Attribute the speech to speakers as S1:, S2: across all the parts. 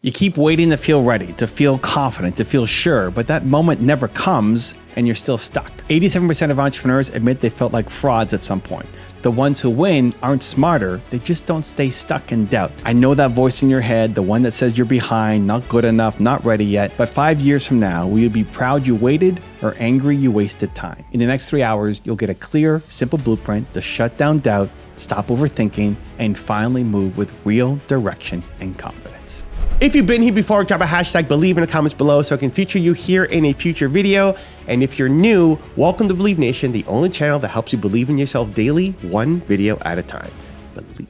S1: You keep waiting to feel ready, to feel confident, to feel sure, but that moment never comes and you're still stuck. 87% of entrepreneurs admit they felt like frauds at some point. The ones who win aren't smarter, they just don't stay stuck in doubt. I know that voice in your head, the one that says you're behind, not good enough, not ready yet, but 5 years from now, will you be proud you waited or angry you wasted time? In the next 3 hours, you'll get a clear, simple blueprint to shut down doubt, stop overthinking, and finally move with real direction and confidence. If you've been here before, drop a hashtag Believe in the comments below so I can feature you here in a future video. And if you're new, welcome to Believe Nation, the only channel that helps you believe in yourself daily, one video at a time. Believe.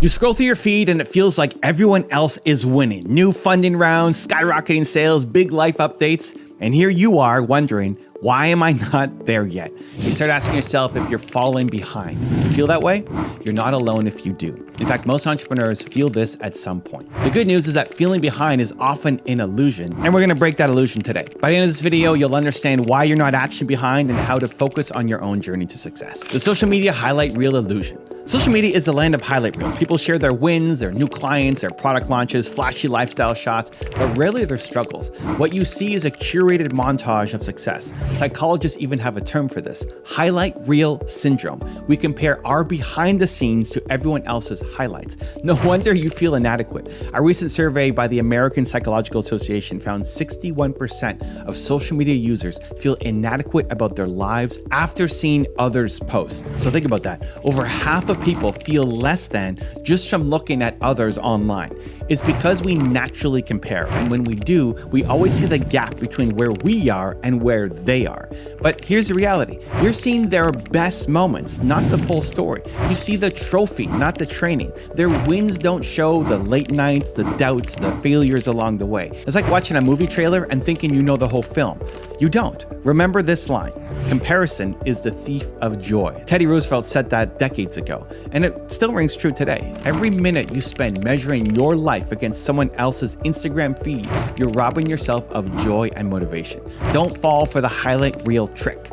S1: You scroll through your feed and it feels like everyone else is winning. New funding rounds, skyrocketing sales, big life updates. And here you are wondering, why am I not there yet? You start asking yourself if you're falling behind. You feel that way? You're not alone if you do. In fact, most entrepreneurs feel this at some point. The good news is that feeling behind is often an illusion, and we're gonna break that illusion today. By the end of this video, you'll understand why you're not actually behind and how to focus on your own journey to success. The social media highlight reel illusion. Social media is the land of highlight reels. People share their wins, their new clients, their product launches, flashy lifestyle shots, but rarely their struggles. What you see is a curated montage of success. Psychologists even have a term for this, highlight reel syndrome. We compare our behind the scenes to everyone else's highlights. No wonder you feel inadequate. A recent survey by the American Psychological Association found 61% of social media users feel inadequate about their lives after seeing others post. So think about that. Over half of people feel less than just from looking at others online. It's because we naturally compare, and when we do, we always see the gap between where we are and where they are. But here's the reality. You're seeing their best moments, not the full story. You see the trophy, not the training. Their wins don't show the late nights, the doubts, the failures along the way. It's like watching a movie trailer and thinking you know the whole film. You don't. Remember this line, comparison is the thief of joy. Teddy Roosevelt said that decades ago, and it still rings true today. Every minute you spend measuring your life against someone else's Instagram feed, you're robbing yourself of joy and motivation. Don't fall for the highlight reel trick.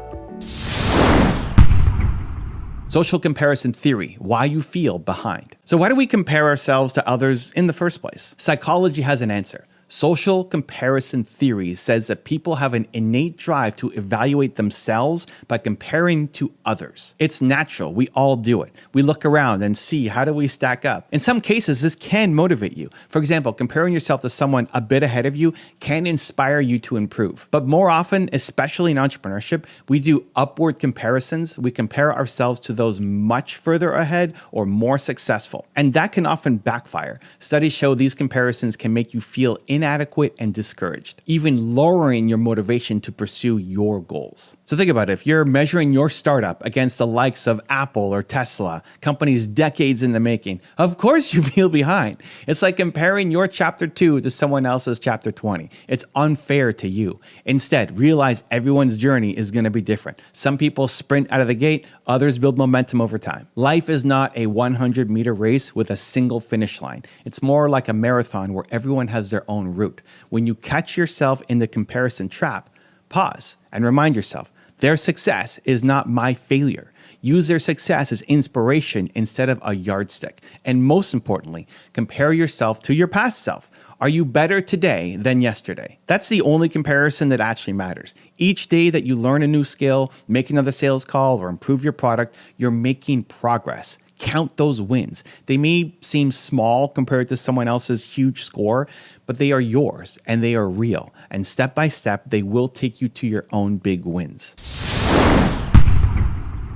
S1: Social comparison theory, why you feel behind. So why do we compare ourselves to others in the first place? Psychology has an answer. Social comparison theory says that people have an innate drive to evaluate themselves by comparing to others. It's natural. We all do it. We look around and see, how do we stack up? In some cases, this can motivate you. For example, comparing yourself to someone a bit ahead of you can inspire you to improve. But more often, especially in entrepreneurship, we do upward comparisons. We compare ourselves to those much further ahead or more successful. And that can often backfire. Studies show these comparisons can make you feel inadequate and discouraged, even lowering your motivation to pursue your goals. So think about it. If you're measuring your startup against the likes of Apple or Tesla, companies decades in the making, of course you feel behind. It's like comparing your chapter 2 to someone else's chapter 20. It's unfair to you. Instead, realize everyone's journey is going to be different. Some people sprint out of the gate, others build momentum over time. Life is not a 100-meter race with a single finish line. It's more like a marathon where everyone has their own route. When you catch yourself in the comparison trap, pause and remind yourself, their success is not my failure. Use their success as inspiration instead of a yardstick. And most importantly, compare yourself to your past self. Are you better today than yesterday? That's the only comparison that actually matters. Each day that you learn a new skill, make another sales call, or improve your product, you're making progress. Count those wins. They may seem small compared to someone else's huge score, but they are yours and they are real. And step by step, they will take you to your own big wins.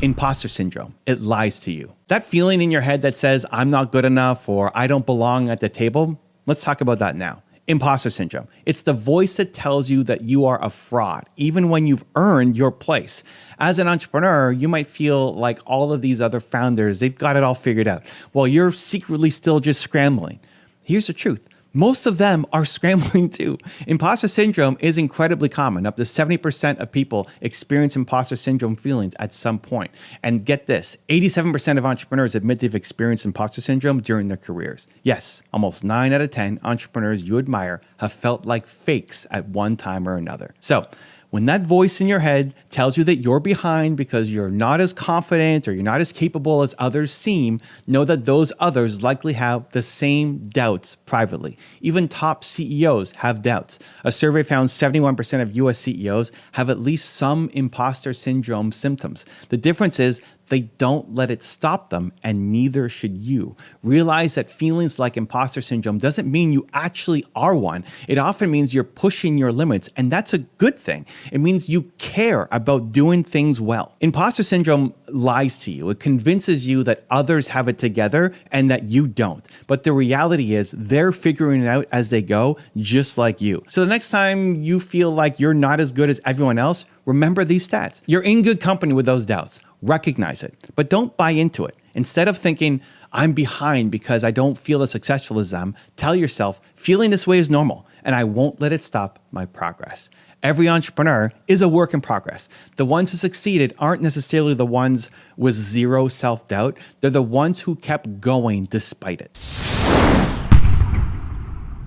S1: Imposter syndrome, it lies to you. That feeling in your head that says, I'm not good enough or I don't belong at the table, let's talk about that now. Imposter syndrome. It's the voice that tells you that you are a fraud, even when you've earned your place. As an entrepreneur, you might feel like all of these other founders, they've got it all figured out. Well, you're secretly still just scrambling. Here's the truth. Most of them are scrambling too. Imposter syndrome is incredibly common. Up to 70% of people experience imposter syndrome feelings at some point. And get this, 87% of entrepreneurs admit they've experienced imposter syndrome during their careers. Yes, almost 9 out of 10 entrepreneurs you admire have felt like fakes at one time or another. So, When that voice in your head tells you that you're behind because you're not as confident or you're not as capable as others seem, know that those others likely have the same doubts privately. Even top CEOs have doubts. A survey found 71% of US CEOs have at least some imposter syndrome symptoms. The difference is they don't let it stop them, and neither should you. Realize that feelings like imposter syndrome doesn't mean you actually are one. It often means you're pushing your limits, and that's a good thing. It means you care about doing things well. Imposter syndrome lies to you. It convinces you that others have it together and that you don't. But the reality is they're figuring it out as they go, just like you. So the next time you feel like you're not as good as everyone else, remember these stats. You're in good company with those doubts. Recognize it, but don't buy into it. Instead of thinking, I'm behind because I don't feel as successful as them, tell yourself, feeling this way is normal, and I won't let it stop my progress. Every entrepreneur is a work in progress. The ones who succeeded aren't necessarily the ones with zero self-doubt. They're the ones who kept going despite it.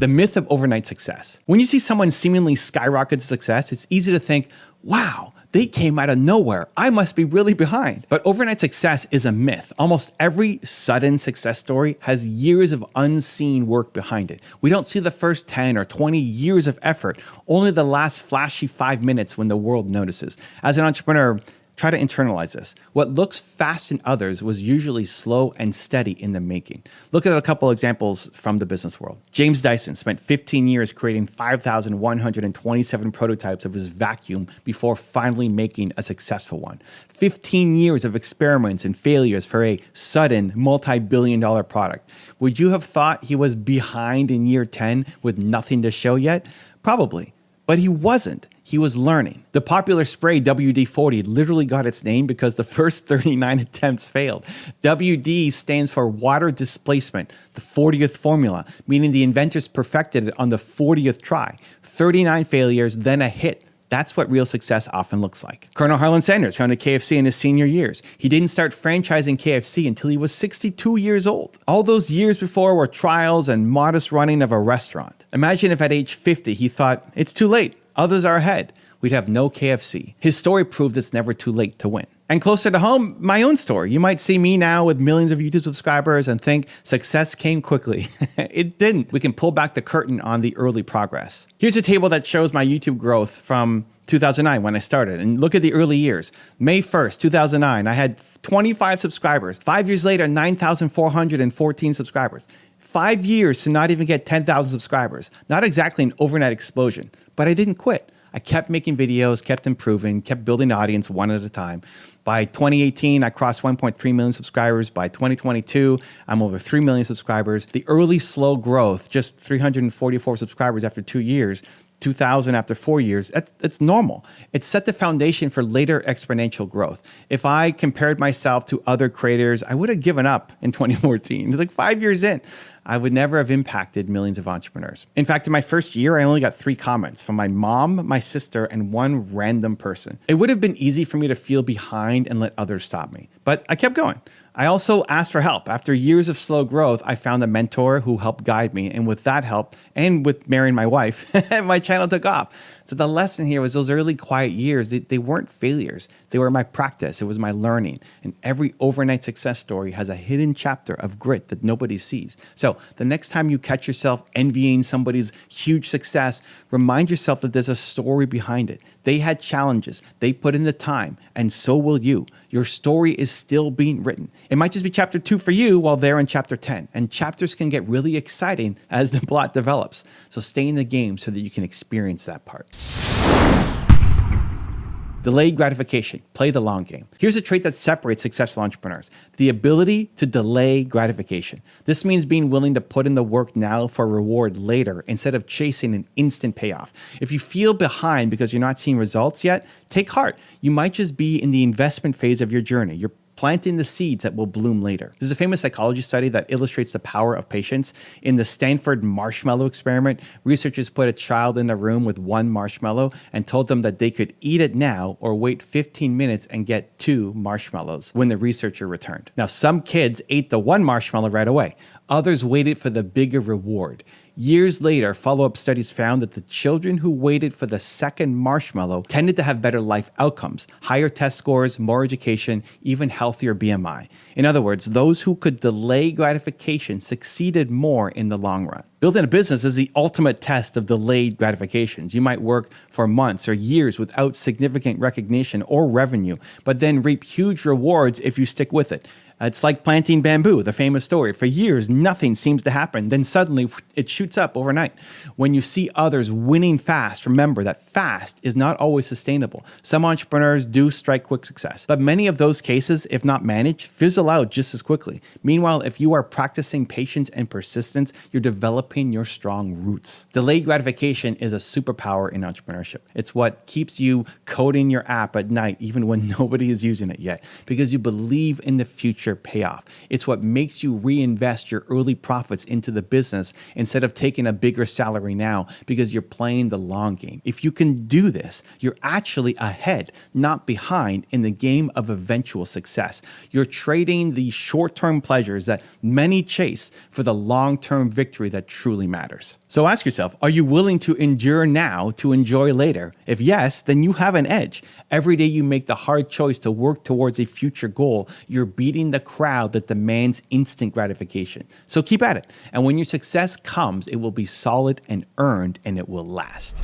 S1: The myth of overnight success. When you see someone seemingly skyrocket to success, it's easy to think, wow, they came out of nowhere. I must be really behind. But overnight success is a myth. Almost every sudden success story has years of unseen work behind it. We don't see the first 10 or 20 years of effort, only the last flashy 5 minutes when the world notices. As an entrepreneur, try to internalize this. What looks fast in others was usually slow and steady in the making. Look at a couple examples from the business world. James Dyson spent 15 years creating 5,127 prototypes of his vacuum before finally making a successful one. 15 years of experiments and failures for a sudden multi-billion-dollar product. Would you have thought he was behind in year 10 with nothing to show yet? Probably. But he wasn't. He was learning. The popular spray WD-40 literally got its name because the first 39 attempts failed. WD stands for water displacement, the 40th formula, meaning the inventors perfected it on the 40th try. 39 failures, then a hit. That's what real success often looks like. Colonel Harlan Sanders founded KFC in his senior years. He didn't start franchising KFC until he was 62 years old. All those years before were trials and modest running of a restaurant. Imagine if at age 50 he thought, it's too late, others are ahead. We'd have no KFC. His story proves it's never too late to win. And closer to home, my own story. You might see me now with millions of YouTube subscribers and think success came quickly. It didn't. We can pull back the curtain on the early progress. Here's a table that shows my YouTube growth from 2009 when I started. And look at the early years. May 1st, 2009, I had 25 subscribers. 5 years later, 9,414 subscribers. 5 years to not even get 10,000 subscribers. Not exactly an overnight explosion, but I didn't quit. I kept making videos, kept improving, kept building the audience one at a time. By 2018, I crossed 1.3 million subscribers. By 2022, I'm over 3 million subscribers. The early slow growth, just 344 subscribers after 2 years, 2,000 after 4 years, that's normal. It set the foundation for later exponential growth. If I compared myself to other creators, I would have given up in 2014. It's like 5 years in. I would never have impacted millions of entrepreneurs. In fact, in my first year, I only got 3 comments from my mom, my sister, and one random person. It would have been easy for me to feel behind and let others stop me, but I kept going. I also asked for help. After years of slow growth, I found a mentor who helped guide me. And with that help, and with marrying my wife, my channel took off. So the lesson here was those early quiet years, they weren't failures. They were my practice. It was my learning. And every overnight success story has a hidden chapter of grit that nobody sees. So the next time you catch yourself envying somebody's huge success, remind yourself that there's a story behind it. They had challenges. They put in the time, and so will you. Your story is still being written. It might just be chapter 2 for you while they're in chapter 10. And chapters can get really exciting as the plot develops. So stay in the game so that you can experience that part. Delayed gratification. Play the long game. Here's a trait that separates successful entrepreneurs: the ability to delay gratification. This means being willing to put in the work now for reward later instead of chasing an instant payoff. If you feel behind because you're not seeing results yet, take heart. You might just be in the investment phase of your journey. You're planting the seeds that will bloom later. There's a famous psychology study that illustrates the power of patience. In the Stanford marshmallow experiment, researchers put a child in a room with 1 marshmallow and told them that they could eat it now or wait 15 minutes and get 2 marshmallows when the researcher returned. Now, some kids ate the 1 marshmallow right away. Others waited for the bigger reward. Years later, follow-up studies found that the children who waited for the second marshmallow tended to have better life outcomes, higher test scores, more education, even healthier BMI. In other words, those who could delay gratification succeeded more in the long run. Building a business is the ultimate test of delayed gratifications. You might work for months or years without significant recognition or revenue, but then reap huge rewards if you stick with it. It's like planting bamboo, the famous story. For years, nothing seems to happen. Then suddenly, it shoots up overnight. When you see others winning fast, remember that fast is not always sustainable. Some entrepreneurs do strike quick success, but many of those cases, if not managed, fizzle out just as quickly. Meanwhile, if you are practicing patience and persistence, you're developing your strong roots. Delayed gratification is a superpower in entrepreneurship. It's what keeps you coding your app at night, even when nobody is using it yet, because you believe in the future payoff. It's what makes you reinvest your early profits into the business instead of taking a bigger salary now because you're playing the long game. If you can do this, you're actually ahead, not behind in the game of eventual success. You're trading the short-term pleasures that many chase for the long-term victory that truly matters. So ask yourself, are you willing to endure now to enjoy later? If yes, then you have an edge. Every day you make the hard choice to work towards a future goal, you're beating the crowd that demands instant gratification. So keep at it. And when your success comes, it will be solid and earned, and it will last.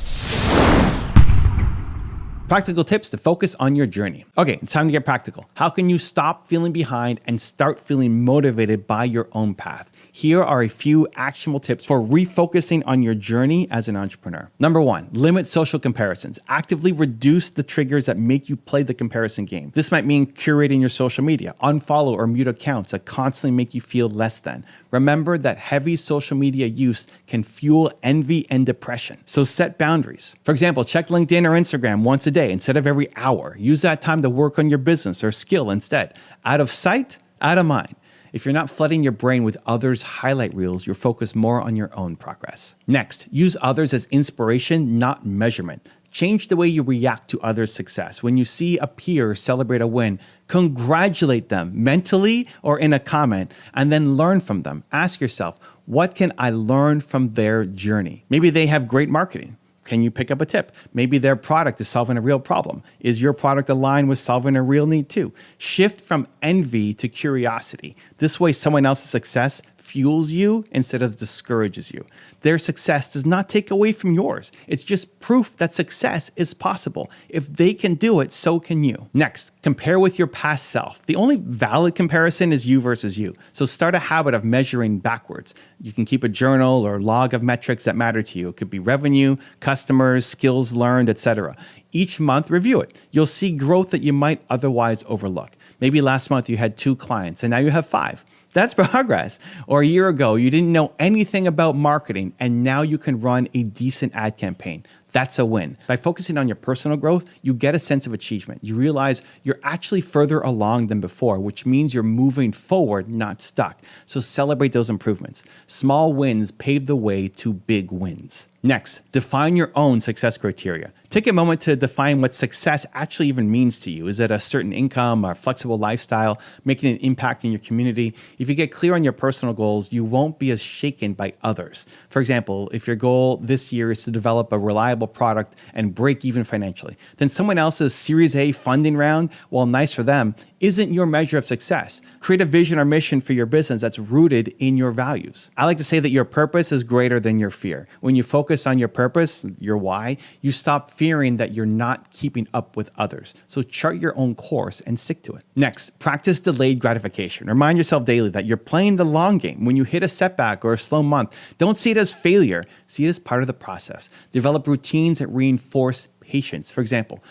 S1: Practical tips to focus on your journey. Okay, it's time to get practical. How can you stop feeling behind and start feeling motivated by your own path? Here are a few actionable tips for refocusing on your journey as an entrepreneur. Number 1, limit social comparisons. Actively reduce the triggers that make you play the comparison game. This might mean curating your social media, unfollow or mute accounts that constantly make you feel less than. Remember that heavy social media use can fuel envy and depression. So set boundaries. For example, check LinkedIn or Instagram once a day instead of every hour. Use that time to work on your business or skill instead. Out of sight, out of mind. If you're not flooding your brain with others' highlight reels, you're focused more on your own progress. Next, use others as inspiration, not measurement. Change the way you react to others' success. When you see a peer celebrate a win, congratulate them mentally or in a comment, and then learn from them. Ask yourself, what can I learn from their journey? Maybe they have great marketing. Can you pick up a tip? Maybe their product is solving a real problem. Is your product aligned with solving a real need too? Shift from envy to curiosity. This way, someone else's success fuels you instead of discourages you. Their success does not take away from yours. It's just proof that success is possible. If they can do it, so can you. Next, compare with your past self. The only valid comparison is you versus you. So start a habit of measuring backwards. You can keep a journal or log of metrics that matter to you. It could be revenue, customers, skills learned, etc. Each month, review it. You'll see growth that you might otherwise overlook. Maybe last month you had 2 clients and now you have 5. That's progress. Or a year ago, you didn't know anything about marketing and now you can run a decent ad campaign. That's a win. By focusing on your personal growth, you get a sense of achievement. You realize you're actually further along than before, which means you're moving forward, not stuck. So celebrate those improvements. Small wins pave the way to big wins. Next, define your own success criteria. Take a moment to define what success actually even means to you. Is it a certain income or flexible lifestyle, making an impact in your community? If you get clear on your personal goals, you won't be as shaken by others. For example, if your goal this year is to develop a reliable product and break even financially, then someone else's Series A funding round, while nice for them, isn't your measure of success. Create a vision or mission for your business that's rooted in your values. I like to say that your purpose is greater than your fear. When you focus on your purpose, your why, you stop fearing that you're not keeping up with others. So chart your own course and stick to it. Next, practice delayed gratification. Remind yourself daily that you're playing the long game. When you hit a setback or a slow month, don't see it as failure. See it as part of the process. Develop routines that reinforce patience. For example,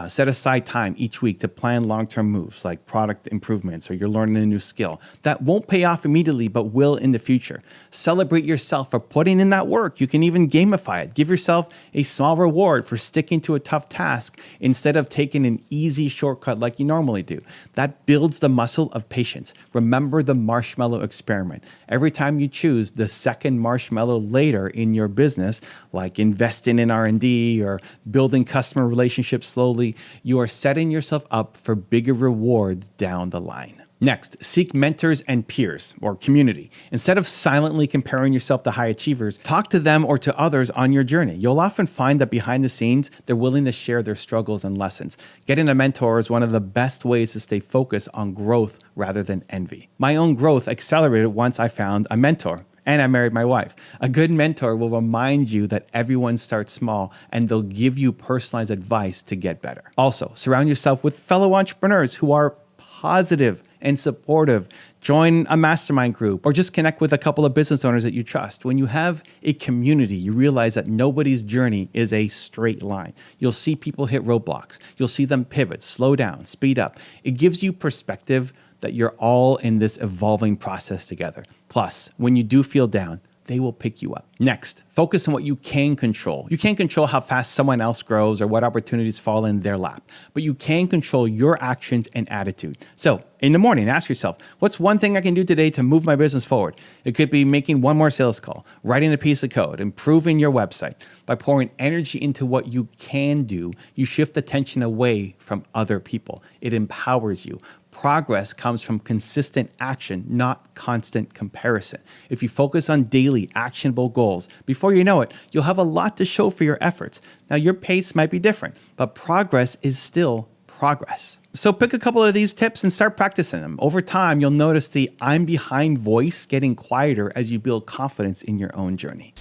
S1: set aside time each week to plan long-term moves like product improvements or you're learning a new skill. That won't pay off immediately, but will in the future. Celebrate yourself for putting in that work. You can even gamify it. Give yourself a small reward for sticking to a tough task instead of taking an easy shortcut like you normally do. That builds the muscle of patience. Remember the marshmallow experiment. Every time you choose the second marshmallow later in your business, like investing in R&D or building customer relationships slowly, you are setting yourself up for bigger rewards down the line. Next, seek mentors and peers or community. Instead of silently comparing yourself to high achievers, talk to them or to others on your journey. You'll often find that behind the scenes, they're willing to share their struggles and lessons. Getting a mentor is one of the best ways to stay focused on growth rather than envy. My own growth accelerated once I found a mentor. And I married my wife. A good mentor will remind you that everyone starts small and they'll give you personalized advice to get better. Also, surround yourself with fellow entrepreneurs who are positive and supportive. Join a mastermind group or just connect with a couple of business owners that you trust. When you have a community, you realize that nobody's journey is a straight line. You'll see people hit roadblocks. You'll see them pivot, slow down, speed up. It gives you perspective that you're all in this evolving process together. Plus, when you do feel down, they will pick you up. Next, focus on what you can control. You can't control how fast someone else grows or what opportunities fall in their lap, but you can control your actions and attitude. So, in the morning, ask yourself, what's one thing I can do today to move my business forward? It could be making one more sales call, writing a piece of code, improving your website. By pouring energy into what you can do, you shift attention away from other people. It empowers you. Progress comes from consistent action, not constant comparison. If you focus on daily actionable goals, before you know it, you'll have a lot to show for your efforts. Now, your pace might be different, but progress is still progress. So pick a couple of these tips and start practicing them. Over time, you'll notice the I'm behind voice getting quieter as you build confidence in your own journey.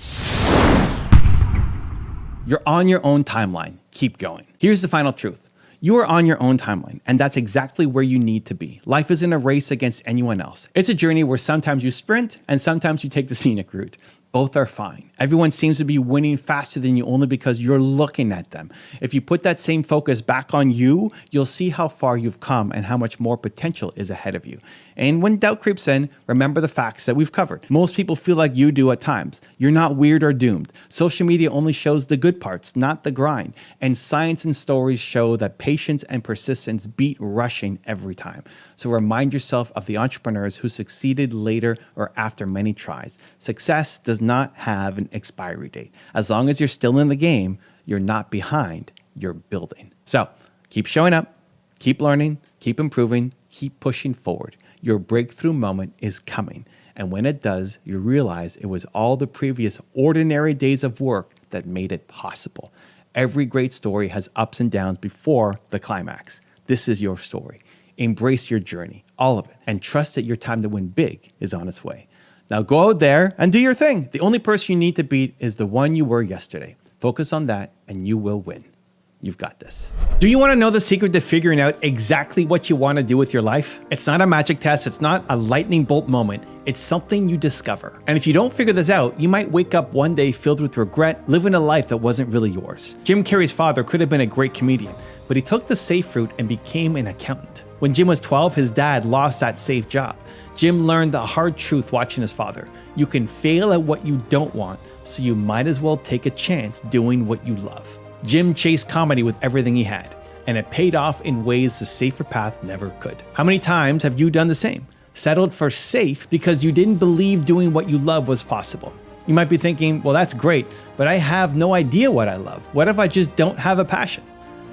S1: You're on your own timeline. Keep going. Here's the final truth. You are on your own timeline, and that's exactly where you need to be. Life isn't a race against anyone else. It's a journey where sometimes you sprint and sometimes you take the scenic route. Both are fine. Everyone seems to be winning faster than you only because you're looking at them. If you put that same focus back on you, you'll see how far you've come and how much more potential is ahead of you. And when doubt creeps in, remember the facts that we've covered. Most people feel like you do at times. You're not weird or doomed. Social media only shows the good parts, not the grind. And science and stories show that patience and persistence beat rushing every time. So remind yourself of the entrepreneurs who succeeded later or after many tries. Success does not have an expiry date. As long as you're still in the game, you're not behind, you're building. So keep showing up, keep learning, keep improving, keep pushing forward. Your breakthrough moment is coming. And when it does, you realize it was all the previous ordinary days of work that made it possible. Every great story has ups and downs before the climax. This is your story. Embrace your journey, all of it, and trust that your time to win big is on its way. Now go out there and do your thing. The only person you need to beat is the one you were yesterday. Focus on that and you will win. You've got this. Do you want to know the secret to figuring out exactly what you want to do with your life? It's not a magic test. It's not a lightning bolt moment. It's something you discover. And if you don't figure this out, you might wake up one day filled with regret, living a life that wasn't really yours. Jim Carrey's father could have been a great comedian, but he took the safe route and became an accountant. When Jim was 12, his dad lost that safe job. Jim learned the hard truth watching his father. You can fail at what you don't want, so you might as well take a chance doing what you love. Jim chased comedy with everything he had, and it paid off in ways the safer path never could. How many times have you done the same? Settled for safe because you didn't believe doing what you love was possible. You might be thinking, well, that's great, but I have no idea what I love. What if I just don't have a passion?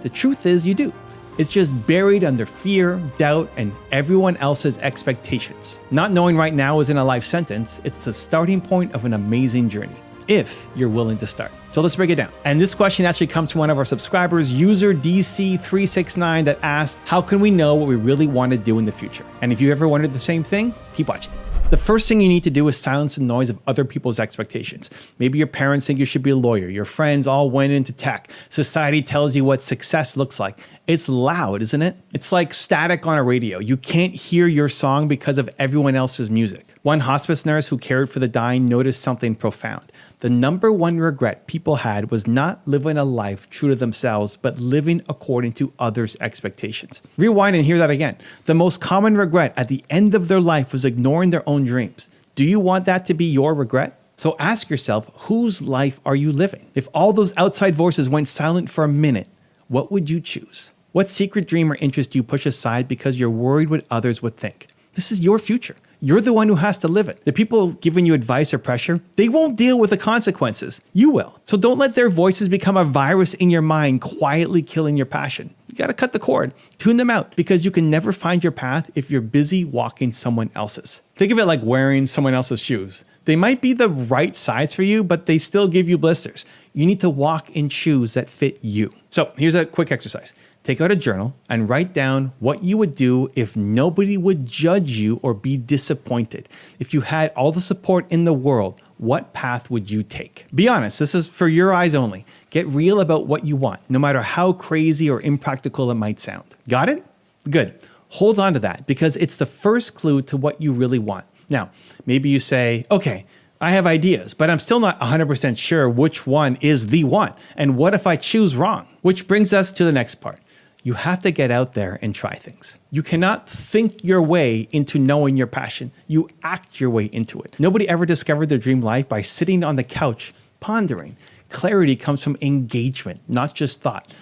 S1: The truth is you do. It's just buried under fear, doubt, and everyone else's expectations. Not knowing right now isn't a life sentence. It's the starting point of an amazing journey, if you're willing to start. So let's break it down. And this question actually comes from one of our subscribers, user DC369, that asked, how can we know what we really want to do in the future? And if you ever wondered the same thing, keep watching. The first thing you need to do is silence the noise of other people's expectations. Maybe your parents think you should be a lawyer. Your friends all went into tech. Society tells you what success looks like. It's loud, isn't it? It's like static on a radio. You can't hear your song because of everyone else's music. One hospice nurse who cared for the dying noticed something profound. The number one regret people had was not living a life true to themselves, but living according to others' expectations. Rewind and hear that again. The most common regret at the end of their life was ignoring their own dreams. Do you want that to be your regret? So ask yourself, whose life are you living? If all those outside voices went silent for a minute, what would you choose? What secret dream or interest do you push aside because you're worried what others would think? This is your future. You're the one who has to live it. The people giving you advice or pressure, they won't deal with the consequences. You will. So don't let their voices become a virus in your mind, quietly killing your passion. You got to cut the cord, tune them out, because you can never find your path if you're busy walking someone else's. Think of it like wearing someone else's shoes. They might be the right size for you, but they still give you blisters. You need to walk in shoes that fit you. So here's a quick exercise. Take out a journal and write down what you would do if nobody would judge you or be disappointed. If you had all the support in the world, what path would you take? Be honest, this is for your eyes only. Get real about what you want, no matter how crazy or impractical it might sound. Got it? Good. Hold on to that because it's the first clue to what you really want. Now, maybe you say, okay, I have ideas, but I'm still not 100% sure which one is the one. And what if I choose wrong? Which brings us to the next part. You have to get out there and try things. You cannot think your way into knowing your passion. You act your way into it. Nobody ever discovered their dream life by sitting on the couch pondering. Clarity comes from engagement, not just thought.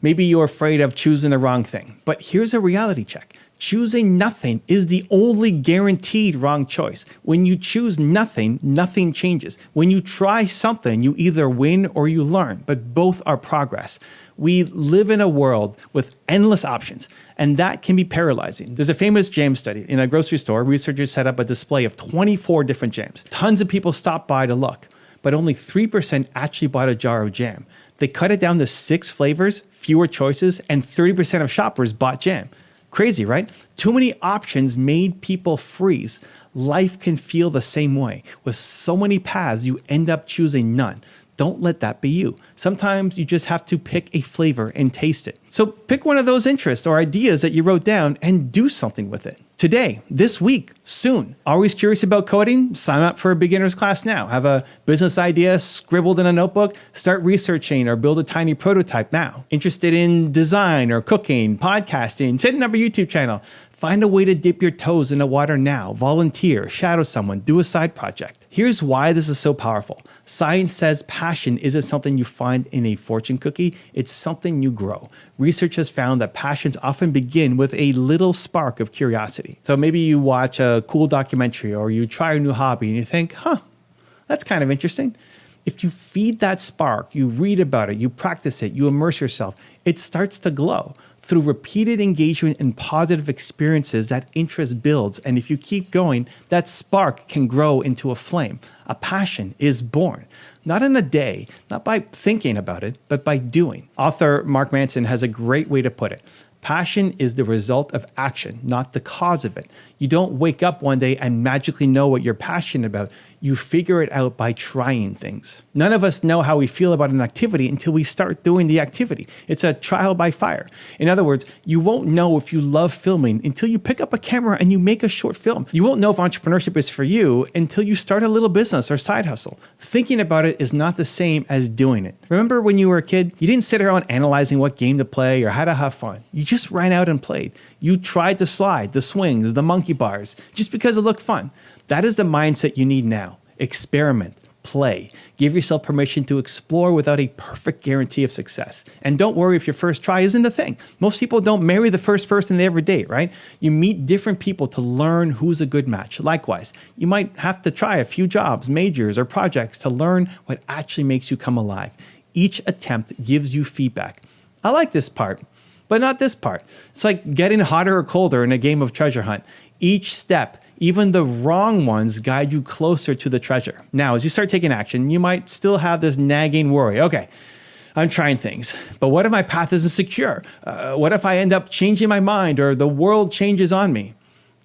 S1: Maybe you're afraid of choosing the wrong thing, but here's a reality check. Choosing nothing is the only guaranteed wrong choice. When you choose nothing, nothing changes. When you try something, you either win or you learn, but both are progress. We live in a world with endless options, and that can be paralyzing. There's a famous jam study. In a grocery store, researchers set up a display of 24 different jams. Tons of people stopped by to look, but only 3% actually bought a jar of jam. They cut it down to 6 flavors, fewer choices, and 30% of shoppers bought jam. Crazy, right? Too many options made people freeze. Life can feel the same way. With so many paths, you end up choosing none. Don't let that be you. Sometimes you just have to pick a flavor and taste it. So pick one of those interests or ideas that you wrote down and do something with it. Today, this week, soon. Always curious about coding? Sign up for a beginner's class now. Have a business idea scribbled in a notebook? Start researching or build a tiny prototype now. Interested in design or cooking, podcasting, setting up a YouTube channel? Find a way to dip your toes in the water now. Volunteer, shadow someone, do a side project. Here's why this is so powerful. Science says passion isn't something you find in a fortune cookie, it's something you grow. Research has found that passions often begin with a little spark of curiosity. So maybe you watch a cool documentary or you try a new hobby and you think, that's kind of interesting. If you feed that spark, you read about it, you practice it, you immerse yourself, it starts to glow. Through repeated engagement and positive experiences, that interest builds. And if you keep going, that spark can grow into a flame. A passion is born, not in a day, not by thinking about it, but by doing. Author Mark Manson has a great way to put it. Passion is the result of action, not the cause of it. You don't wake up one day and magically know what you're passionate about. You figure it out by trying things. None of us know how we feel about an activity until we start doing the activity. It's a trial by fire. In other words, you won't know if you love filming until you pick up a camera and you make a short film. You won't know if entrepreneurship is for you until you start a little business or side hustle. Thinking about it is not the same as doing it. Remember when you were a kid? You didn't sit around analyzing what game to play or how to have fun. You just ran out and played. You tried the slide, the swings, the monkey bars, just because it looked fun. That is the mindset you need now. Experiment, play. Give yourself permission to explore without a perfect guarantee of success. And don't worry if your first try isn't a thing. Most people don't marry the first person they ever date, right? You meet different people to learn who's a good match. Likewise, you might have to try a few jobs, majors, or projects to learn what actually makes you come alive. Each attempt gives you feedback. I like this part, but not this part. It's like getting hotter or colder in a game of treasure hunt. Each step, even the wrong ones, guide you closer to the treasure. Now, as you start taking action, you might still have this nagging worry. Okay, I'm trying things, but what if my path isn't secure? What if I end up changing my mind or the world changes on me?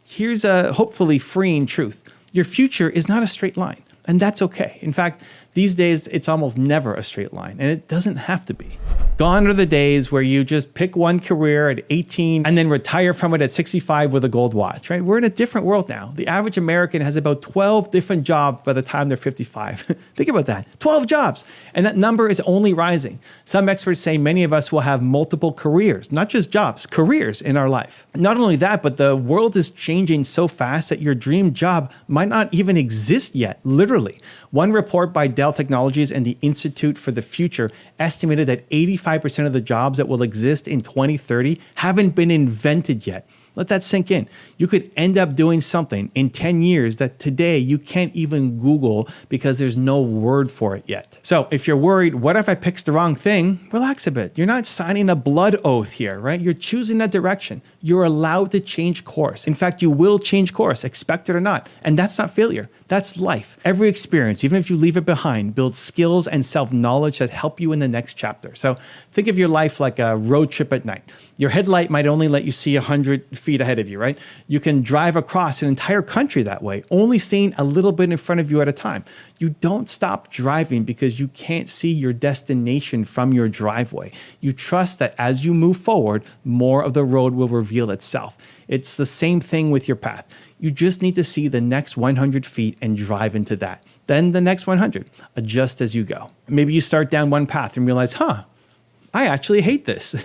S1: Here's a hopefully freeing truth. Your future is not a straight line, and that's okay. In fact, these days, it's almost never a straight line, and it doesn't have to be. Gone are the days where you just pick one career at 18 and then retire from it at 65 with a gold watch, right? We're in a different world now. The average American has about 12 different jobs by the time they're 55. Think about that, 12 jobs. And that number is only rising. Some experts say many of us will have multiple careers, not just jobs, careers in our life. Not only that, but the world is changing so fast that your dream job might not even exist yet, literally. One report by Dell Technologies and the Institute for the Future estimated that 85% of the jobs that will exist in 2030 haven't been invented yet. Let that sink in. You could end up doing something in 10 years that today you can't even Google because there's no word for it yet. So if you're worried, what if I pick the wrong thing? Relax a bit. You're not signing a blood oath here, right? You're choosing a direction. You're allowed to change course. In fact, you will change course, expect it or not. And that's not failure. That's life. Every experience, even if you leave it behind, builds skills and self-knowledge that help you in the next chapter. So think of your life like a road trip at night. Your headlight might only let you see 100 feet ahead of you, right? You can drive across an entire country that way, only seeing a little bit in front of you at a time. You don't stop driving because you can't see your destination from your driveway. You trust that as you move forward, more of the road will reveal itself. It's the same thing with your path. You just need to see the next 100 feet and drive into that. Then the next 100, adjust as you go. Maybe you start down one path and realize, I actually hate this.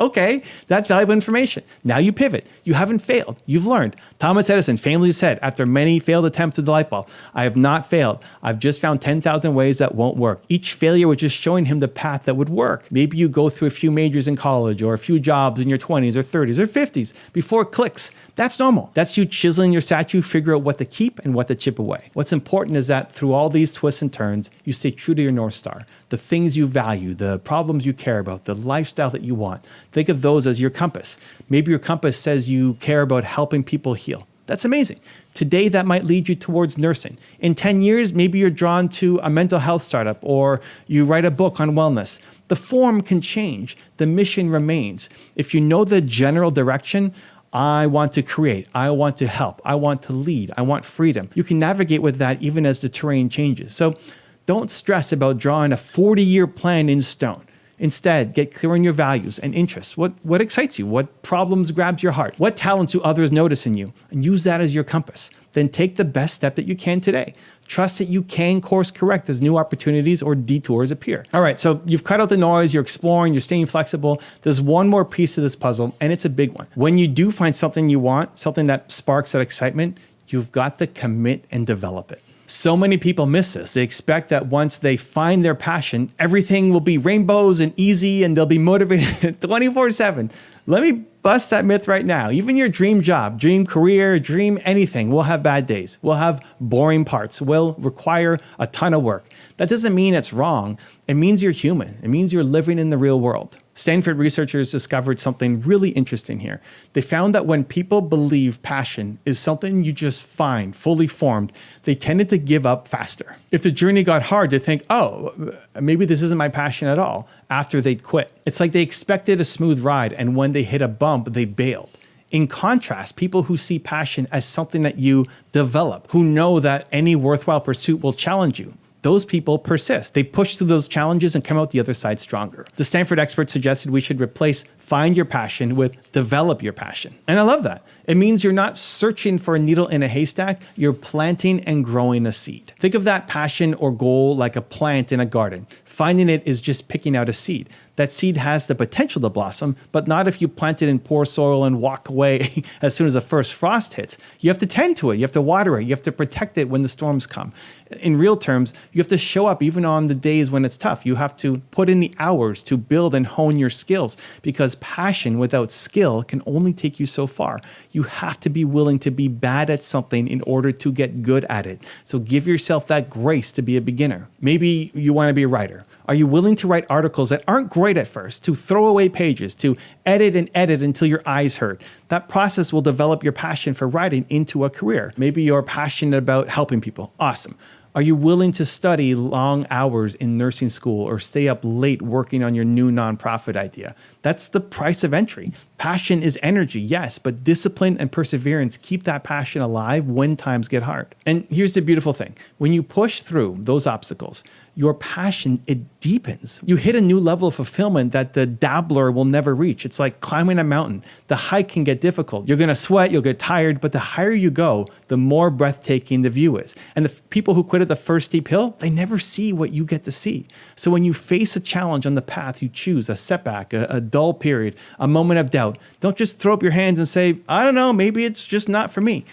S1: Okay, that's valuable information. Now you pivot. You haven't failed. You've learned. Thomas Edison famously said, after many failed attempts at the light bulb, I have not failed. I've just found 10,000 ways that won't work. Each failure was just showing him the path that would work. Maybe you go through a few majors in college or a few jobs in your 20s or 30s or 50s before it clicks. That's normal. That's you chiseling your statue, figure out what to keep and what to chip away. What's important is that through all these twists and turns, you stay true to your North Star, the things you value, the problems you care about, the lifestyle that you want. Think of those as your compass. Maybe your compass says you care about helping people heal. That's amazing. Today, that might lead you towards nursing. In 10 years, maybe you're drawn to a mental health startup or you write a book on wellness. The form can change. The mission remains. If you know the general direction, I want to create, I want to help, I want to lead, I want freedom. You can navigate with that even as the terrain changes. So don't stress about drawing a 40-year plan in stone. Instead, get clear on your values and interests. What excites you? What problems grabs your heart? What talents do others notice in you? And use that as your compass. Then take the best step that you can today. Trust that you can course correct as new opportunities or detours appear. All right, so you've cut out the noise, you're exploring, you're staying flexible. There's one more piece of this puzzle, and it's a big one. When you do find something you want, something that sparks that excitement, you've got to commit and develop it. So many people miss this. They expect that once they find their passion, everything will be rainbows and easy and they'll be motivated 24/7. Let me bust that myth right now. Even your dream job, dream career, dream anything will have bad days. Will have boring parts, will require a ton of work. That doesn't mean it's wrong. It means you're human. It means you're living in the real world. Stanford researchers discovered something really interesting here. They found that when people believe passion is something you just find fully formed, they tended to give up faster. If the journey got hard, they think, maybe this isn't my passion at all, after they'd quit. It's like they expected a smooth ride, and when they hit a bump, they bailed. In contrast, people who see passion as something that you develop, who know that any worthwhile pursuit will challenge you, those people persist. They push through those challenges and come out the other side stronger. The Stanford experts suggested we should replace find your passion with develop your passion. And I love that. It means you're not searching for a needle in a haystack, you're planting and growing a seed. Think of that passion or goal like a plant in a garden. Finding it is just picking out a seed. That seed has the potential to blossom, but not if you plant it in poor soil and walk away as soon as the first frost hits. You have to tend to it. You have to water it. You have to protect it when the storms come. In real terms, you have to show up even on the days when it's tough. You have to put in the hours to build and hone your skills, because passion without skill can only take you so far. You have to be willing to be bad at something in order to get good at it. So give yourself that grace to be a beginner. Maybe you want to be a writer. Are you willing to write articles that aren't great at first, to throw away pages, to edit and edit until your eyes hurt? That process will develop your passion for writing into a career. Maybe you're passionate about helping people. Awesome. Are you willing to study long hours in nursing school or stay up late working on your new nonprofit idea? That's the price of entry. Passion is energy, yes, but discipline and perseverance keep that passion alive when times get hard. And here's the beautiful thing. When you push through those obstacles, your passion, it deepens. You hit a new level of fulfillment that the dabbler will never reach. It's like climbing a mountain. The hike can get difficult. You're going to sweat, you'll get tired, but the higher you go, the more breathtaking the view is. And the people who quit at the first steep hill, they never see what you get to see. So when you face a challenge on the path you choose, a setback, a dull period, a moment of doubt, don't just throw up your hands and say, I don't know, maybe it's just not for me.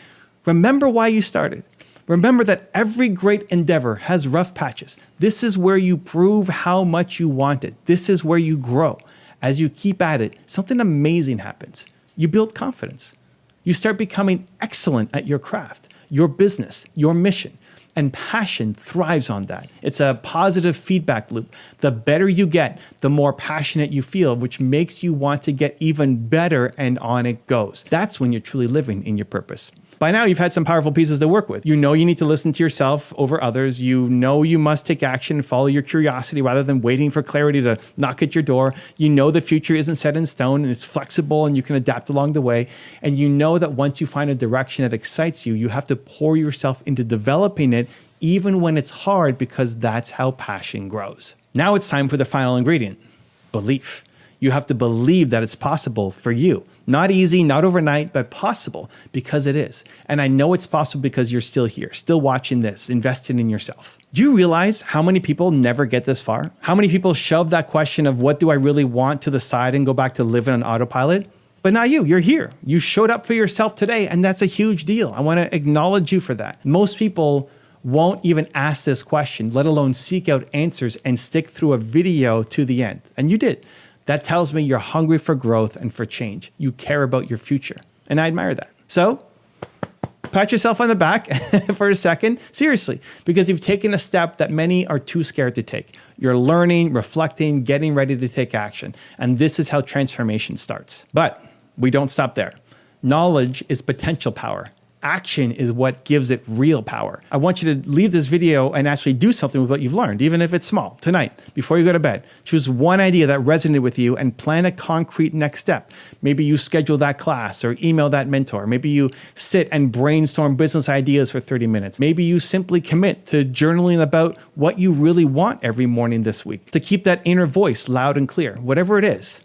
S1: Remember why you started. Remember that every great endeavor has rough patches. This is where you prove how much you want it. This is where you grow. As you keep at it, something amazing happens. you build confidence. You start becoming excellent at your craft, your business, your mission. And passion thrives on that. It's a positive feedback loop. The better you get, the more passionate you feel, which makes you want to get even better, and on it goes. That's when you're truly living in your purpose. By now, you've had some powerful pieces to work with. You know you need to listen to yourself over others. You know you must take action and follow your curiosity rather than waiting for clarity to knock at your door. You know the future isn't set in stone and it's flexible and you can adapt along the way. And you know that once you find a direction that excites you, you have to pour yourself into developing it even when it's hard, because that's how passion grows. Now it's time for the final ingredient, belief. You have to believe that it's possible for you. Not easy, not overnight, but possible, because it is. And I know it's possible because you're still here, still watching this, investing in yourself. Do you realize how many people never get this far? How many people shove that question of what do I really want to the side and go back to living on autopilot? But not you, you're here. You showed up for yourself today, and that's a huge deal. I want to acknowledge you for that. Most people won't even ask this question, let alone seek out answers and stick through a video to the end. And you did. That tells me you're hungry for growth and for change. You care about your future. And I admire that. So pat yourself on the back for a second, seriously, because you've taken a step that many are too scared to take. You're learning, reflecting, getting ready to take action. And this is how transformation starts. But we don't stop there. Knowledge is potential power. Action is what gives it real power. I want you to leave this video and actually do something with what you've learned, even if it's small, tonight, before you go to bed. Choose one idea that resonated with you and plan a concrete next step. Maybe you schedule that class or email that mentor. Maybe you sit and brainstorm business ideas for 30 minutes. Maybe you simply commit to journaling about what you really want every morning this week, to keep that inner voice loud and clear. Whatever it is,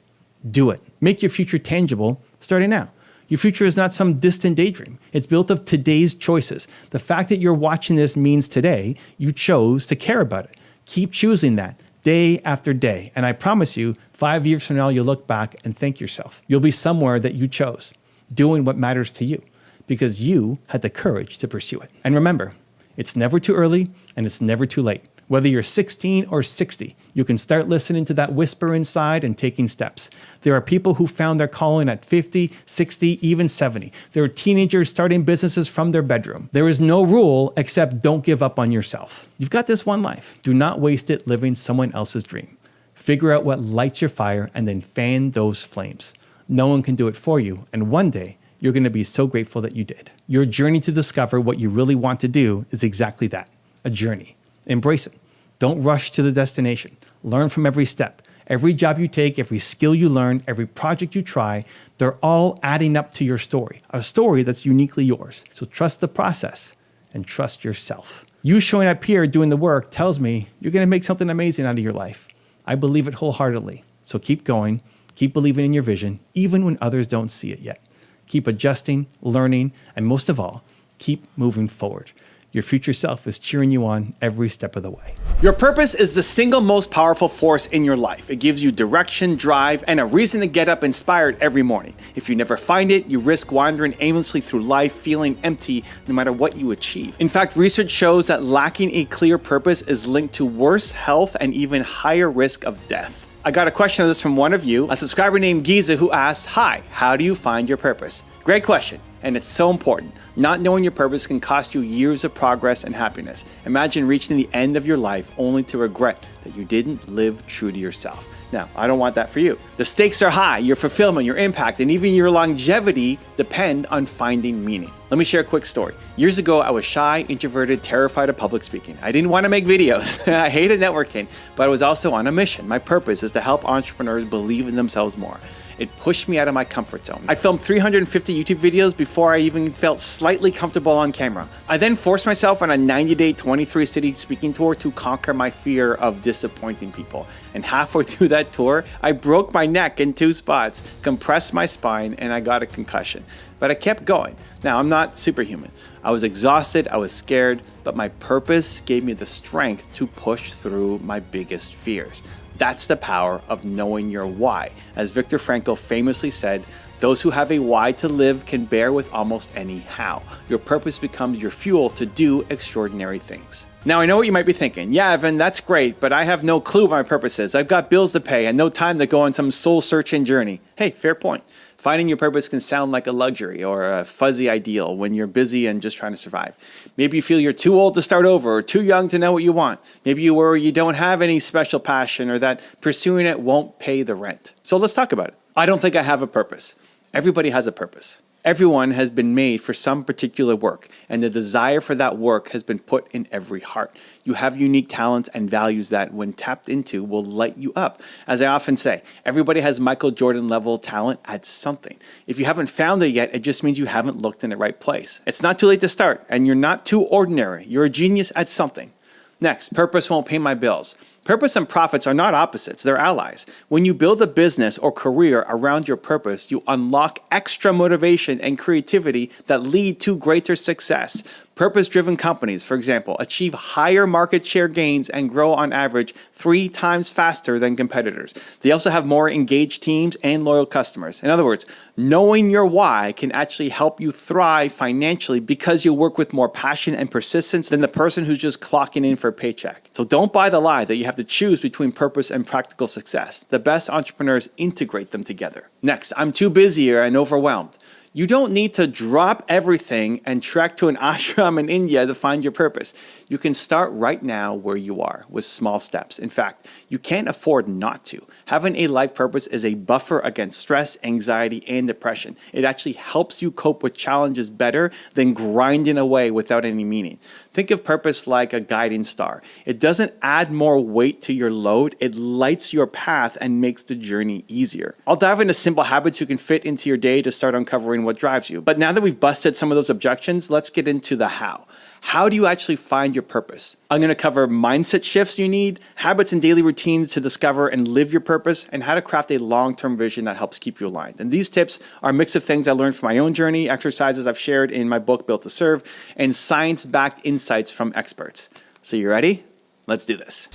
S1: do it. Make your future tangible starting now. Your future is not some distant daydream. It's built of today's choices. The fact that you're watching this means today you chose to care about it. Keep choosing that day after day. And I promise you, 5 years from now, you'll look back and thank yourself. You'll be somewhere that you chose, doing what matters to you, because you had the courage to pursue it. And remember, it's never too early and it's never too late. Whether you're 16 or 60, you can start listening to that whisper inside and taking steps. There are people who found their calling at 50, 60, even 70. There are teenagers starting businesses from their bedroom. There is no rule except don't give up on yourself. You've got this one life. Do not waste it living someone else's dream. Figure out what lights your fire and then fan those flames. No one can do it for you, and one day you're going to be so grateful that you did. Your journey to discover what you really want to do is exactly that, a journey. Embrace it. Don't rush to the destination. Learn from every step. Every job you take, every skill you learn, every project you try, they're all adding up to your story, a story that's uniquely yours. So trust the process and trust yourself. You showing up here doing the work tells me you're going to make something amazing out of your life. I believe it wholeheartedly. So keep going, keep believing in your vision, even when others don't see it yet. Keep adjusting, learning, and most of all, keep moving forward. Your future self is cheering you on every step of the way. Your purpose is the single most powerful force in your life. It gives you direction, drive, and a reason to get up inspired every morning. If you never find it, you risk wandering aimlessly through life, feeling empty no matter what you achieve. In fact, research shows that lacking a clear purpose is linked to worse health and even higher risk of death. I got a question of this from one of you, a subscriber named Giza, who asked, "Hi, how do you find your purpose?" Great question. And it's so important. Not knowing your purpose can cost you years of progress and happiness. Imagine reaching the end of your life only to regret that you didn't live true to yourself. Now, I don't want that for you. The stakes are high. Your fulfillment, your impact, and even your longevity depend on finding meaning. Let me share a quick story. Years ago, I was shy, introverted, terrified of public speaking. I didn't want to make videos. I hated networking, but I was also on a mission. My purpose is to help entrepreneurs believe in themselves more. It pushed me out of my comfort zone. I filmed 350 YouTube videos before I even felt slightly comfortable on camera. I then forced myself on a 90-day, 23-city speaking tour to conquer my fear of disappointing people. And halfway through that tour, I broke my neck in 2 spots, compressed my spine, and I got a concussion. But I kept going. Now, I'm not superhuman. I was exhausted, I was scared, but my purpose gave me the strength to push through my biggest fears. That's the power of knowing your why. As Viktor Frankl famously said, Those who have a why to live can bear with almost any how. Your purpose becomes your fuel to do extraordinary things. Now, I know what you might be thinking. Yeah, Evan, that's great, but I have no clue what my purpose is. I've got bills to pay and no time to go on some soul-searching journey. Hey, fair point. Finding your purpose can sound like a luxury or a fuzzy ideal when you're busy and just trying to survive. Maybe you feel you're too old to start over or too young to know what you want. Maybe you worry you don't have any special passion or that pursuing it won't pay the rent. So let's talk about it. I don't think I have a purpose. Everybody has a purpose. Everyone has been made for some particular work, and the desire for that work has been put in every heart. You have unique talents and values that, when tapped into, will light you up. As I often say, everybody has Michael Jordan level talent at something. If you haven't found it yet, it just means you haven't looked in the right place. It's not too late to start, and you're not too ordinary. You're a genius at something. Next, purpose won't pay my bills. Purpose and profits are not opposites, they're allies. When you build a business or career around your purpose, you unlock extra motivation and creativity that lead to greater success. Purpose-driven companies, for example, achieve higher market share gains and grow on average 3 times faster than competitors. They also have more engaged teams and loyal customers. In other words, knowing your why can actually help you thrive financially because you work with more passion and persistence than the person who's just clocking in for a paycheck. So don't buy the lie that you have to choose between purpose and practical success. The best entrepreneurs integrate them together. Next, I'm too busy and overwhelmed. You don't need to drop everything and trek to an ashram in India to find your purpose. You can start right now where you are with small steps. In fact, you can't afford not to. Having a life purpose is a buffer against stress, anxiety, and depression. It actually helps you cope with challenges better than grinding away without any meaning. Think of purpose like a guiding star. It doesn't add more weight to your load, it lights your path and makes the journey easier. I'll dive into simple habits you can fit into your day to start uncovering what drives you. But now that we've busted some of those objections, let's get into the how. How do you actually find your purpose? I'm going to cover mindset shifts you need, habits and daily routines to discover and live your purpose, and how to craft a long-term vision that helps keep you aligned. And these tips are a mix of things I learned from my own journey, exercises I've shared in my book, Built to Serve, and science-backed insights from experts. So you ready? Let's do this.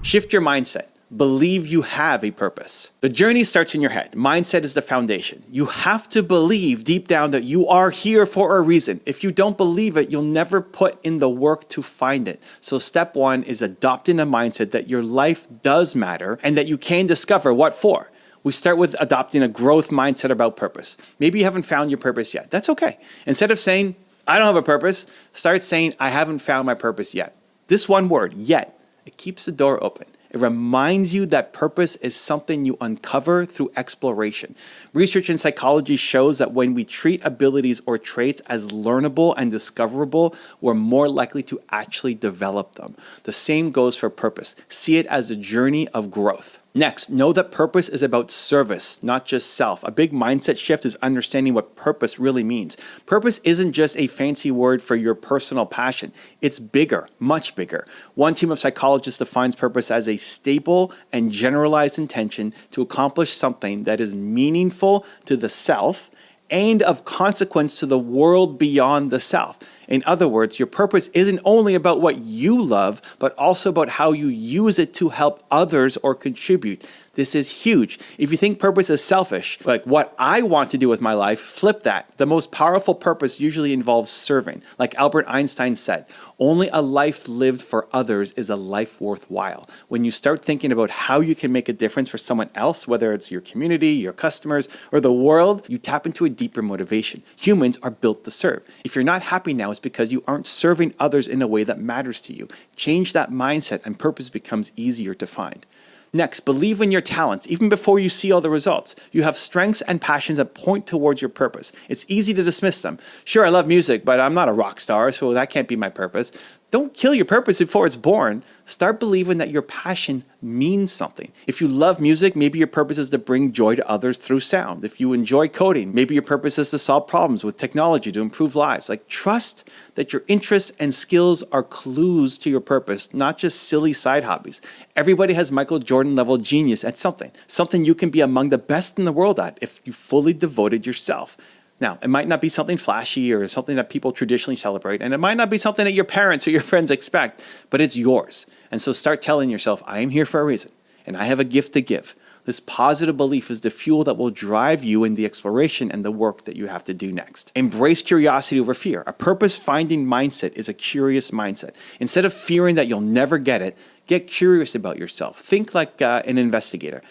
S1: Shift your mindset. Believe you have a purpose. The journey starts in your head. Mindset is the foundation. You have to believe deep down that you are here for a reason. If you don't believe it, you'll never put in the work to find it. So step 1 is adopting a mindset that your life does matter and that you can discover what for. We start with adopting a growth mindset about purpose. Maybe you haven't found your purpose yet. That's okay. Instead of saying, I don't have a purpose, start saying, I haven't found my purpose yet. This one word, yet, it keeps the door open. It reminds you that purpose is something you uncover through exploration. Research in psychology shows that when we treat abilities or traits as learnable and discoverable, we're more likely to actually develop them. The same goes for purpose. See it as a journey of growth. Next, know that purpose is about service, not just self. A big mindset shift is understanding what purpose really means. Purpose isn't just a fancy word for your personal passion. It's bigger, much bigger. One team of psychologists defines purpose as a stable and generalized intention to accomplish something that is meaningful to the self and of consequence to the world beyond the self. In other words, your purpose isn't only about what you love, but also about how you use it to help others or contribute. This is huge. If you think purpose is selfish, like what I want to do with my life, flip that. The most powerful purpose usually involves serving. Like Albert Einstein said, only a life lived for others is a life worthwhile. When you start thinking about how you can make a difference for someone else, whether it's your community, your customers, or the world, you tap into a deeper motivation. Humans are built to serve. If you're not happy now, it's because you aren't serving others in a way that matters to you. Change that mindset and purpose becomes easier to find. Next, believe in your talents, even before you see all the results. You have strengths and passions that point towards your purpose. It's easy to dismiss them. Sure, I love music, but I'm not a rock star, so that can't be my purpose. Don't kill your purpose before it's born. Start believing that your passion means something. If you love music, maybe your purpose is to bring joy to others through sound. If you enjoy coding, maybe your purpose is to solve problems with technology to improve lives. Trust that your interests and skills are clues to your purpose, not just silly side hobbies. Everybody has Michael Jordan level genius at something you can be among the best in the world at if you fully devoted yourself. Now, it might not be something flashy or something that people traditionally celebrate, and it might not be something that your parents or your friends expect, but it's yours. And so start telling yourself, I am here for a reason, and I have a gift to give. This positive belief is the fuel that will drive you in the exploration and the work that you have to do next. Embrace curiosity over fear. A purpose-finding mindset is a curious mindset. Instead of fearing that you'll never get it, get curious about yourself. Think like an investigator.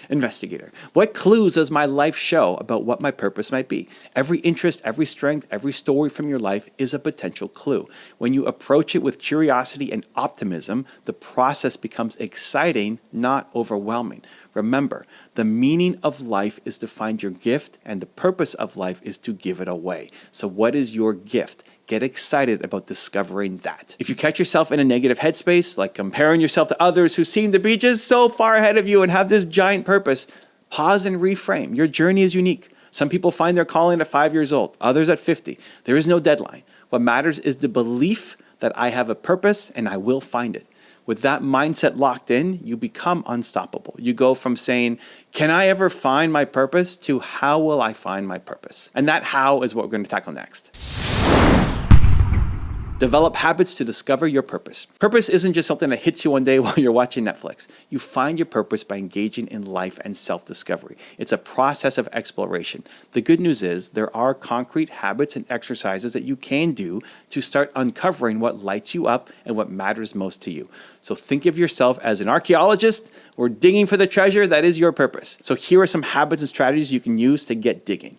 S1: Investigator. What clues does my life show about what my purpose might be? Every interest, every strength, every story from your life is a potential clue. When you approach it with curiosity and optimism, the process becomes exciting, not overwhelming. Remember, the meaning of life is to find your gift, and the purpose of life is to give it away. So what is your gift? Get excited about discovering that. If you catch yourself in a negative headspace, like comparing yourself to others who seem to be just so far ahead of you and have this giant purpose, pause and reframe. Your journey is unique. Some people find their calling at 5 years old, others at 50. There is no deadline. What matters is the belief that I have a purpose and I will find it. With that mindset locked in, you become unstoppable. You go from saying, can I ever find my purpose, to how will I find my purpose? And that how is what we're going to tackle next. Develop habits to discover your purpose. Purpose isn't just something that hits you one day while you're watching Netflix. You find your purpose by engaging in life and self-discovery. It's a process of exploration. The good news is there are concrete habits and exercises that you can do to start uncovering what lights you up and what matters most to you. So think of yourself as an archaeologist or digging for the treasure that is your purpose. So here are some habits and strategies you can use to get digging.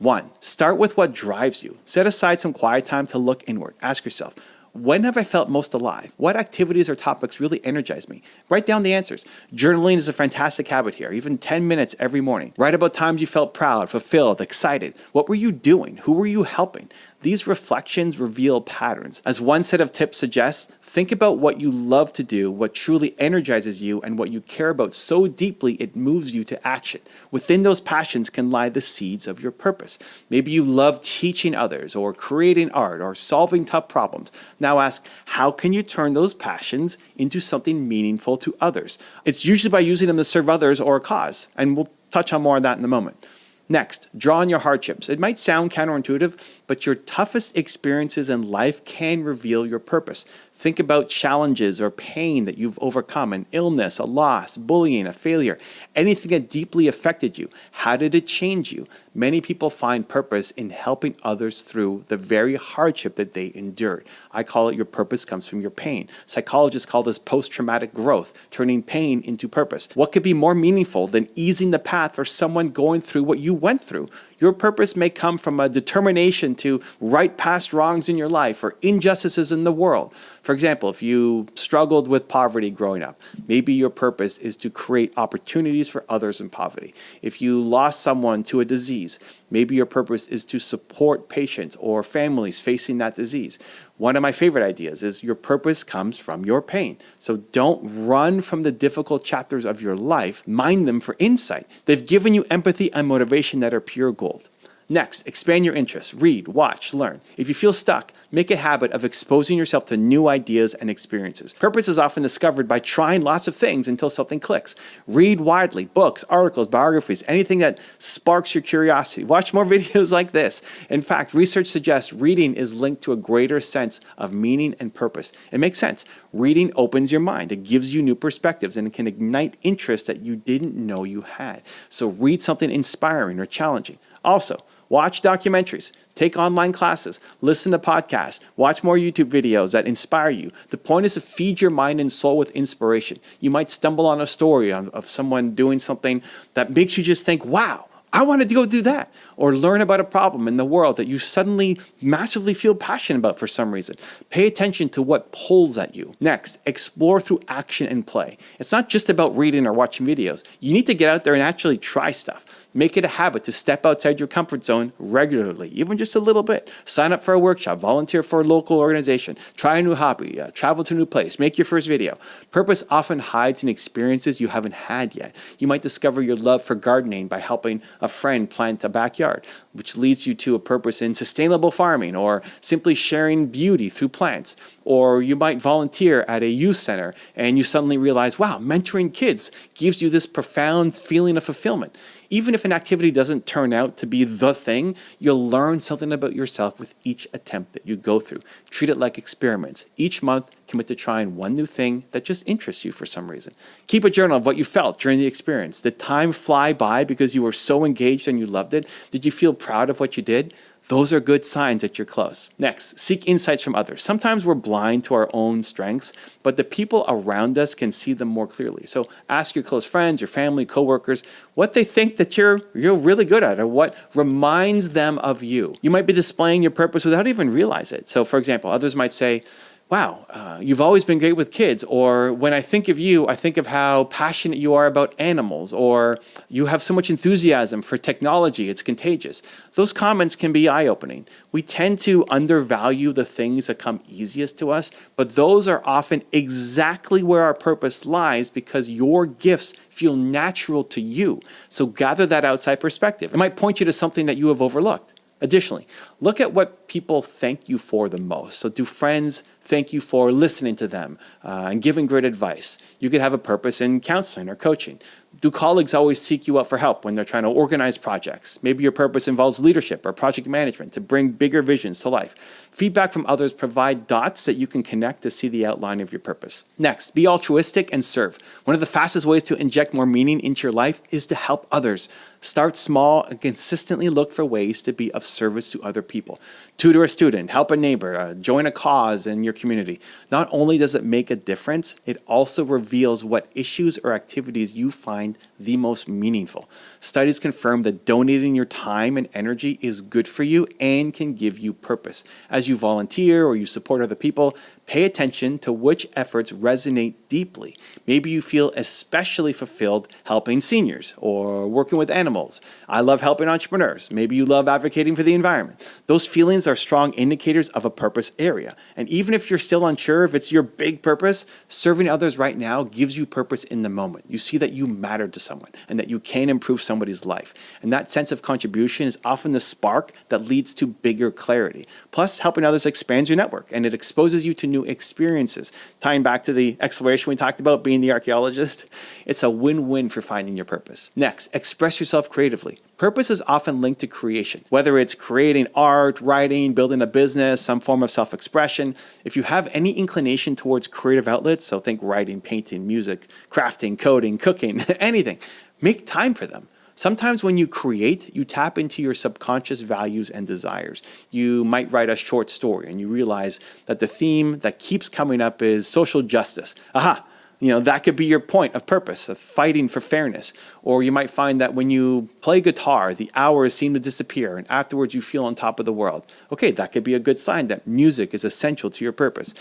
S1: 1. Start with what drives you. Set aside some quiet time to look inward. Ask yourself, when have I felt most alive? What activities or topics really energize me? Write down the answers. Journaling is a fantastic habit here, even 10 minutes every morning. Write about times you felt proud, fulfilled, excited. What were you doing? Who were you helping? These reflections reveal patterns. As one set of tips suggests, think about what you love to do, what truly energizes you, and what you care about so deeply it moves you to action. Within those passions can lie the seeds of your purpose. Maybe you love teaching others, or creating art, or solving tough problems. Now ask, how can you turn those passions into something meaningful to others? It's usually by using them to serve others or a cause, and we'll touch on more of that in a moment. Next, draw on your hardships. It might sound counterintuitive, but your toughest experiences in life can reveal your purpose. Think about challenges or pain that you've overcome, an illness, a loss, bullying, a failure, anything that deeply affected you. How did it change you? Many people find purpose in helping others through the very hardship that they endured. I call it your purpose comes from your pain. Psychologists call this post-traumatic growth, turning pain into purpose. What could be more meaningful than easing the path for someone going through what you went through? Your purpose may come from a determination to right past wrongs in your life or injustices in the world. For example, if you struggled with poverty growing up, maybe your purpose is to create opportunities for others in poverty. If you lost someone to a disease, maybe your purpose is to support patients or families facing that disease. One of my favorite ideas is your purpose comes from your pain. So don't run from the difficult chapters of your life. Mine them for insight. They've given you empathy and motivation that are pure gold. Next, expand your interests. Read, watch, learn. If you feel stuck, make a habit of exposing yourself to new ideas and experiences. Purpose is often discovered by trying lots of things until something clicks. Read widely, books, articles, biographies, anything that sparks your curiosity. Watch more videos like this. In fact, research suggests reading is linked to a greater sense of meaning and purpose. It makes sense. Reading opens your mind. It gives you new perspectives, and it can ignite interest that you didn't know you had. So read something inspiring or challenging. Also, watch documentaries, take online classes, listen to podcasts, watch more YouTube videos that inspire you. The point is to feed your mind and soul with inspiration. You might stumble on a story of someone doing something that makes you just think, wow, I wanted to go do that. Or learn about a problem in the world that you suddenly massively feel passionate about for some reason. Pay attention to what pulls at you. Next, explore through action and play. It's not just about reading or watching videos. You need to get out there and actually try stuff. Make it a habit to step outside your comfort zone regularly, even just a little bit. Sign up for a workshop, volunteer for a local organization, try a new hobby, travel to a new place, make your first video. Purpose often hides in experiences you haven't had yet. You might discover your love for gardening by helping a friend plant a backyard, which leads you to a purpose in sustainable farming or simply sharing beauty through plants. Or you might volunteer at a youth center and you suddenly realize, wow, mentoring kids gives you this profound feeling of fulfillment. Even if an activity doesn't turn out to be the thing, you'll learn something about yourself with each attempt that you go through. Treat it like experiments. Each month, Commit to trying one new thing that just interests you for some reason. Keep a journal of what you felt during the experience. Did time fly by because you were so engaged and you loved it? Did you feel proud of what you did? Those are good signs that you're close. Next, seek insights from others. Sometimes we're blind to our own strengths, but the people around us can see them more clearly. So ask your close friends, your family, coworkers, what they think that you're really good at or what reminds them of you. You might be displaying your purpose without even realize it. So for example, others might say, wow, you've always been great with kids. Or when I think of you, I think of how passionate you are about animals. Or you have so much enthusiasm for technology, it's contagious. Those comments can be eye-opening. We tend to undervalue the things that come easiest to us, but those are often exactly where our purpose lies because your gifts feel natural to you. So gather that outside perspective. It might point you to something that you have overlooked. Additionally, look at what people thank you for the most. So do friends thank you for listening to them and giving great advice? You could have a purpose in counseling or coaching. Do colleagues always seek you out for help when they're trying to organize projects? Maybe your purpose involves leadership or project management to bring bigger visions to life. Feedback from others provide dots that you can connect to see the outline of your purpose. Next, be altruistic and serve. One of the fastest ways to inject more meaning into your life is to help others. Start small and consistently look for ways to be of service to other people. Tutor a student, help a neighbor, join a cause in your community. Not only does it make a difference, it also reveals what issues or activities you find the most meaningful. Studies confirm that donating your time and energy is good for you and can give you purpose. As you volunteer or you support other people, pay attention to which efforts resonate deeply. Maybe you feel especially fulfilled helping seniors or working with animals. I love helping entrepreneurs. Maybe you love advocating for the environment. Those feelings are strong indicators of a purpose area. And even if you're still unsure if it's your big purpose, serving others right now gives you purpose in the moment. You see that you matter to someone and that you can improve somebody's life. And that sense of contribution is often the spark that leads to bigger clarity. Plus, helping others expands your network and it exposes you to new experiences. Tying back to the exploration we talked about, being the archaeologist, it's a win-win for finding your purpose. Next, express yourself creatively. Purpose is often linked to creation, whether it's creating art, writing, building a business, some form of self-expression. If you have any inclination towards creative outlets, so think writing, painting, music, crafting, coding, cooking, anything, make time for them. Sometimes when you create, you tap into your subconscious values and desires. You might write a short story and you realize that the theme that keeps coming up is social justice. Aha! That could be your point of purpose, of fighting for fairness. Or you might find that when you play guitar, the hours seem to disappear and afterwards you feel on top of the world. Okay, that could be a good sign that music is essential to your purpose.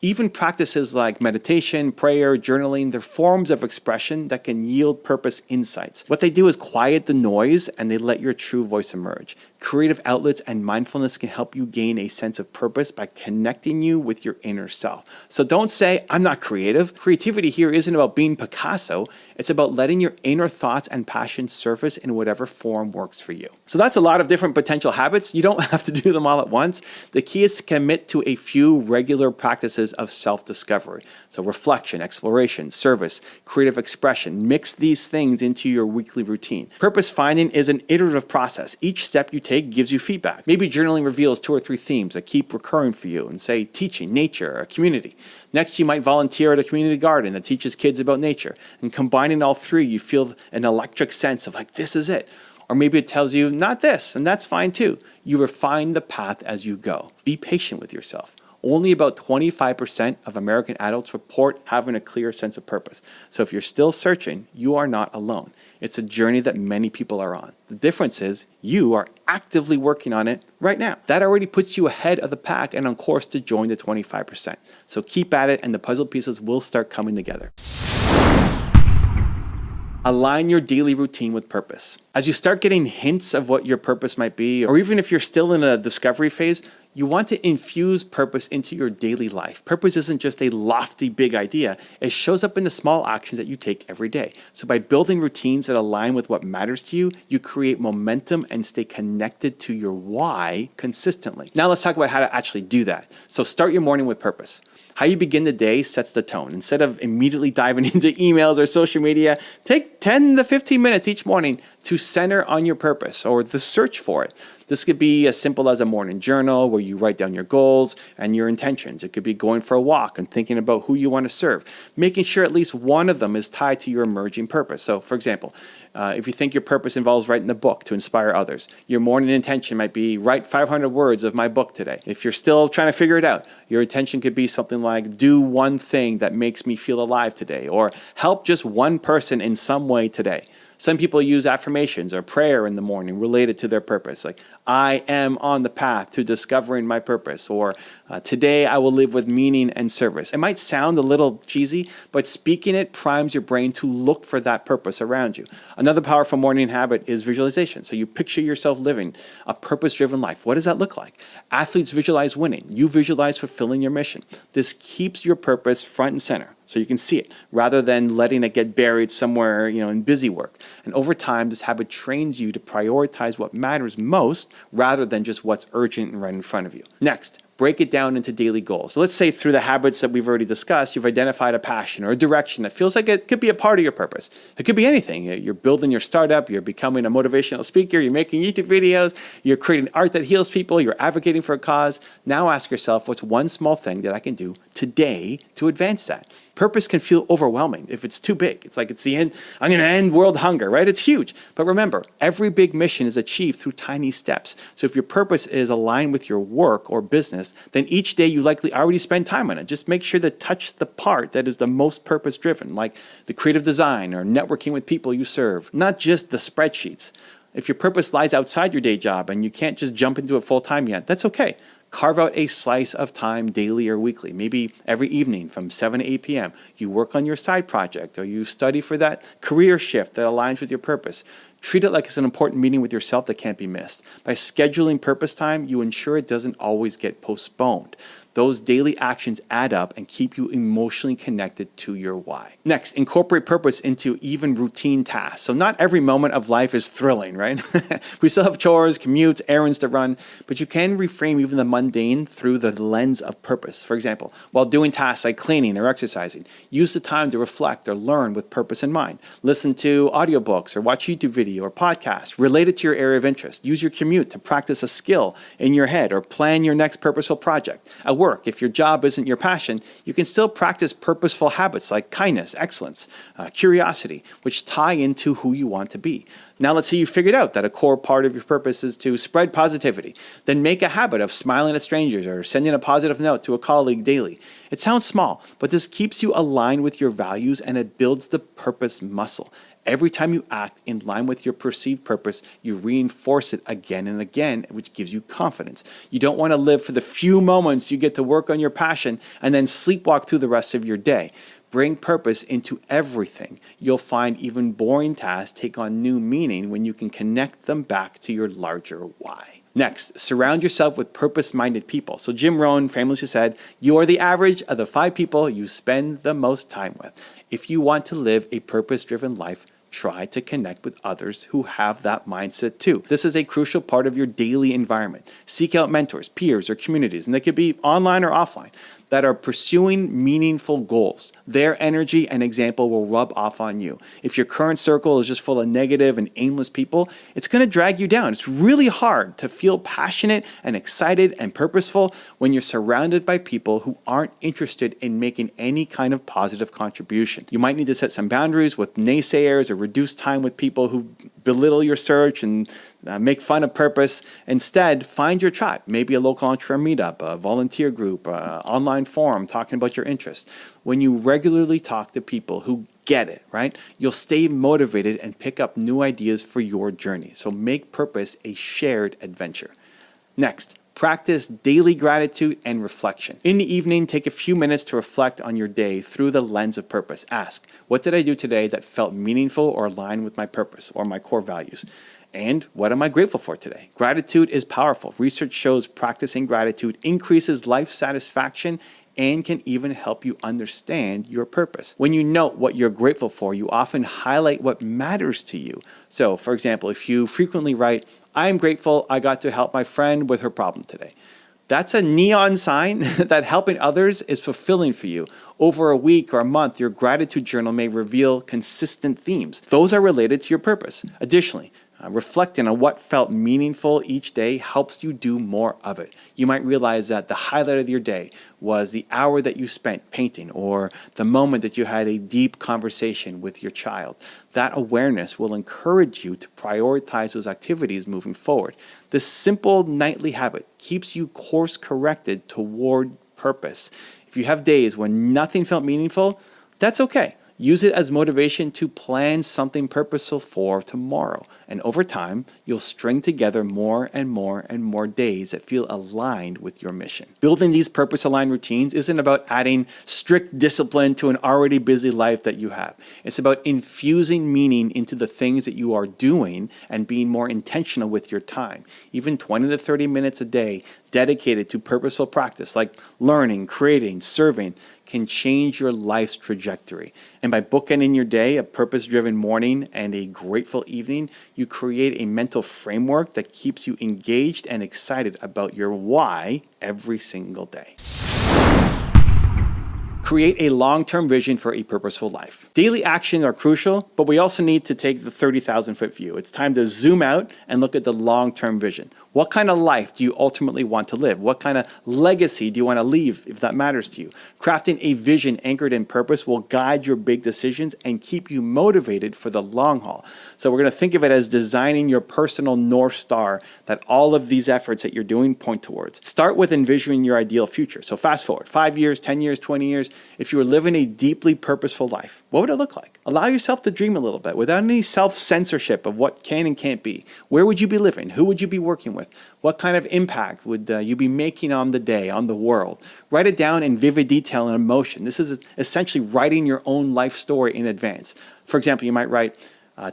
S1: Even practices like meditation, prayer, journaling, they're forms of expression that can yield purpose insights. What they do is quiet the noise and they let your true voice emerge. Creative outlets and mindfulness can help you gain a sense of purpose by connecting you with your inner self. So don't say, I'm not creative. Creativity here isn't about being Picasso. It's about letting your inner thoughts and passions surface in whatever form works for you. So that's a lot of different potential habits. You don't have to do them all at once. The key is to commit to a few regular practices of self-discovery. So reflection, exploration, service, creative expression. Mix these things into your weekly routine. Purpose finding is an iterative process. Each step you take gives you feedback. Maybe journaling reveals 2 or 3 themes that keep recurring for you and say teaching, nature, or community. Next, you might volunteer at a community garden that teaches kids about nature. And combining all 3, you feel an electric sense of like, this is it. Or maybe it tells you not this, and that's fine too. You refine the path as you go. Be patient with yourself. Only about 25% of American adults report having a clear sense of purpose. So if you're still searching, you are not alone. It's a journey that many people are on. The difference is you are actively working on it right now. That already puts you ahead of the pack and on course to join the 25%. So keep at it and the puzzle pieces will start coming together. Align your daily routine with purpose. As you start getting hints of what your purpose might be, or even if you're still in a discovery phase, you want to infuse purpose into your daily life. Purpose isn't just a lofty, big idea. It shows up in the small actions that you take every day. So by building routines that align with what matters to you, you create momentum and stay connected to your why consistently. Now let's talk about how to actually do that. So start your morning with purpose. How you begin the day sets the tone. Instead of immediately diving into emails or social media, take 10 to 15 minutes each morning to center on your purpose or the search for it. This could be as simple as a morning journal where you write down your goals and your intentions. It could be going for a walk and thinking about who you want to serve, making sure at least one of them is tied to your emerging purpose. So, for example, if you think your purpose involves writing a book to inspire others, your morning intention might be write 500 words of my book today. If you're still trying to figure it out, your intention could be something like do one thing that makes me feel alive today, or help just one person in some way today. Some people use affirmations or prayer in the morning related to their purpose, like I am on the path to discovering my purpose, or today I will live with meaning and service. It might sound a little cheesy, but speaking it primes your brain to look for that purpose around you. Another powerful morning habit is visualization. So you picture yourself living a purpose-driven life. What does that look like? Athletes visualize winning. You visualize fulfilling your mission. This keeps your purpose front and center, so you can see it, rather than letting it get buried somewhere, in busy work. And over time, this habit trains you to prioritize what matters most rather than just what's urgent and right in front of you. Next, break it down into daily goals. So let's say through the habits that we've already discussed, you've identified a passion or a direction that feels like it could be a part of your purpose. It could be anything. You're building your startup, you're becoming a motivational speaker, you're making YouTube videos, you're creating art that heals people, you're advocating for a cause. Now ask yourself, what's one small thing that I can do today to advance that? Purpose can feel overwhelming if it's too big. It's like it's the end. I'm going to end world hunger, right? It's huge. But remember, every big mission is achieved through tiny steps. So if your purpose is aligned with your work or business, then each day you likely already spend time on it. Just make sure to touch the part that is the most purpose-driven, like the creative design or networking with people you serve, not just the spreadsheets. If your purpose lies outside your day job and you can't just jump into it full-time yet, that's okay. Carve out a slice of time daily or weekly, maybe every evening from 7 to 8 p.m. You work on your side project or you study for that career shift that aligns with your purpose. Treat it like it's an important meeting with yourself that can't be missed. By scheduling purpose time, you ensure it doesn't always get postponed. Those daily actions add up and keep you emotionally connected to your why. Next, incorporate purpose into even routine tasks. So not every moment of life is thrilling, right? We still have chores, commutes, errands to run, but you can reframe even the mundane through the lens of purpose. For example, while doing tasks like cleaning or exercising, use the time to reflect or learn with purpose in mind. Listen to audiobooks or watch YouTube video or podcasts related to your area of interest. Use your commute to practice a skill in your head or plan your next purposeful project. At work, if your job isn't your passion, you can still practice purposeful habits like kindness, excellence, curiosity, which tie into who you want to be. Now let's say you figured out that a core part of your purpose is to spread positivity. Then make a habit of smiling at strangers or sending a positive note to a colleague daily. It sounds small, but this keeps you aligned with your values and it builds the purpose muscle. Every time you act in line with your perceived purpose, you reinforce it again and again, which gives you confidence. You don't want to live for the few moments you get to work on your passion and then sleepwalk through the rest of your day. Bring purpose into everything. You'll find even boring tasks take on new meaning when you can connect them back to your larger why. Next, surround yourself with purpose-minded people. So Jim Rohn famously said, you are the average of the 5 people you spend the most time with. If you want to live a purpose-driven life, try to connect with others who have that mindset too. This is a crucial part of your daily environment. Seek out mentors, peers, or communities, and they could be online or offline, that are pursuing meaningful goals. Their energy and example will rub off on you. If your current circle is just full of negative and aimless people, it's going to drag you down. It's really hard to feel passionate and excited and purposeful when you're surrounded by people who aren't interested in making any kind of positive contribution. You might need to set some boundaries with naysayers or reduce time with people who belittle your search and make fun of purpose. Instead, find your tribe, maybe a local entrepreneur meetup, a volunteer group, online forum talking about your interests. When you regularly talk to people who get it, right, you'll stay motivated and pick up new ideas for your journey. So make purpose a shared adventure. Next, practice daily gratitude and reflection. In the evening, take a few minutes to reflect on your day through the lens of purpose. Ask, what did I do today that felt meaningful or aligned with my purpose or my core values? And what am I grateful for today? Gratitude is powerful. Research shows practicing gratitude increases life satisfaction and can even help you understand your purpose. When you note what you're grateful for, you often highlight what matters to you. So, for example, if you frequently write, I am grateful I got to help my friend with her problem today. That's a neon sign that helping others is fulfilling for you. Over a week or a month, your gratitude journal may reveal consistent themes. Those are related to your purpose. Additionally, Reflecting on what felt meaningful each day helps you do more of it. You might realize that the highlight of your day was the hour that you spent painting or the moment that you had a deep conversation with your child. That awareness will encourage you to prioritize those activities moving forward. This simple nightly habit keeps you course corrected toward purpose. If you have days when nothing felt meaningful, that's okay. Use it as motivation to plan something purposeful for tomorrow. And over time, you'll string together more and more and more days that feel aligned with your mission. Building these purpose-aligned routines isn't about adding strict discipline to an already busy life that you have. It's about infusing meaning into the things that you are doing and being more intentional with your time. Even 20 to 30 minutes a day dedicated to purposeful practice like learning, creating, serving, can change your life's trajectory. And by bookending your day, a purpose-driven morning and a grateful evening, you create a mental framework that keeps you engaged and excited about your why every single day. Create a long-term vision for a purposeful life. Daily actions are crucial, but we also need to take the 30,000-foot view. It's time to zoom out and look at the long-term vision. What kind of life do you ultimately want to live? What kind of legacy do you want to leave if that matters to you? Crafting a vision anchored in purpose will guide your big decisions and keep you motivated for the long haul. So we're going to think of it as designing your personal North Star that all of these efforts that you're doing point towards. Start with envisioning your ideal future. So fast forward 5 years, 10 years, 20 years. If you were living a deeply purposeful life, what would it look like? Allow yourself to dream a little bit without any self-censorship of what can and can't be. Where would you be living? Who would you be working with? What kind of impact would you be making on the day, on the world? Write it down in vivid detail and emotion. This is essentially writing your own life story in advance. For example, you might write,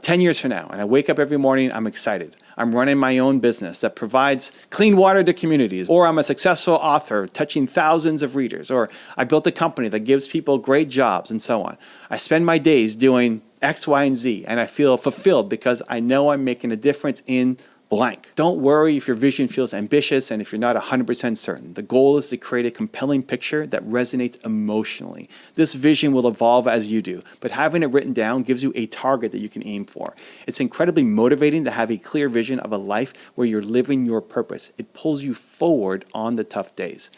S1: 10 years from now, and I wake up every morning, I'm excited. I'm running my own business that provides clean water to communities, or I'm a successful author touching thousands of readers, or I built a company that gives people great jobs, and so on. I spend my days doing X, Y, and Z, and I feel fulfilled because I know I'm making a difference in blank. Don't worry if your vision feels ambitious and if you're not 100% certain. The goal is to create a compelling picture that resonates emotionally. This vision will evolve as you do, but having it written down gives you a target that you can aim for. It's incredibly motivating to have a clear vision of a life where you're living your purpose. It pulls you forward on the tough days.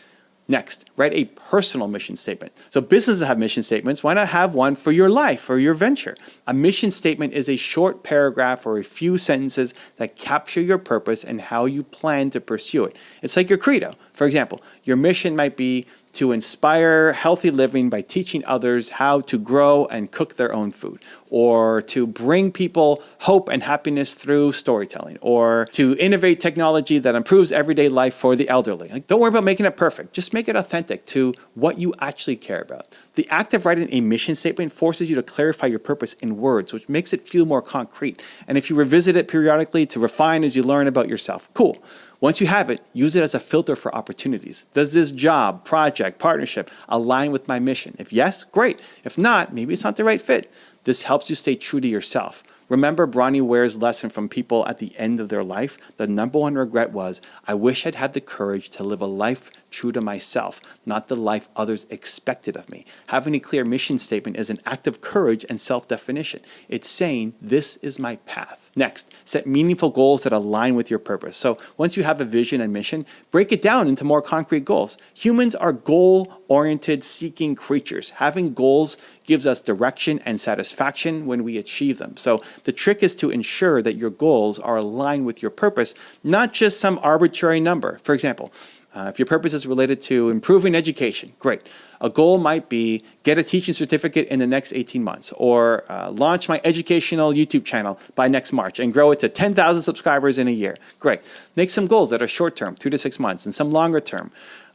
S1: Next, write a personal mission statement. So businesses have mission statements. Why not have one for your life or your venture? A mission statement is a short paragraph or a few sentences that capture your purpose and how you plan to pursue it. It's like your credo. For example, your mission might be to inspire healthy living by teaching others how to grow and cook their own food, or to bring people hope and happiness through storytelling, or to innovate technology that improves everyday life for the elderly. Don't worry about making it perfect. Just make it authentic to what you actually care about. The act of writing a mission statement forces you to clarify your purpose in words, which makes it feel more concrete. And if you revisit it periodically to refine as you learn about yourself, cool. Once you have it, use it as a filter for opportunities. Does this job, project, partnership align with my mission? If yes, great. If not, maybe it's not the right fit. This helps you stay true to yourself. Remember Bronnie Ware's lesson from people at the end of their life? The number one regret was, I wish I'd had the courage to live a life true to myself, not the life others expected of me. Having a clear mission statement is an act of courage and self-definition. It's saying, this is my path. Next, set meaningful goals that align with your purpose. So once you have a vision and mission, break it down into more concrete goals. Humans are goal-oriented, seeking creatures. Having goals gives us direction and satisfaction when we achieve them. So the trick is to ensure that your goals are aligned with your purpose, not just some arbitrary number. For example, if your purpose is related to improving education, great. A goal might be get a teaching certificate in the next 18 months, or launch my educational YouTube channel by next March and grow it to 10,000 subscribers in a year. Great. Make some goals that are short-term, 3 to 6 months, and some longer-term,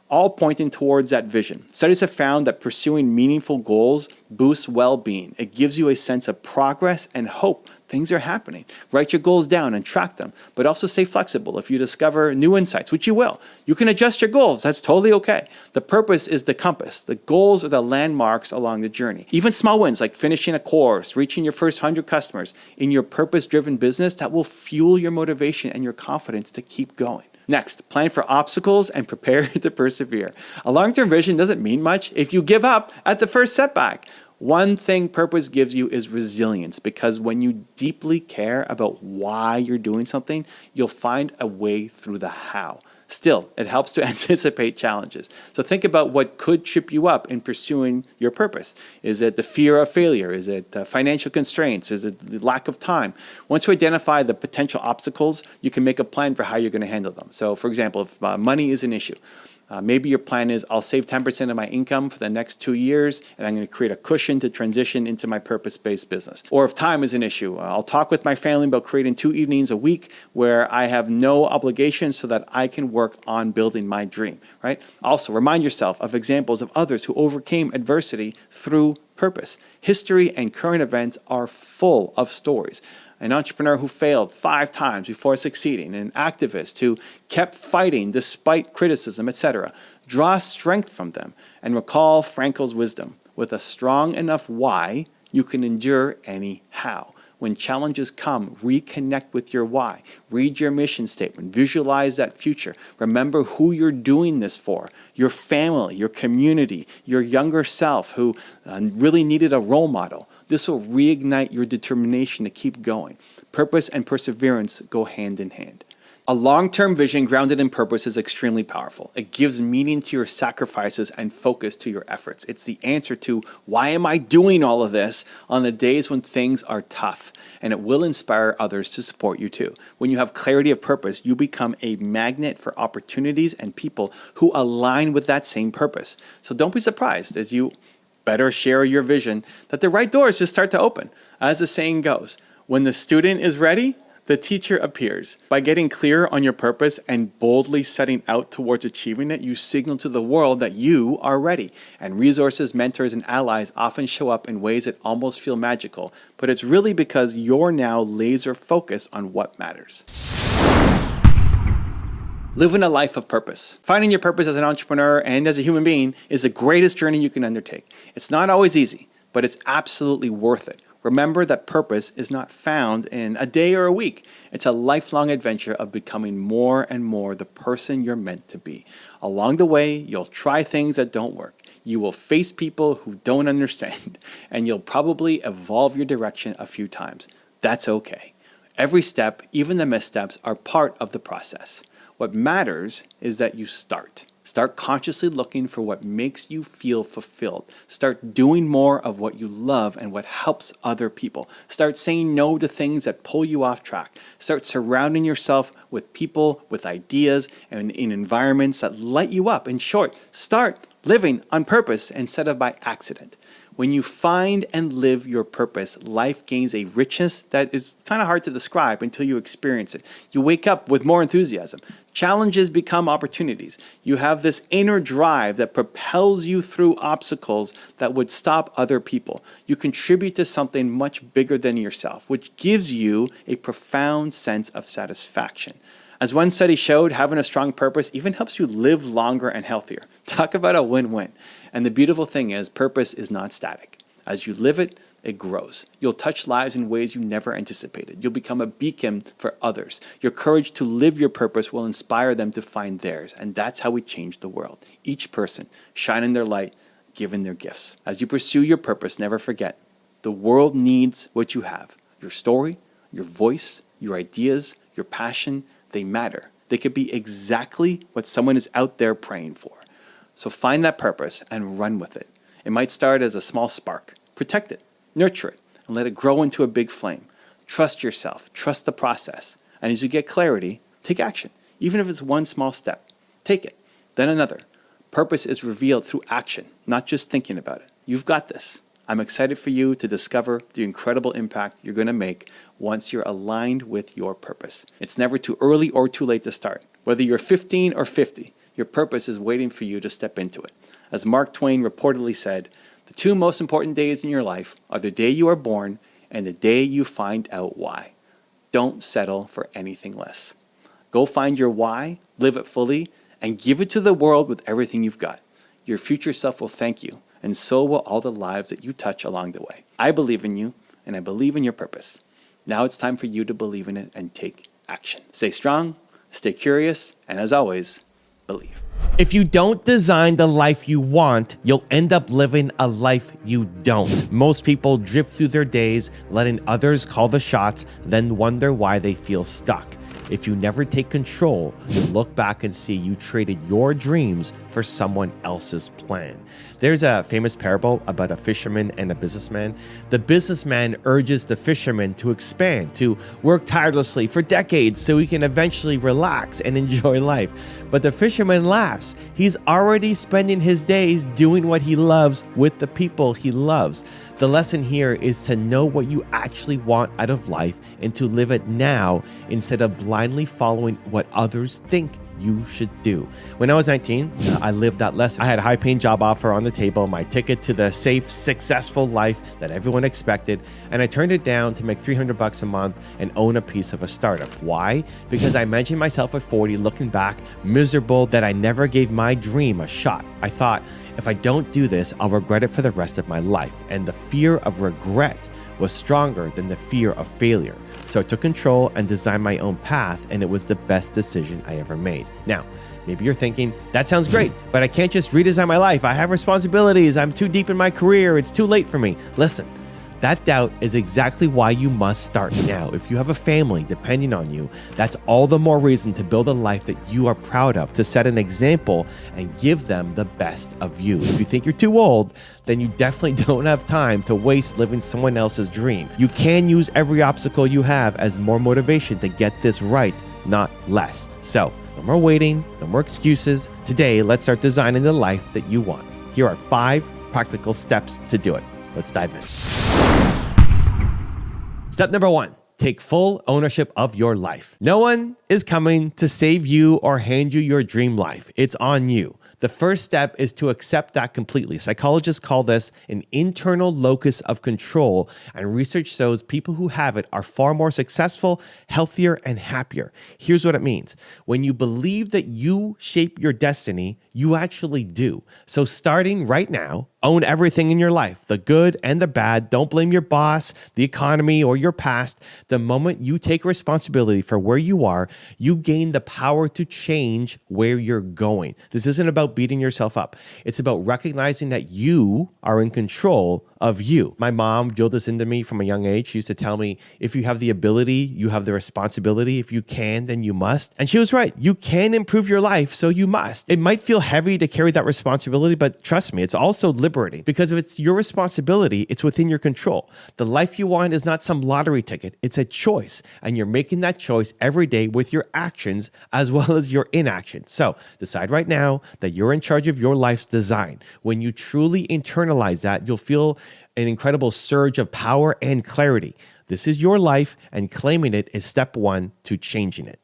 S1: all pointing towards that vision. Studies have found that pursuing meaningful goals boosts well-being. It gives you a sense of progress and hope. Things are happening. Write your goals down and track them, but also stay flexible. If you discover new insights, which you will, you can adjust your goals. That's totally okay. The purpose is the compass. The goals are the landmarks along the journey. Even small wins like finishing a course, reaching your first 100 customers in your purpose-driven business, that will fuel your motivation and your confidence to keep going. Next, plan for obstacles and prepare to persevere. A long-term vision doesn't mean much if you give up at the first setback. One thing purpose gives you is resilience, because when you deeply care about why you're doing something, you'll find a way through the how. Still, it helps to anticipate challenges. So think about what could trip you up in pursuing your purpose. Is it the fear of failure? Is it financial constraints? Is it the lack of time? Once you identify the potential obstacles, you can make a plan for how you're going to handle them. So for example, if money is an issue, maybe your plan is I'll save 10% of my income for the next 2 years, and I'm going to create a cushion to transition into my purpose-based business. Or if time is an issue, I'll talk with my family about creating 2 evenings a week where I have no obligations so that I can work on building my dream, right? Also, remind yourself of examples of others who overcame adversity through purpose. History and current events are full of stories. An entrepreneur who failed 5 times before succeeding, an activist who kept fighting despite criticism, etc. Draw strength from them and recall Frankel's wisdom. With a strong enough why, you can endure any how. When challenges come, reconnect with your why. Read your mission statement. Visualize that future. Remember who you're doing this for. Your family, your community, your younger self who really needed a role model. This will reignite your determination to keep going. Purpose and perseverance go hand in hand. A long-term vision grounded in purpose is extremely powerful. It gives meaning to your sacrifices and focus to your efforts. It's the answer to why am I doing all of this on the days when things are tough, and it will inspire others to support you too. When you have clarity of purpose, you become a magnet for opportunities and people who align with that same purpose. So don't be surprised as you better share your vision that the right doors just start to open. As the saying goes, when the student is ready, the teacher appears. By getting clear on your purpose and boldly setting out towards achieving it, you signal to the world that you are ready. And resources, mentors, and allies often show up in ways that almost feel magical, but it's really because you're now laser focused on what matters. Living a life of purpose. Finding your purpose as an entrepreneur and as a human being is the greatest journey you can undertake. It's not always easy, but it's absolutely worth it. Remember that purpose is not found in a day or a week. It's a lifelong adventure of becoming more and more the person you're meant to be. Along the way, you'll try things that don't work. You will face people who don't understand, and you'll probably evolve your direction a few times. That's okay. Every step, even the missteps, are part of the process. What matters is that you start. Start consciously looking for what makes you feel fulfilled. Start doing more of what you love and what helps other people. Start saying no to things that pull you off track. Start surrounding yourself with people, with ideas, and in environments that light you up. In short, start living on purpose instead of by accident. When you find and live your purpose, life gains a richness that is kind of hard to describe until you experience it. You wake up with more enthusiasm. Challenges become opportunities. You have this inner drive that propels you through obstacles that would stop other people. You contribute to something much bigger than yourself, which gives you a profound sense of satisfaction. As one study showed, having a strong purpose even helps you live longer and healthier. Talk about a win-win. And the beautiful thing is, purpose is not static. As you live it, it grows. You'll touch lives in ways you never anticipated. You'll become a beacon for others. Your courage to live your purpose will inspire them to find theirs. And that's how we change the world. Each person shining their light, giving their gifts. As you pursue your purpose, never forget, the world needs what you have. Your story, your voice, your ideas, your passion, they matter. They could be exactly what someone is out there praying for. So find that purpose and run with it. It might start as a small spark. Protect it, nurture it, and let it grow into a big flame. Trust yourself, trust the process. And as you get clarity, take action. Even if it's one small step, take it, then another. Purpose is revealed through action, not just thinking about it. You've got this. I'm excited for you to discover the incredible impact you're going to make once you're aligned with your purpose. It's never too early or too late to start. Whether you're 15 or 50, your purpose is waiting for you to step into it. As Mark Twain reportedly said, the 2 most important days in your life are the day you are born and the day you find out why. Don't settle for anything less. Go find your why, live it fully, and give it to the world with everything you've got. Your future self will thank you, and so will all the lives that you touch along the way. I believe in you, and I believe in your purpose. Now it's time for you to believe in it and take action. Stay strong, stay curious, and as always, believe. If you don't design the life you want, you'll end up living a life you don't. Most people drift through their days, letting others call the shots, then wonder why they feel stuck. If you never take control, you'll look back and see you traded your dreams for someone else's plan. There's a famous parable about a fisherman and a businessman. The businessman urges the fisherman to expand, to work tirelessly for decades so he can eventually relax and enjoy life. But the fisherman laughs. He's already spending his days doing what he loves with the people he loves. The lesson here is to know what you actually want out of life and to live it now instead of blindly following what others think you should do. When I was 19, I lived that lesson. I had a high-paying job offer on the table, my ticket to the safe, successful life that everyone expected, and I turned it down to make $300 a month and own a piece of a startup. Why? Because I imagined myself at 40 looking back, miserable that I never gave my dream a shot. I thought, if I don't do this, I'll regret it for the rest of my life. And the fear of regret was stronger than the fear of failure. So I took control and designed my own path, and it was the best decision I ever made. Now, maybe you're thinking, that sounds great, but I can't just redesign my life. I have responsibilities. I'm too deep in my career. It's too late for me. Listen, that doubt is exactly why you must start now. If you have a family depending on you, that's all the more reason to build a life that you are proud of, to set an example and give them the best of you. If you think you're too old, then you definitely don't have time to waste living someone else's dream. You can use every obstacle you have as more motivation to get this right, not less. So, no more waiting, no more excuses. Today, let's start designing the life that you want. Here are 5 practical steps to do it. Let's dive in. Step number 1, take full ownership of your life. No one is coming to save you or hand you your dream life. It's on you. The first step is to accept that completely. Psychologists call this an internal locus of control, and research shows people who have it are far more successful, healthier, and happier. Here's what it means. When you believe that you shape your destiny, you actually do. So starting right now, own everything in your life, the good and the bad. Don't blame your boss, the economy, or your past. The moment you take responsibility for where you are, you gain the power to change where you're going. This isn't about beating yourself up. It's about recognizing that you are in control of you. My mom drilled this into me from a young age. She used to tell me, if you have the ability, you have the responsibility. If you can, then you must. And she was right. You can improve your life, so you must. It might feel heavy to carry that responsibility, but trust me, it's also liberating, because if it's your responsibility, it's within your control. The life you want is not some lottery ticket. It's a choice, and you're making that choice every day with your actions as well as your inaction. So decide right now that you're in charge of your life's design. When you truly internalize that, you'll feel an incredible surge of power and clarity. This is your life, and claiming it is step 1 to changing it.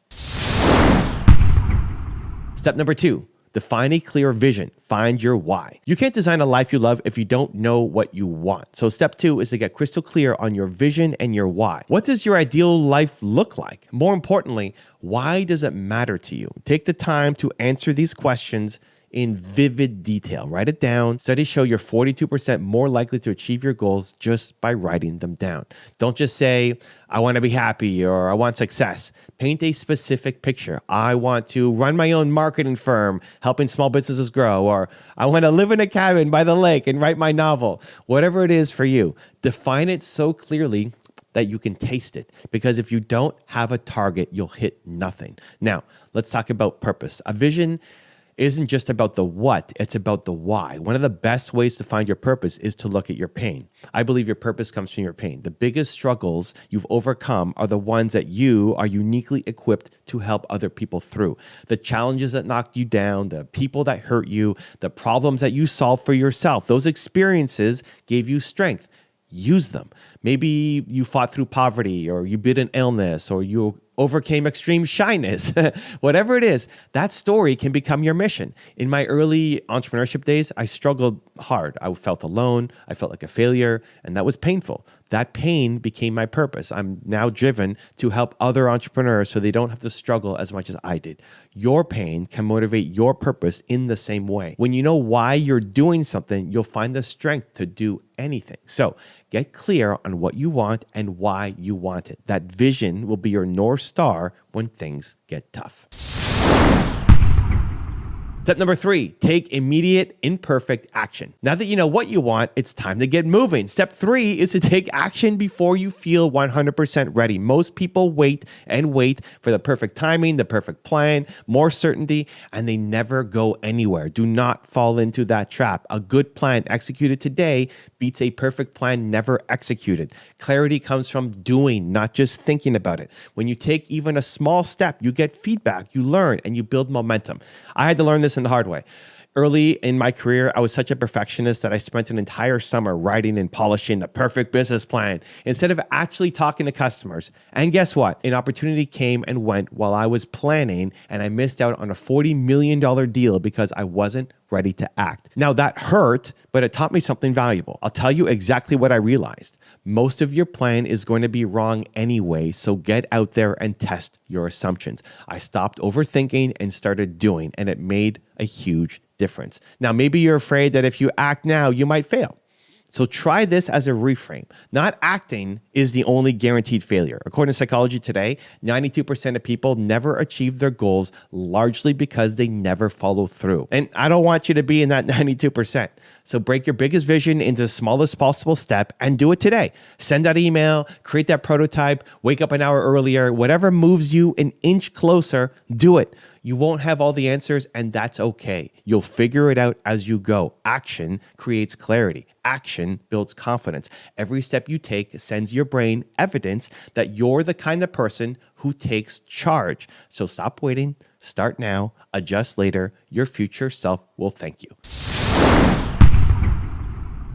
S1: Step number 2, define a clear vision. Find your why. You can't design a life you love if you don't know what you want. So step 2 is to get crystal clear on your vision and your why. What does your ideal life look like? More importantly, why does it matter to you? Take the time to answer these questions in vivid detail. Write it down. Studies show you're 42% more likely to achieve your goals just by writing them down. Don't just say, I want to be happy or I want success. Paint a specific picture. I want to run my own marketing firm, helping small businesses grow, or I want to live in a cabin by the lake and write my novel. Whatever it is for you, define it so clearly that you can taste it. Because if you don't have a target, you'll hit nothing. Now, let's talk about purpose. A vision isn't just about the what, it's about the why. One of the best ways to find your purpose is to look at your pain. I believe your purpose comes from your pain. The biggest struggles you've overcome are the ones that you are uniquely equipped to help other people through. The challenges that knocked you down, the people that hurt you, the problems that you solved for yourself, those experiences gave you strength. Use them. Maybe you fought through poverty, or you beat an illness, or you overcame extreme shyness. Whatever it is, that story can become your mission. In my early entrepreneurship days, I struggled hard. I felt alone. I felt like a failure, and that was painful. That pain became my purpose. I'm now driven to help other entrepreneurs so they don't have to struggle as much as I did. Your pain can motivate your purpose in the same way. When you know why you're doing something, you'll find the strength to do anything. So get clear on what you want and why you want it. That vision will be your North Star when things get tough. Step number 3, take immediate imperfect action. Now that you know what you want, it's time to get moving. Step 3 is to take action before you feel 100% ready. Most people wait and wait for the perfect timing, the perfect plan, more certainty, and they never go anywhere. Do not fall into that trap. A good plan executed today beats a perfect plan never executed. Clarity comes from doing, not just thinking about it. When you take even a small step, you get feedback, you learn, and you build momentum. I had to learn this in the hard way. Early in my career, I was such a perfectionist that I spent an entire summer writing and polishing the perfect business plan instead of actually talking to customers. And guess what? An opportunity came and went while I was planning, and I missed out on a $40 million deal because I wasn't ready to act. Now that hurt, but it taught me something valuable. I'll tell you exactly what I realized. Most of your plan is going to be wrong anyway, so get out there and test your assumptions. I stopped overthinking and started doing, and it made a huge difference. Now, maybe you're afraid that if you act now, you might fail. So try this as a reframe. Not acting is the only guaranteed failure. According to Psychology Today, 92% of people never achieve their goals largely because they never follow through. And I don't want you to be in that 92%. So break your biggest vision into the smallest possible step and do it today. Send that email, create that prototype, wake up an hour earlier, whatever moves you an inch closer, do it. You won't have all the answers, and that's okay. You'll figure it out as you go. Action creates clarity. Action builds confidence. Every step you take sends your brain evidence that you're the kind of person who takes charge. So stop waiting, start now, adjust later. Your future self will thank you.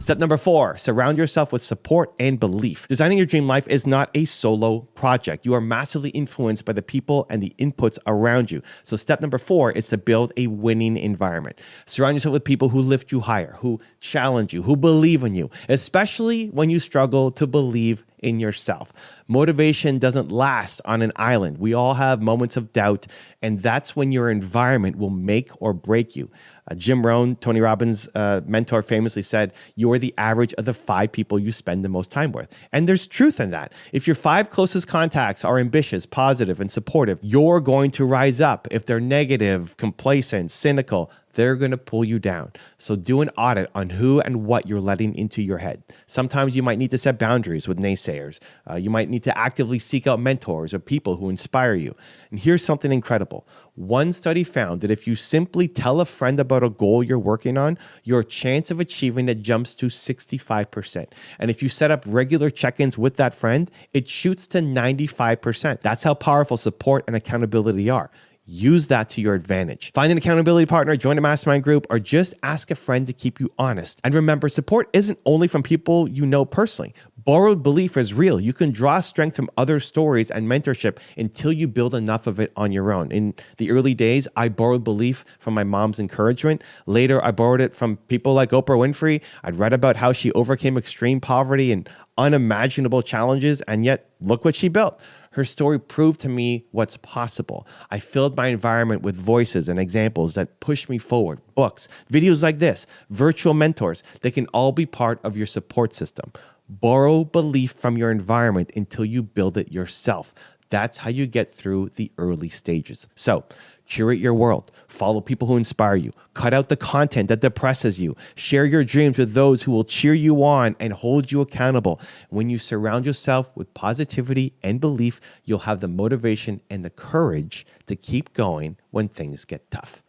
S1: Step number 4, surround yourself with support and belief. Designing your dream life is not a solo project. You are massively influenced by the people and the inputs around you. So step number 4 is to build a winning environment. Surround yourself with people who lift you higher, who challenge you, who believe in you, especially when you struggle to believe in yourself. Motivation doesn't last on an island. We all have moments of doubt, and that's when your environment will make or break you. Jim Rohn, Tony Robbins' mentor, famously said, "You are the average of the 5 people you spend the most time with." And there's truth in that. If your 5 closest contacts are ambitious, positive, and supportive, you're going to rise up. If they're negative, complacent, cynical, they're going to pull you down. So do an audit on who and what you're letting into your head. Sometimes you might need to set boundaries with naysayers. You might need to actively seek out mentors or people who inspire you. And here's something incredible. One study found that if you simply tell a friend about a goal you're working on, your chance of achieving it jumps to 65%. And if you set up regular check-ins with that friend, it shoots to 95%. That's how powerful support and accountability are. Use that to your advantage. Find an accountability partner, join a mastermind group, or just ask a friend to keep you honest. And remember, support isn't only from people you know personally. Borrowed belief is real. You can draw strength from other stories and mentorship until you build enough of it on your own. In the early days, I borrowed belief from my mom's encouragement. Later, I borrowed it from people like Oprah Winfrey. I'd read about how she overcame extreme poverty and unimaginable challenges, and yet look what she built. Her story proved to me what's possible. I filled my environment with voices and examples that push me forward. Books, videos like this, virtual mentors, they can all be part of your support system. Borrow belief from your environment until you build it yourself. That's how you get through the early stages. So, curate your world. Follow people who inspire you. Cut out the content that depresses you. Share your dreams with those who will cheer you on and hold you accountable. When you surround yourself with positivity and belief, you'll have the motivation and the courage to keep going when things get tough.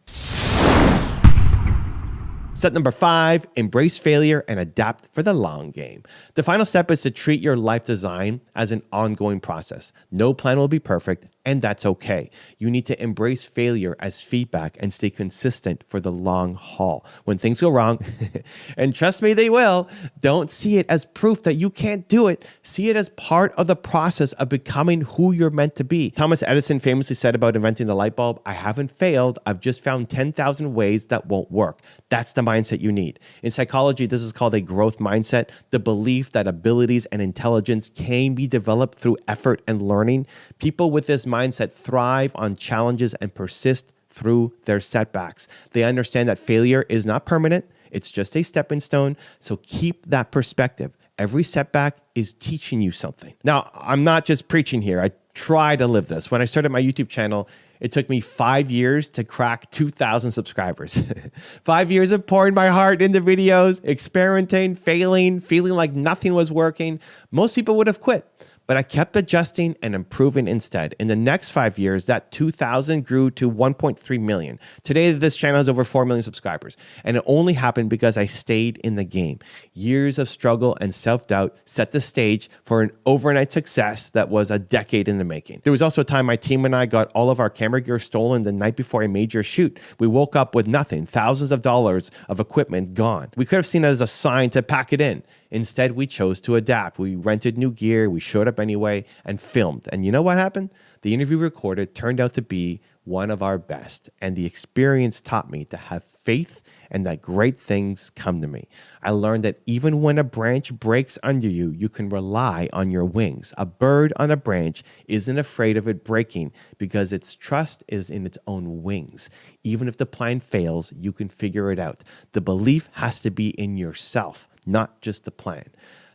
S1: Step number 5, embrace failure and adapt for the long game. The final step is to treat your life design as an ongoing process. No plan will be perfect, and that's okay. You need to embrace failure as feedback and stay consistent for the long haul. When things go wrong, and trust me, they will, don't see it as proof that you can't do it. See it as part of the process of becoming who you're meant to be. Thomas Edison famously said about inventing the light bulb, "I haven't failed. I've just found 10,000 ways that won't work." That's the mindset you need. In psychology, this is called a growth mindset, the belief that abilities and intelligence can be developed through effort and learning. People with this mindset thrive on challenges and persist through their setbacks. They understand that failure is not permanent. It's just a stepping stone. So keep that perspective. Every setback is teaching you something. Now, I'm not just preaching here. I
S2: Try to live this. When I started my YouTube channel, it took me 5 years to crack 2,000 subscribers. 5 years of pouring my heart into videos, experimenting, failing, feeling like nothing was working. Most people would have quit, but I kept adjusting and improving instead. In the next 5 years, that 2,000 grew to 1.3 million. Today, this channel has over 4 million subscribers, and it only happened because I stayed in the game. Years of struggle and self-doubt set the stage for an overnight success that was a decade in the making. There was also a time my team and I got all of our camera gear stolen the night before a major shoot. We woke up with nothing, thousands of dollars of equipment gone. We could have seen it as a sign to pack it in. Instead, we chose to adapt. We rented new gear, we showed up anyway, and filmed. And you know what happened? The interview recorded turned out to be one of our best. And the experience taught me to have faith and that great things come to me. I learned that even when a branch breaks under you, you can rely on your wings. A bird on a branch isn't afraid of it breaking because its trust is in its own wings. Even if the plan fails, you can figure it out. The belief has to be in yourself, not just the plan.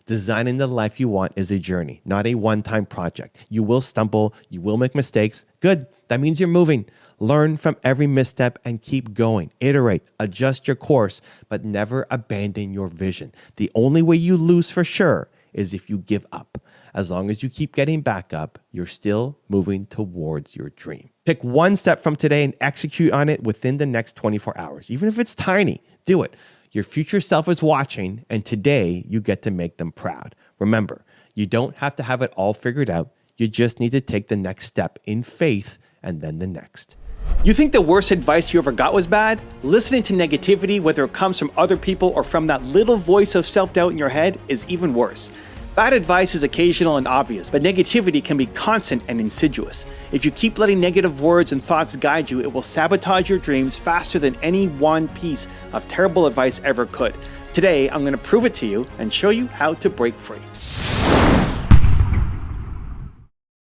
S2: Designing the life you want is a journey, not a one-time project. You will stumble, you will make mistakes. Good, that means you're moving. Learn from every misstep and keep going. Iterate, adjust your course, but never abandon your vision. The only way you lose for sure is if you give up. As long as you keep getting back up, you're still moving towards your dream. Pick one step from today and execute on it within the next 24 hours. Even if it's tiny, do it. Your future self is watching, and today you get to make them proud. Remember, you don't have to have it all figured out. You just need to take the next step in faith and then the next.
S1: You think the worst advice you ever got was bad? Listening to negativity, whether it comes from other people or from that little voice of self-doubt in your head, is even worse. Bad advice is occasional and obvious, but negativity can be constant and insidious. If you keep letting negative words and thoughts guide you, it will sabotage your dreams faster than any one piece of terrible advice ever could. Today, I'm going to prove it to you and show you how to break free.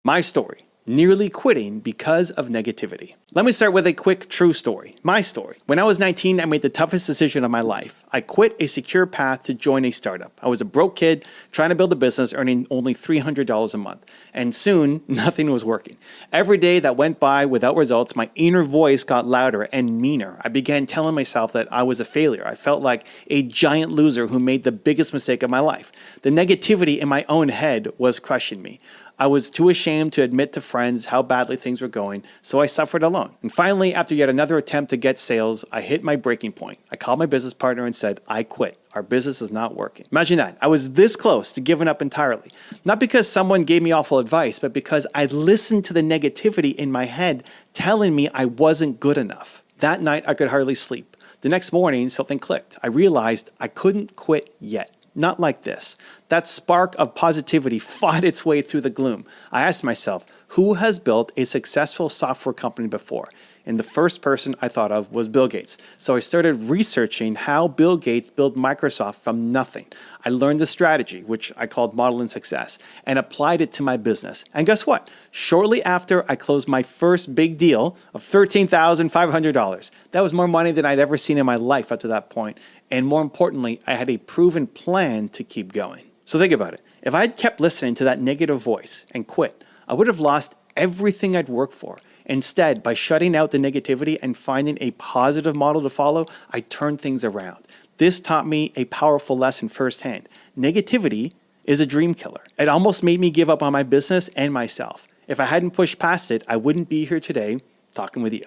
S1: My story. Nearly quitting because of negativity. Let me start with a quick true story. My story. When I was 19, I made the toughest decision of my life. I quit a secure path to join a startup. I was a broke kid trying to build a business earning only $300 a month. And soon, nothing was working. Every day that went by without results, my inner voice got louder and meaner. I began telling myself that I was a failure. I felt like a giant loser who made the biggest mistake of my life. The negativity in my own head was crushing me. I was too ashamed to admit to friends how badly things were going, so I suffered alone. And finally, after yet another attempt to get sales, I hit my breaking point. I called my business partner and said, I quit. Our business is not working. Imagine that. I was this close to giving up entirely. Not because someone gave me awful advice, but because I listened to the negativity in my head telling me I wasn't good enough. That night, I could hardly sleep. The next morning, something clicked. I realized I couldn't quit yet. Not like this. That spark of positivity fought its way through the gloom. I asked myself, who has built a successful software company before? And the first person I thought of was Bill Gates. So I started researching how Bill Gates built Microsoft from nothing. I learned the strategy, which I called modeling success, and applied it to my business. And guess what? Shortly after, I closed my first big deal of $13,500. That was more money than I'd ever seen in my life up to that point. And more importantly, I had a proven plan to keep going. So think about it. If I had kept listening to that negative voice and quit, I would have lost everything I'd worked for. Instead, by shutting out the negativity and finding a positive model to follow, I turned things around. This taught me a powerful lesson firsthand. Negativity is a dream killer. It almost made me give up on my business and myself. If I hadn't pushed past it, I wouldn't be here today talking with you.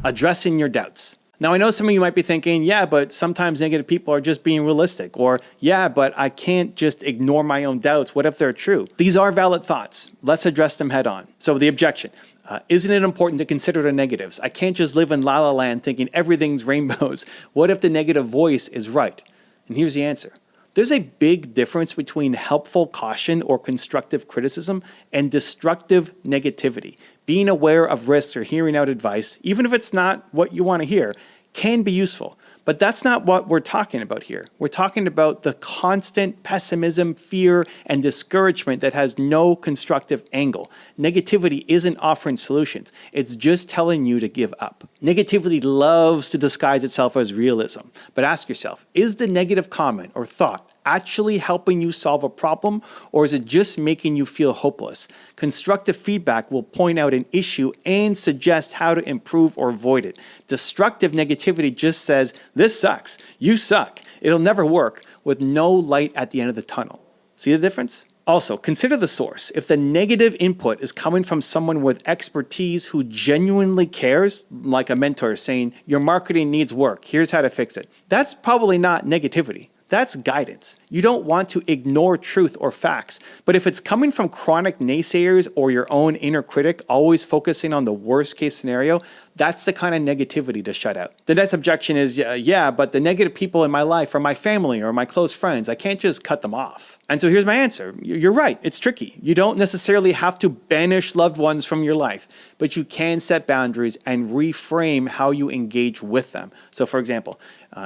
S1: Addressing your doubts. Now, I know some of you might be thinking, yeah, but sometimes negative people are just being realistic. Or, yeah, but I can't just ignore my own doubts. What if they're true? These are valid thoughts. Let's address them head on. So the objection, isn't it important to consider the negatives? I can't just live in la la land thinking everything's rainbows. What if the negative voice is right? And here's the answer. There's a big difference between helpful caution or constructive criticism and destructive negativity. Being aware of risks or hearing out advice, even if it's not what you want to hear, can be useful. But that's not what we're talking about here. We're talking about the constant pessimism, fear, and discouragement that has no constructive angle. Negativity isn't offering solutions. It's just telling you to give up. Negativity loves to disguise itself as realism. But ask yourself, is the negative comment or thought actually helping you solve a problem, or is it just making you feel hopeless? Constructive feedback will point out an issue and suggest how to improve or avoid it. Destructive negativity just says, this sucks, you suck, it'll never work, with no light at the end of the tunnel. See the difference? Also, consider the source. If the negative input is coming from someone with expertise who genuinely cares, like a mentor saying, your marketing needs work, here's how to fix it, that's probably not negativity. That's guidance. You don't want to ignore truth or facts. But if it's coming from chronic naysayers or your own inner critic always focusing on the worst case scenario, that's the kind of negativity to shut out. The next objection is, yeah, but the negative people in my life are my family or my close friends. I can't just cut them off. And so here's my answer. You're right. It's tricky. You don't necessarily have to banish loved ones from your life, but you can set boundaries and reframe how you engage with them. So for example,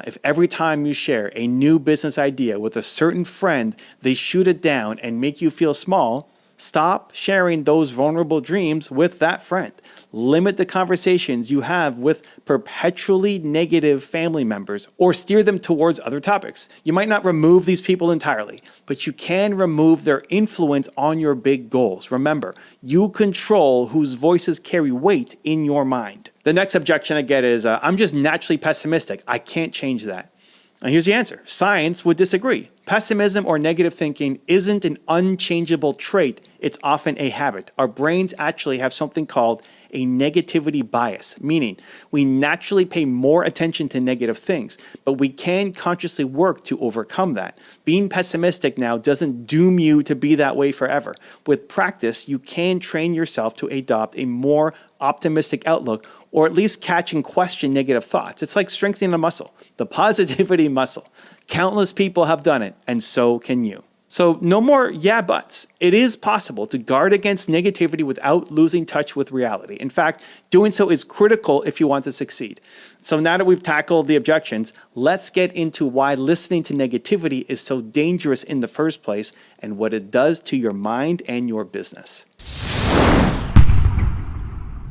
S1: if every time you share a new business idea with a certain friend, they shoot it down and make you feel small, stop sharing those vulnerable dreams with that friend. Limit the conversations you have with perpetually negative family members or steer them towards other topics. You might not remove these people entirely, but you can remove their influence on your big goals. Remember, you control whose voices carry weight in your mind. The next objection I get is, I'm just naturally pessimistic. I can't change that. And here's the answer. Science would disagree. Pessimism or negative thinking isn't an unchangeable trait. It's often a habit. Our brains actually have something called a negativity bias, meaning we naturally pay more attention to negative things, but we can consciously work to overcome that. Being pessimistic now doesn't doom you to be that way forever. With practice, you can train yourself to adopt a more optimistic outlook, or at least catch and question negative thoughts. It's like strengthening a muscle, the positivity muscle. Countless people have done it, and so can you. So no more yeah buts. It is possible to guard against negativity without losing touch with reality. In fact, doing so is critical if you want to succeed. So now that we've tackled the objections, let's get into why listening to negativity is so dangerous in the first place and what it does to your mind and your business.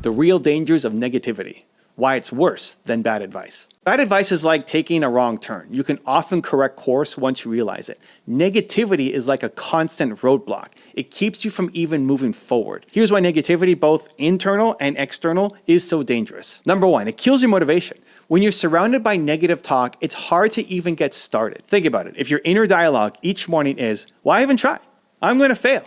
S1: The real dangers of negativity. Why it's worse than bad advice. Bad advice is like taking a wrong turn. You can often correct course once you realize it. Negativity is like a constant roadblock. It keeps you from even moving forward. Here's why negativity, both internal and external, is so dangerous. Number one, it kills your motivation. When you're surrounded by negative talk, it's hard to even get started. Think about it. If your inner dialogue each morning is, why even try? I'm going to fail.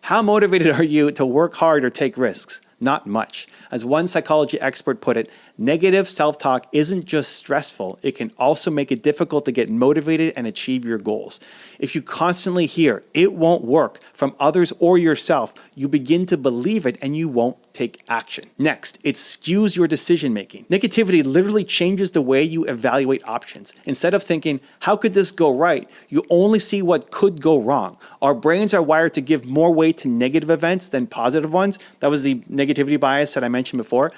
S1: How motivated are you to work hard or take risks? Not much. As one psychology expert put it, negative self-talk isn't just stressful, it can also make it difficult to get motivated and achieve your goals. If you constantly hear, it won't work, from others or yourself, you begin to believe it and you won't take action. Next, it skews your decision making. Negativity literally changes the way you evaluate options. Instead of thinking, how could this go right? You only see what could go wrong. Our brains are wired to give more weight to negative events than positive ones. That was the negativity bias that I mentioned before.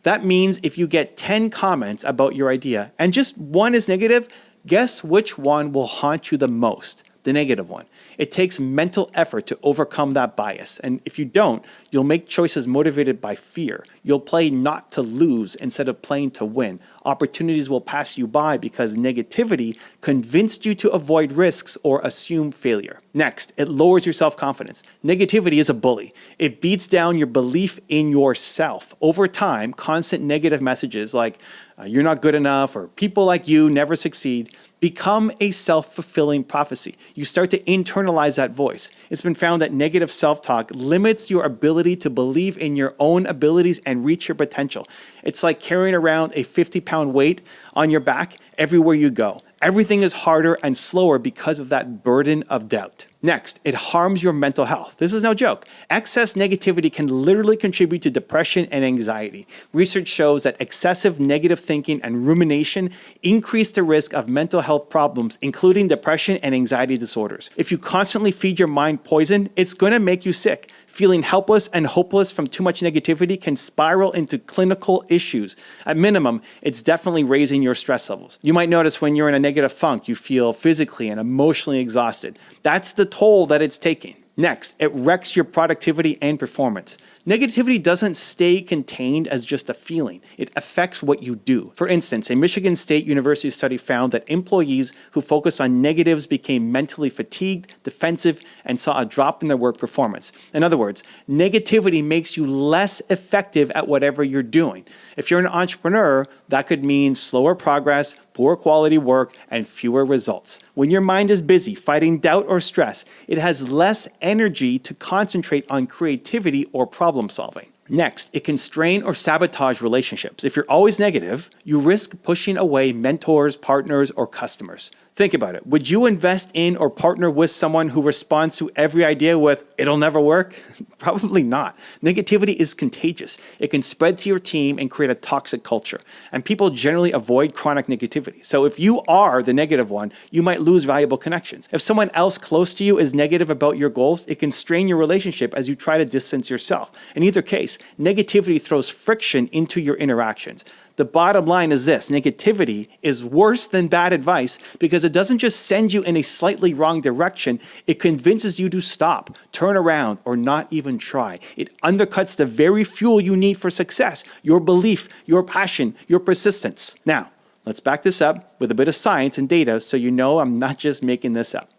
S1: That means if you get 10 comments about your idea and just one is negative, guess which one will haunt you the most? The negative one. It takes mental effort to overcome that bias. And if you don't, you'll make choices motivated by fear. You'll play not to lose instead of playing to win. Opportunities will pass you by because negativity convinced you to avoid risks or assume failure. Next, it lowers your self-confidence. Negativity is a bully. It beats down your belief in yourself. Over time, constant negative messages like, you're not good enough, or people like you never succeed, become a self-fulfilling prophecy. You start to internalize that voice. It's been found that negative self-talk limits your ability to believe in your own abilities and reach your potential. It's like carrying around a 50-pound weight on your back everywhere you go. Everything is harder and slower because of that burden of doubt. Next, it harms your mental health. This is no joke. Excess negativity can literally contribute to depression and anxiety. Research shows that excessive negative thinking and rumination increase the risk of mental health problems, including depression and anxiety disorders. If you constantly feed your mind poison, it's going to make you sick. Feeling helpless and hopeless from too much negativity can spiral into clinical issues. At minimum, it's definitely raising your stress levels. You might notice when you're in a negative funk, you feel physically and emotionally exhausted. That's the toll that it's taking. Next, it wrecks your productivity and performance. Negativity doesn't stay contained as just a feeling. It affects what you do. For instance, a Michigan State University study found that employees who focused on negatives became mentally fatigued, defensive, and saw a drop in their work performance. In other words, negativity makes you less effective at whatever you're doing. If you're an entrepreneur, that could mean slower progress, poor quality work, and fewer results. When your mind is busy fighting doubt or stress, it has less energy to concentrate on creativity or problem solving. Next, it can strain or sabotage relationships. If you're always negative, you risk pushing away mentors, partners, or customers. Think about it. Would you invest in or partner with someone who responds to every idea with, "It'll never work"? Probably not. Negativity is contagious. It can spread to your team and create a toxic culture. And people generally avoid chronic negativity. So if you are the negative one, you might lose valuable connections. If someone else close to you is negative about your goals, it can strain your relationship as you try to distance yourself. In either case, negativity throws friction into your interactions. The bottom line is this: negativity is worse than bad advice because it doesn't just send you in a slightly wrong direction, it convinces you to stop, turn around, or not even try. It undercuts the very fuel you need for success: your belief, your passion, your persistence. Now, let's back this up with a bit of science and data so you know I'm not just making this up.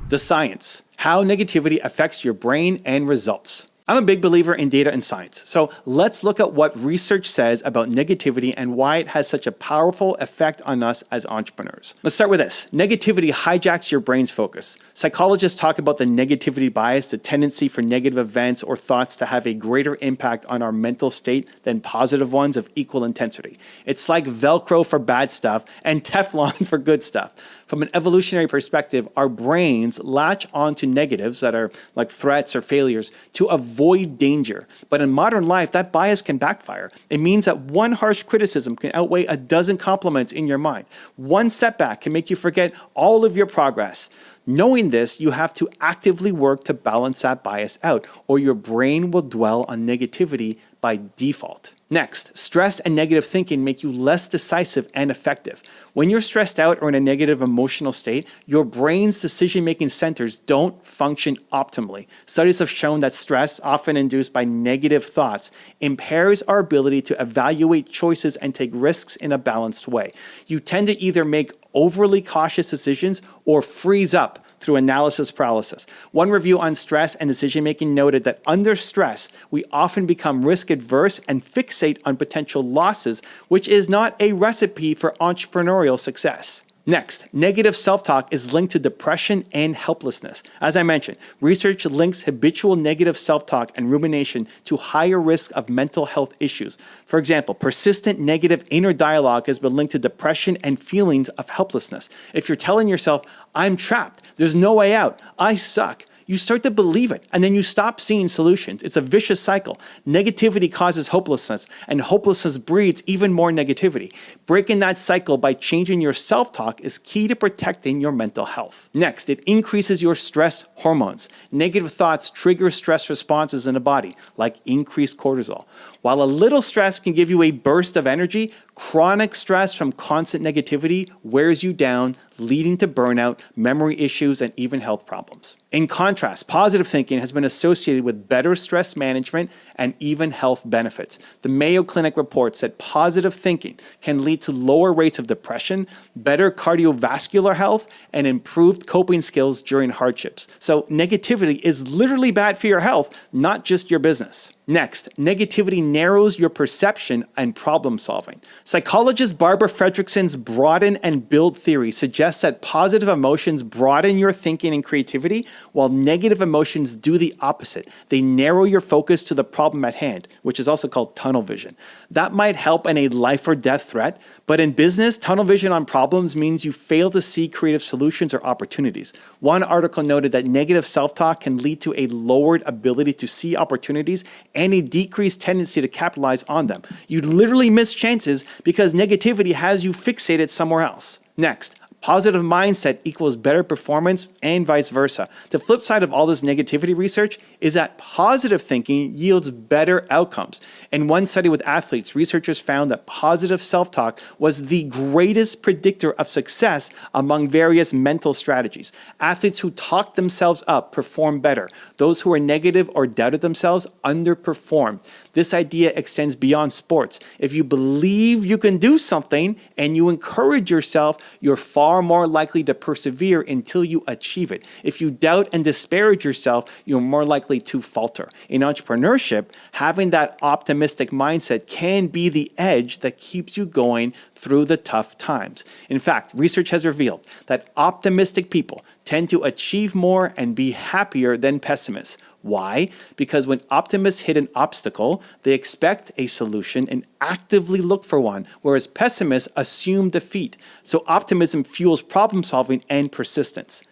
S1: The science: how negativity affects your brain and results. I'm a big believer in data and science, so let's look at what research says about negativity and why it has such a powerful effect on us as entrepreneurs. Let's start with this. Negativity hijacks your brain's focus. Psychologists talk about the negativity bias, the tendency for negative events or thoughts to have a greater impact on our mental state than positive ones of equal intensity. It's like Velcro for bad stuff and Teflon for good stuff. From an evolutionary perspective, our brains latch onto negatives that are like threats or failures to avoid danger. But in modern life, that bias can backfire. It means that one harsh criticism can outweigh a dozen compliments in your mind. One setback can make you forget all of your progress. Knowing this, you have to actively work to balance that bias out, or your brain will dwell on negativity by default. Next, stress and negative thinking make you less decisive and effective. When you're stressed out or in a negative emotional state, your brain's decision-making centers don't function optimally. Studies have shown that stress, often induced by negative thoughts, impairs our ability to evaluate choices and take risks in a balanced way. You tend to either make overly cautious decisions or freeze up through analysis paralysis. One review on stress and decision-making noted that under stress, we often become risk-adverse and fixate on potential losses, which is not a recipe for entrepreneurial success. Next, negative self-talk is linked to depression and helplessness. As I mentioned, research links habitual negative self-talk and rumination to higher risk of mental health issues. For example, persistent negative inner dialogue has been linked to depression and feelings of helplessness. If you're telling yourself, "I'm trapped, there's no way out, I suck," you start to believe it, and then you stop seeing solutions. It's a vicious cycle. Negativity causes hopelessness, and hopelessness breeds even more negativity. Breaking that cycle by changing your self-talk is key to protecting your mental health. Next, it increases your stress hormones. Negative thoughts trigger stress responses in the body, like increased cortisol. While a little stress can give you a burst of energy, chronic stress from constant negativity wears you down, leading to burnout, memory issues, and even health problems. In contrast, positive thinking has been associated with better stress management and even health benefits. The Mayo Clinic reports that positive thinking can lead to lower rates of depression, better cardiovascular health, and improved coping skills during hardships. So negativity is literally bad for your health, not just your business. Next, negativity narrows your perception and problem solving. Psychologist Barbara Fredrickson's broaden and build theory suggests that positive emotions broaden your thinking and creativity, while negative emotions do the opposite. They narrow your focus to the problem at hand, which is also called tunnel vision. That might help in a life or death threat, but in business, tunnel vision on problems means you fail to see creative solutions or opportunities. One article noted that negative self-talk can lead to a lowered ability to see opportunities and a decreased tendency to capitalize on them. You literally miss chances because negativity has you fixated somewhere else. Next, Positive mindset equals better performance and vice versa. The flip side of all this negativity research is that positive thinking yields better outcomes. In one study with athletes, researchers found that positive self-talk was the greatest predictor of success among various mental strategies. Athletes who talked themselves up performed better. Those who were negative or doubted themselves underperformed. This idea extends beyond sports. If you believe you can do something and you encourage yourself, you're far more likely to persevere until you achieve it. If you doubt and disparage yourself, you're more likely to falter. In entrepreneurship, having that optimistic mindset can be the edge that keeps you going through the tough times. In fact, research has revealed that optimistic people tend to achieve more and be happier than pessimists. Why? Because when optimists hit an obstacle, they expect a solution and actively look for one, whereas pessimists assume defeat. So optimism fuels problem solving and persistence.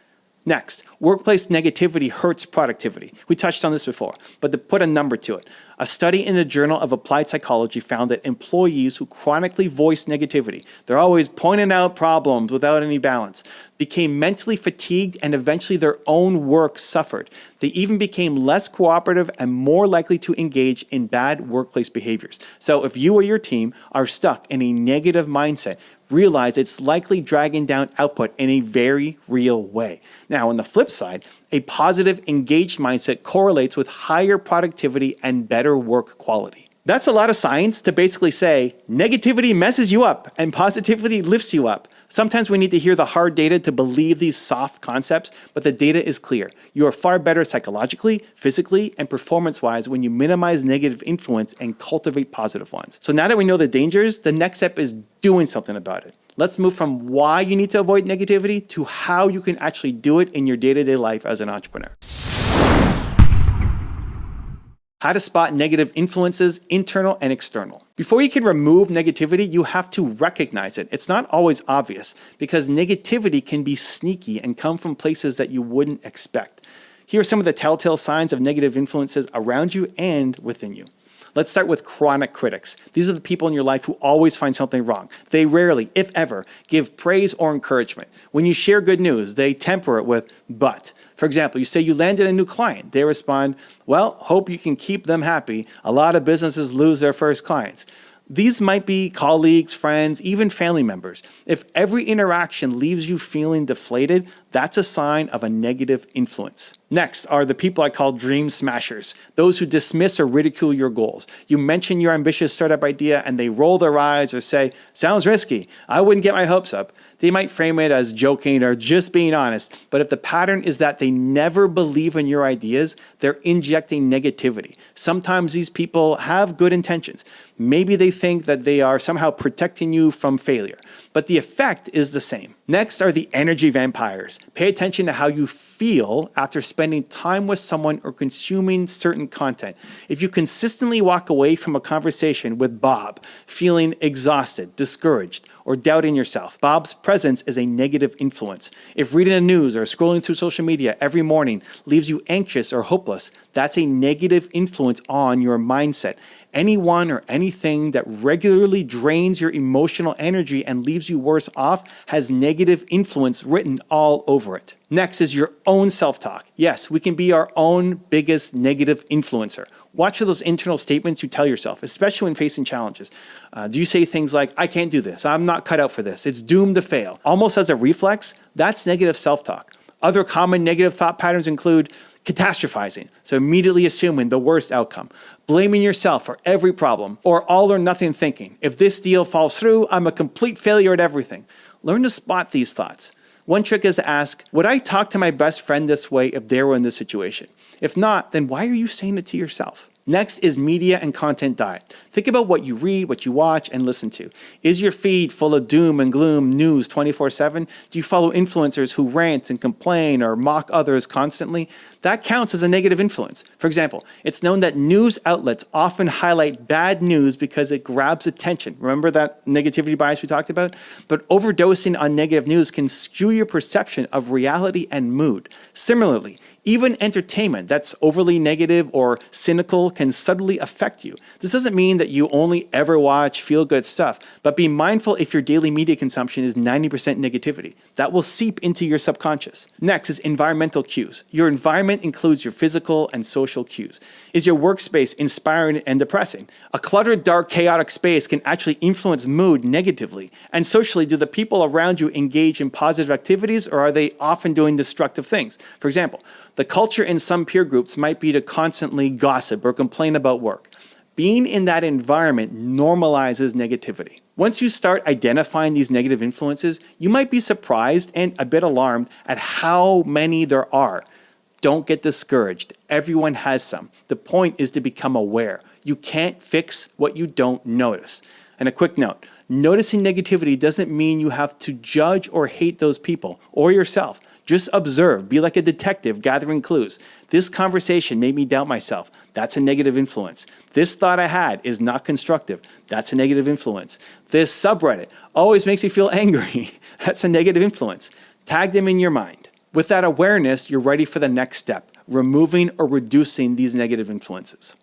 S1: Next, workplace negativity hurts productivity. We touched on this before, but to put a number to it, a study in the Journal of Applied Psychology found that employees who chronically voice negativity, they're always pointing out problems without any balance, became mentally fatigued and eventually their own work suffered. They even became less cooperative and more likely to engage in bad workplace behaviors. So if you or your team are stuck in a negative mindset, realize it's likely dragging down output in a very real way. Now, on the flip side, a positive, engaged mindset correlates with higher productivity and better work quality. That's a lot of science to basically say negativity messes you up and positivity lifts you up. Sometimes we need to hear the hard data to believe these soft concepts, but the data is clear. You are far better psychologically, physically, and performance-wise when you minimize negative influence and cultivate positive ones. So now that we know the dangers, the next step is doing something about it. Let's move from why you need to avoid negativity to how you can actually do it in your day-to-day life as an entrepreneur. How to spot negative influences, internal and external. Before you can remove negativity, you have to recognize it. It's not always obvious because negativity can be sneaky and come from places that you wouldn't expect. Here are some of the telltale signs of negative influences around you and within you. Let's start with chronic critics. These are the people in your life who always find something wrong. They rarely, if ever, give praise or encouragement. When you share good news, they temper it with but. For example, you say you landed a new client. They respond, well, hope you can keep them happy. A lot of businesses lose their first clients. These might be colleagues, friends, even family members. If every interaction leaves you feeling deflated, that's a sign of a negative influence. Next are the people I call dream smashers, those who dismiss or ridicule your goals. You mention your ambitious startup idea and they roll their eyes or say, sounds risky, I wouldn't get my hopes up. They might frame it as joking or just being honest, but if the pattern is that they never believe in your ideas, they're injecting negativity. Sometimes these people have good intentions. Maybe they think that they are somehow protecting you from failure, but the effect is the same. Next are the energy vampires. Pay attention to how you feel after spending time with someone or consuming certain content. If you consistently walk away from a conversation with Bob feeling exhausted, discouraged, or doubting yourself, Bob's presence is a negative influence. If reading the news or scrolling through social media every morning leaves you anxious or hopeless, that's a negative influence on your mindset. Anyone or anything that regularly drains your emotional energy and leaves you worse off has negative influence written all over it. Next is your own self-talk. Yes, we can be our own biggest negative influencer. Watch for those internal statements you tell yourself, especially when facing challenges. Do you say things like, I can't do this, I'm not cut out for this, it's doomed to fail? Almost as a reflex, that's negative self-talk. Other common negative thought patterns include catastrophizing, so immediately assuming the worst outcome, blaming yourself for every problem, or all or nothing thinking. If this deal falls through, I'm a complete failure at everything. Learn to spot these thoughts. One trick is to ask, would I talk to my best friend this way if they were in this situation? If not, then why are you saying it to yourself? Next is media and content diet. Think about what you read, what you watch, and listen to. Is your feed full of doom and gloom news 24/7? Do you follow influencers who rant and complain or mock others constantly? That counts as a negative influence. For example, it's known that news outlets often highlight bad news because it grabs attention. Remember that negativity bias we talked about? But overdosing on negative news can skew your perception of reality and mood. Similarly, even entertainment that's overly negative or cynical can subtly affect you. This doesn't mean that you only ever watch feel-good stuff, but be mindful if your daily media consumption is 90% negativity. That will seep into your subconscious. Next is environmental cues. Your environment includes your physical and social cues. Is your workspace inspiring and depressing? A cluttered, dark, chaotic space can actually influence mood negatively. And socially, do the people around you engage in positive activities, or are they often doing destructive things? For example, the culture in some peer groups might be to constantly gossip or complain about work. Being in that environment normalizes negativity. Once you start identifying these negative influences, you might be surprised and a bit alarmed at how many there are. Don't get discouraged. Everyone has some. The point is to become aware. You can't fix what you don't notice. And a quick note, noticing negativity doesn't mean you have to judge or hate those people or yourself. Just observe. Be like a detective gathering clues. This conversation made me doubt myself. That's a negative influence. This thought I had is not constructive. That's a negative influence. This subreddit always makes me feel angry. That's a negative influence. Tag them in your mind. With that awareness, you're ready for the next step, removing or reducing these negative influences.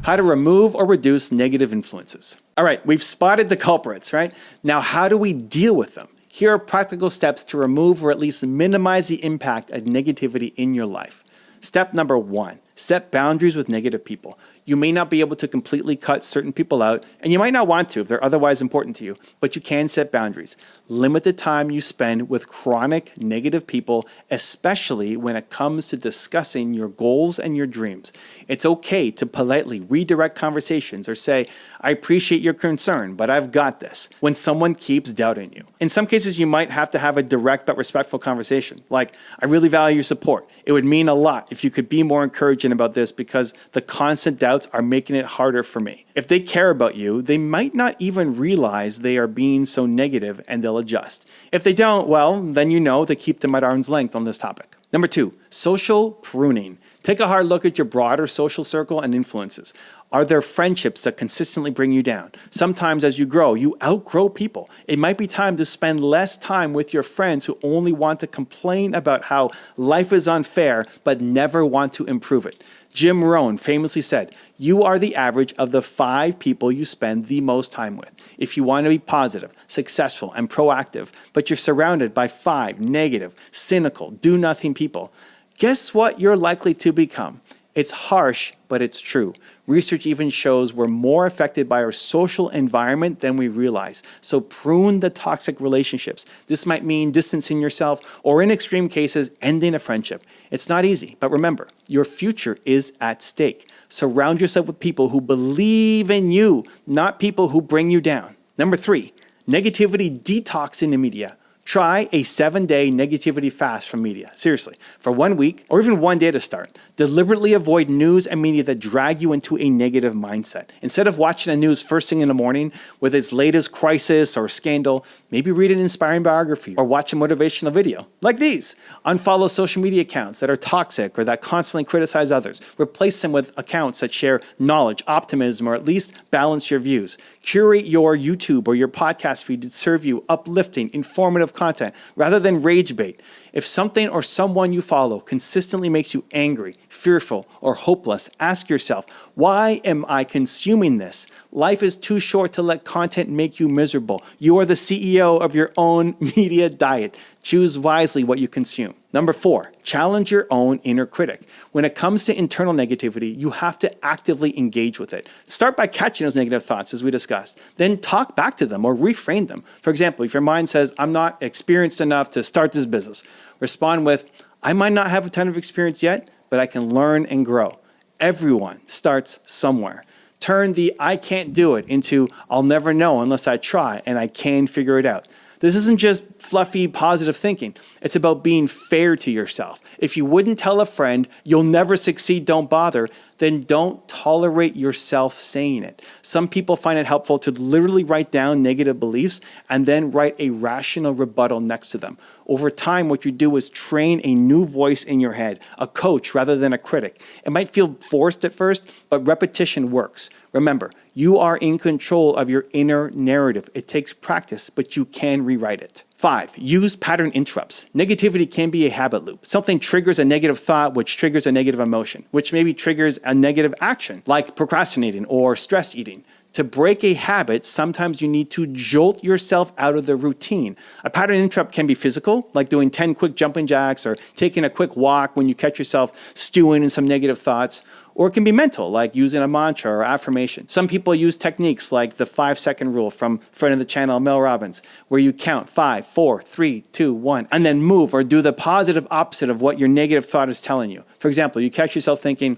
S1: How to remove or reduce negative influences. All right, we've spotted the culprits, right? Now, how do we deal with them? Here are practical steps to remove or at least minimize the impact of negativity in your life. Step number 1, set boundaries with negative people. You may not be able to completely cut certain people out, and you might not want to if they're otherwise important to you, but you can set boundaries. Limit the time you spend with chronic negative people, especially when it comes to discussing your goals and your dreams. It's okay to politely redirect conversations or say, I appreciate your concern, but I've got this, when someone keeps doubting you. In some cases, you might have to have a direct but respectful conversation, like, I really value your support. It would mean a lot if you could be more encouraging about this because the constant doubts are making it harder for me. If they care about you, they might not even realize they are being so negative and they'll adjust. If they don't, well, then you know to keep them at arm's length on this topic. Number 2, social pruning. Take a hard look at your broader social circle and influences. Are there friendships that consistently bring you down? Sometimes as you grow, you outgrow people. It might be time to spend less time with your friends who only want to complain about how life is unfair, but never want to improve it. Jim Rohn famously said, you are the average of the 5 people you spend the most time with. If you want to be positive, successful, and proactive, but you're surrounded by 5 negative, cynical, do-nothing people, guess what you're likely to become? It's harsh, but it's true. Research even shows we're more affected by our social environment than we realize. So prune the toxic relationships. This might mean distancing yourself or in extreme cases, ending a friendship. It's not easy, but remember, your future is at stake. Surround yourself with people who believe in you, not people who bring you down. Number 3, negativity detox in the media. Try a 7-day negativity fast from media. Seriously, for 1 week or even 1 day to start. Deliberately avoid news and media that drag you into a negative mindset. Instead of watching the news first thing in the morning with its latest crisis or scandal, maybe read an inspiring biography or watch a motivational video like these. Unfollow social media accounts that are toxic or that constantly criticize others. Replace them with accounts that share knowledge, optimism, or at least balance your views. Curate your YouTube or your podcast feed to serve you uplifting, informative content rather than rage bait. If something or someone you follow consistently makes you angry, fearful, or hopeless, ask yourself, why am I consuming this? Life is too short to let content make you miserable. You are the CEO of your own media diet. Choose wisely what you consume. Number 4, challenge your own inner critic. When it comes to internal negativity, you have to actively engage with it. Start by catching those negative thoughts, as we discussed. Then talk back to them or reframe them. For example, if your mind says, I'm not experienced enough to start this business, respond with, I might not have a ton of experience yet, but I can learn and grow. Everyone starts somewhere. Turn the I can't do it into I'll never know unless I try and I can figure it out. This isn't just fluffy, positive thinking. It's about being fair to yourself. If you wouldn't tell a friend, you'll never succeed, don't bother, then don't tolerate yourself saying it. Some people find it helpful to literally write down negative beliefs and then write a rational rebuttal next to them. Over time, what you do is train a new voice in your head, a coach rather than a critic. It might feel forced at first, but repetition works. Remember, you are in control of your inner narrative. It takes practice, but you can rewrite it. 5, use pattern interrupts. Negativity can be a habit loop. Something triggers a negative thought, which triggers a negative emotion, which maybe triggers a negative action, like procrastinating or stress eating. To break a habit, sometimes you need to jolt yourself out of the routine. A pattern interrupt can be physical, like doing 10 quick jumping jacks or taking a quick walk when you catch yourself stewing in some negative thoughts. Or it can be mental, like using a mantra or affirmation. Some people use techniques like the 5-second rule from friend of the channel, Mel Robbins, where you count 5, 4, 3, 2, 1, and then move or do the positive opposite of what your negative thought is telling you. For example, you catch yourself thinking,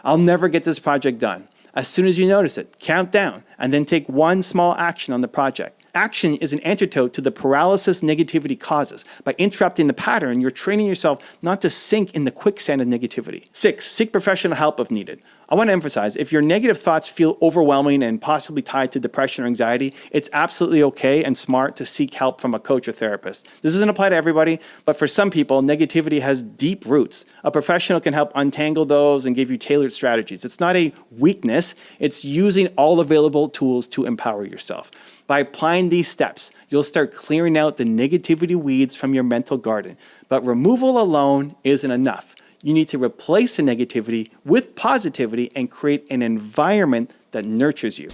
S1: I'll never get this project done. As soon as you notice it, count down and then take one small action on the project. Action is an antidote to the paralysis negativity causes. By interrupting the pattern, you're training yourself not to sink in the quicksand of negativity. 6, seek professional help if needed. I want to emphasize, if your negative thoughts feel overwhelming and possibly tied to depression or anxiety, it's absolutely okay and smart to seek help from a coach or therapist. This doesn't apply to everybody, but for some people, negativity has deep roots. A professional can help untangle those and give you tailored strategies. It's not a weakness, it's using all available tools to empower yourself. By applying these steps, you'll start clearing out the negativity weeds from your mental garden. But removal alone isn't enough. You need to replace the negativity with positivity and create an environment that nurtures you.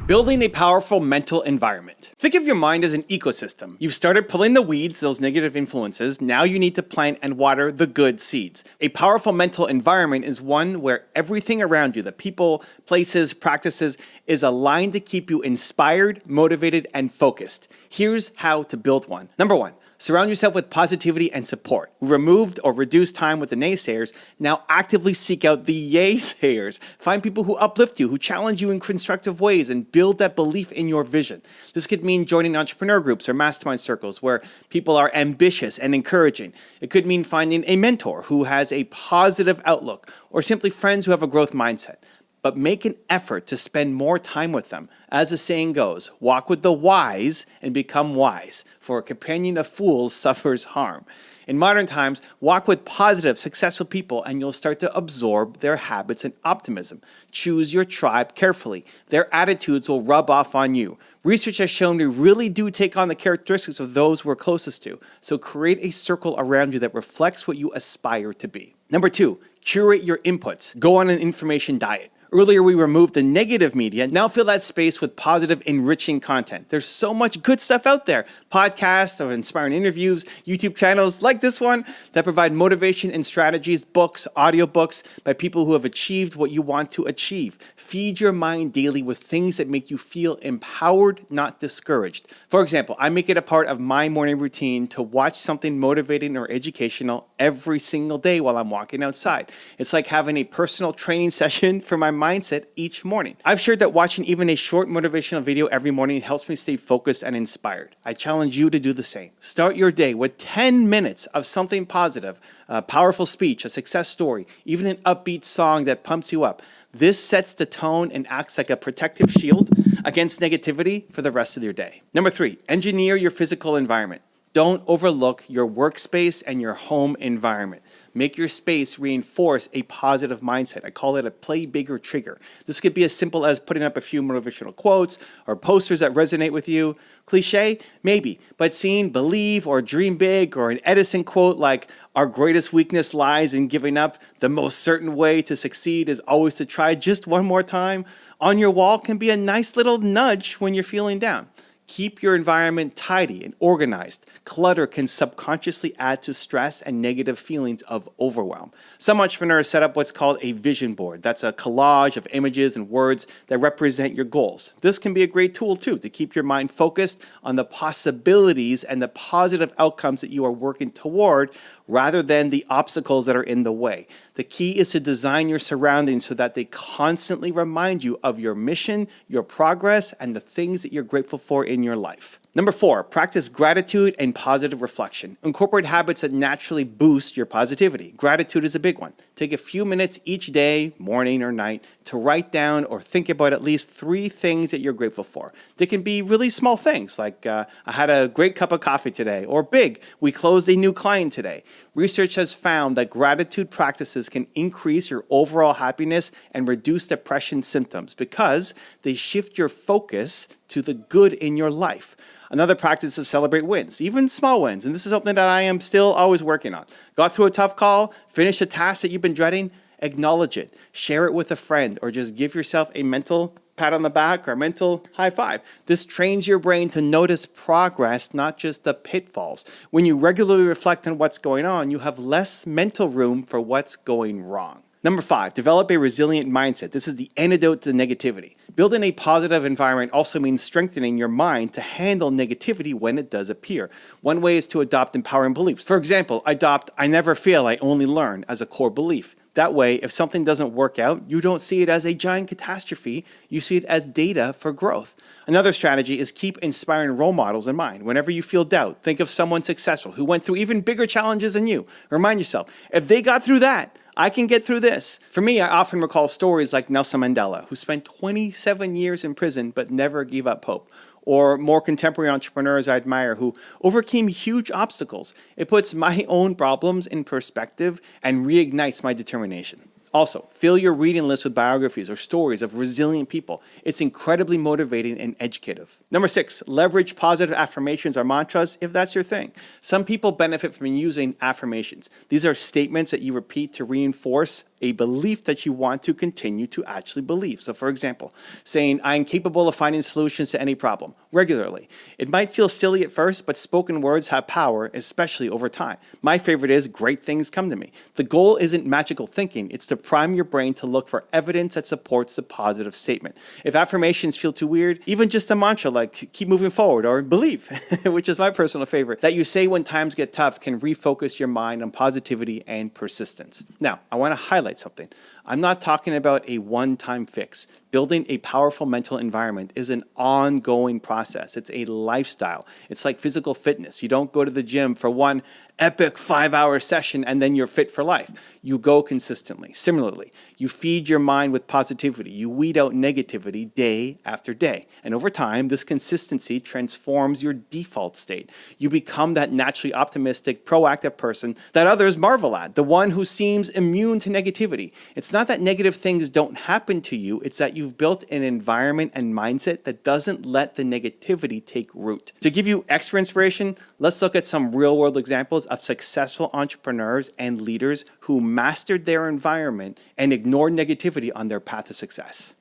S1: Building a powerful mental environment. Think of your mind as an ecosystem. You've started pulling the weeds, those negative influences. Now you need to plant and water the good seeds. A powerful mental environment is one where everything around you, the people, places, practices, is aligned to keep you inspired, motivated, and focused. Here's how to build one. Number 1. Surround yourself with positivity and support. Removed or reduced time with the naysayers. Now actively seek out the yay-sayers. Find people who uplift you, who challenge you in constructive ways, and build that belief in your vision. This could mean joining entrepreneur groups or mastermind circles where people are ambitious and encouraging. It could mean finding a mentor who has a positive outlook, or simply friends who have a growth mindset. But make an effort to spend more time with them. As the saying goes, walk with the wise and become wise, for a companion of fools suffers harm. In modern times, walk with positive, successful people and you'll start to absorb their habits and optimism. Choose your tribe carefully. Their attitudes will rub off on you. Research has shown we really do take on the characteristics of those we're closest to. So create a circle around you that reflects what you aspire to be. Number 2, curate your inputs. Go on an information diet. Earlier, we removed the negative media. Now fill that space with positive, enriching content. There's so much good stuff out there. Podcasts of inspiring interviews, YouTube channels like this one that provide motivation and strategies, books, audiobooks by people who have achieved what you want to achieve. Feed your mind daily with things that make you feel empowered, not discouraged. For example, I make it a part of my morning routine to watch something motivating or educational every single day while I'm walking outside. It's like having a personal training session for my mindset each morning. I've shared that watching even a short motivational video every morning helps me stay focused and inspired. I challenge you to do the same. Start your day with 10 minutes of something positive, a powerful speech, a success story, even an upbeat song that pumps you up. This sets the tone and acts like a protective shield against negativity for the rest of your day. Number 3, engineer your physical environment. Don't overlook your workspace and your home environment. Make your space reinforce a positive mindset. I call it a play bigger trigger. This could be as simple as putting up a few motivational quotes or posters that resonate with you. Cliche? Maybe. But seeing believe or dream big or an Edison quote like, our greatest weakness lies in giving up. The most certain way to succeed is always to try just one more time on your wall can be a nice little nudge when you're feeling down. Keep your environment tidy and organized. Clutter can subconsciously add to stress and negative feelings of overwhelm. Some entrepreneurs set up what's called a vision board. That's a collage of images and words that represent your goals. This can be a great tool too to keep your mind focused on the possibilities and the positive outcomes that you are working toward rather than the obstacles that are in the way. The key is to design your surroundings so that they constantly remind you of your mission, your progress, and the things that you're grateful for in your life. Number 4, practice gratitude and positive reflection. Incorporate habits that naturally boost your positivity. Gratitude is a big one. Take a few minutes each day, morning or night, to write down or think about at least 3 things that you're grateful for. They can be really small things like, I had a great cup of coffee today, or big, we closed a new client today. Research has found that gratitude practices can increase your overall happiness and reduce depression symptoms because they shift your focus to the good in your life. Another practice is to celebrate wins, even small wins. And this is something that I am still always working on. Got through a tough call, finished a task that you've been dreading, acknowledge it, share it with a friend, or just give yourself a mental pat on the back or a mental high five. This trains your brain to notice progress, not just the pitfalls. When you regularly reflect on what's going on, you have less mental room for what's going wrong. Number 5, develop a resilient mindset. This is the antidote to negativity. Building a positive environment also means strengthening your mind to handle negativity when it does appear. One way is to adopt empowering beliefs. For example, adopt "I never fail, I only learn" as a core belief. That way, if something doesn't work out, you don't see it as a giant catastrophe, you see it as data for growth. Another strategy is keep inspiring role models in mind. Whenever you feel doubt, think of someone successful who went through even bigger challenges than you. Remind yourself, if they got through that, I can get through this. For me, I often recall stories like Nelson Mandela, who spent 27 years in prison but never gave up hope. Or more contemporary entrepreneurs I admire who overcame huge obstacles. It puts my own problems in perspective and reignites my determination. Also, fill your reading list with biographies or stories of resilient people. It's incredibly motivating and educative. Number 6, leverage positive affirmations or mantras if that's your thing. Some people benefit from using affirmations. These are statements that you repeat to reinforce a belief that you want to continue to actually believe. So for example, saying, "I am capable of finding solutions to any problem," regularly. It might feel silly at first, but spoken words have power, especially over time. My favorite is, "Great things come to me." The goal isn't magical thinking, it's to prime your brain to look for evidence that supports the positive statement. If affirmations feel too weird, even just a mantra like "keep moving forward" or "believe," which is my personal favorite, that you say when times get tough can refocus your mind on positivity and persistence. Now, I want to highlight something. I'm not talking about a one-time fix. Building a powerful mental environment is an ongoing process. It's a lifestyle. It's like physical fitness. You don't go to the gym for one epic 5-hour session and then you're fit for life. You go consistently. Similarly, you feed your mind with positivity. You weed out negativity day after day. And over time, this consistency transforms your default state. You become that naturally optimistic, proactive person that others marvel at, the one who seems immune to negativity. It's not that negative things don't happen to you, it's that you've built an environment and mindset that doesn't let the negativity take root. To give you extra inspiration, let's look at some real-world examples of successful entrepreneurs and leaders who mastered their environment and ignored negativity on their path to success.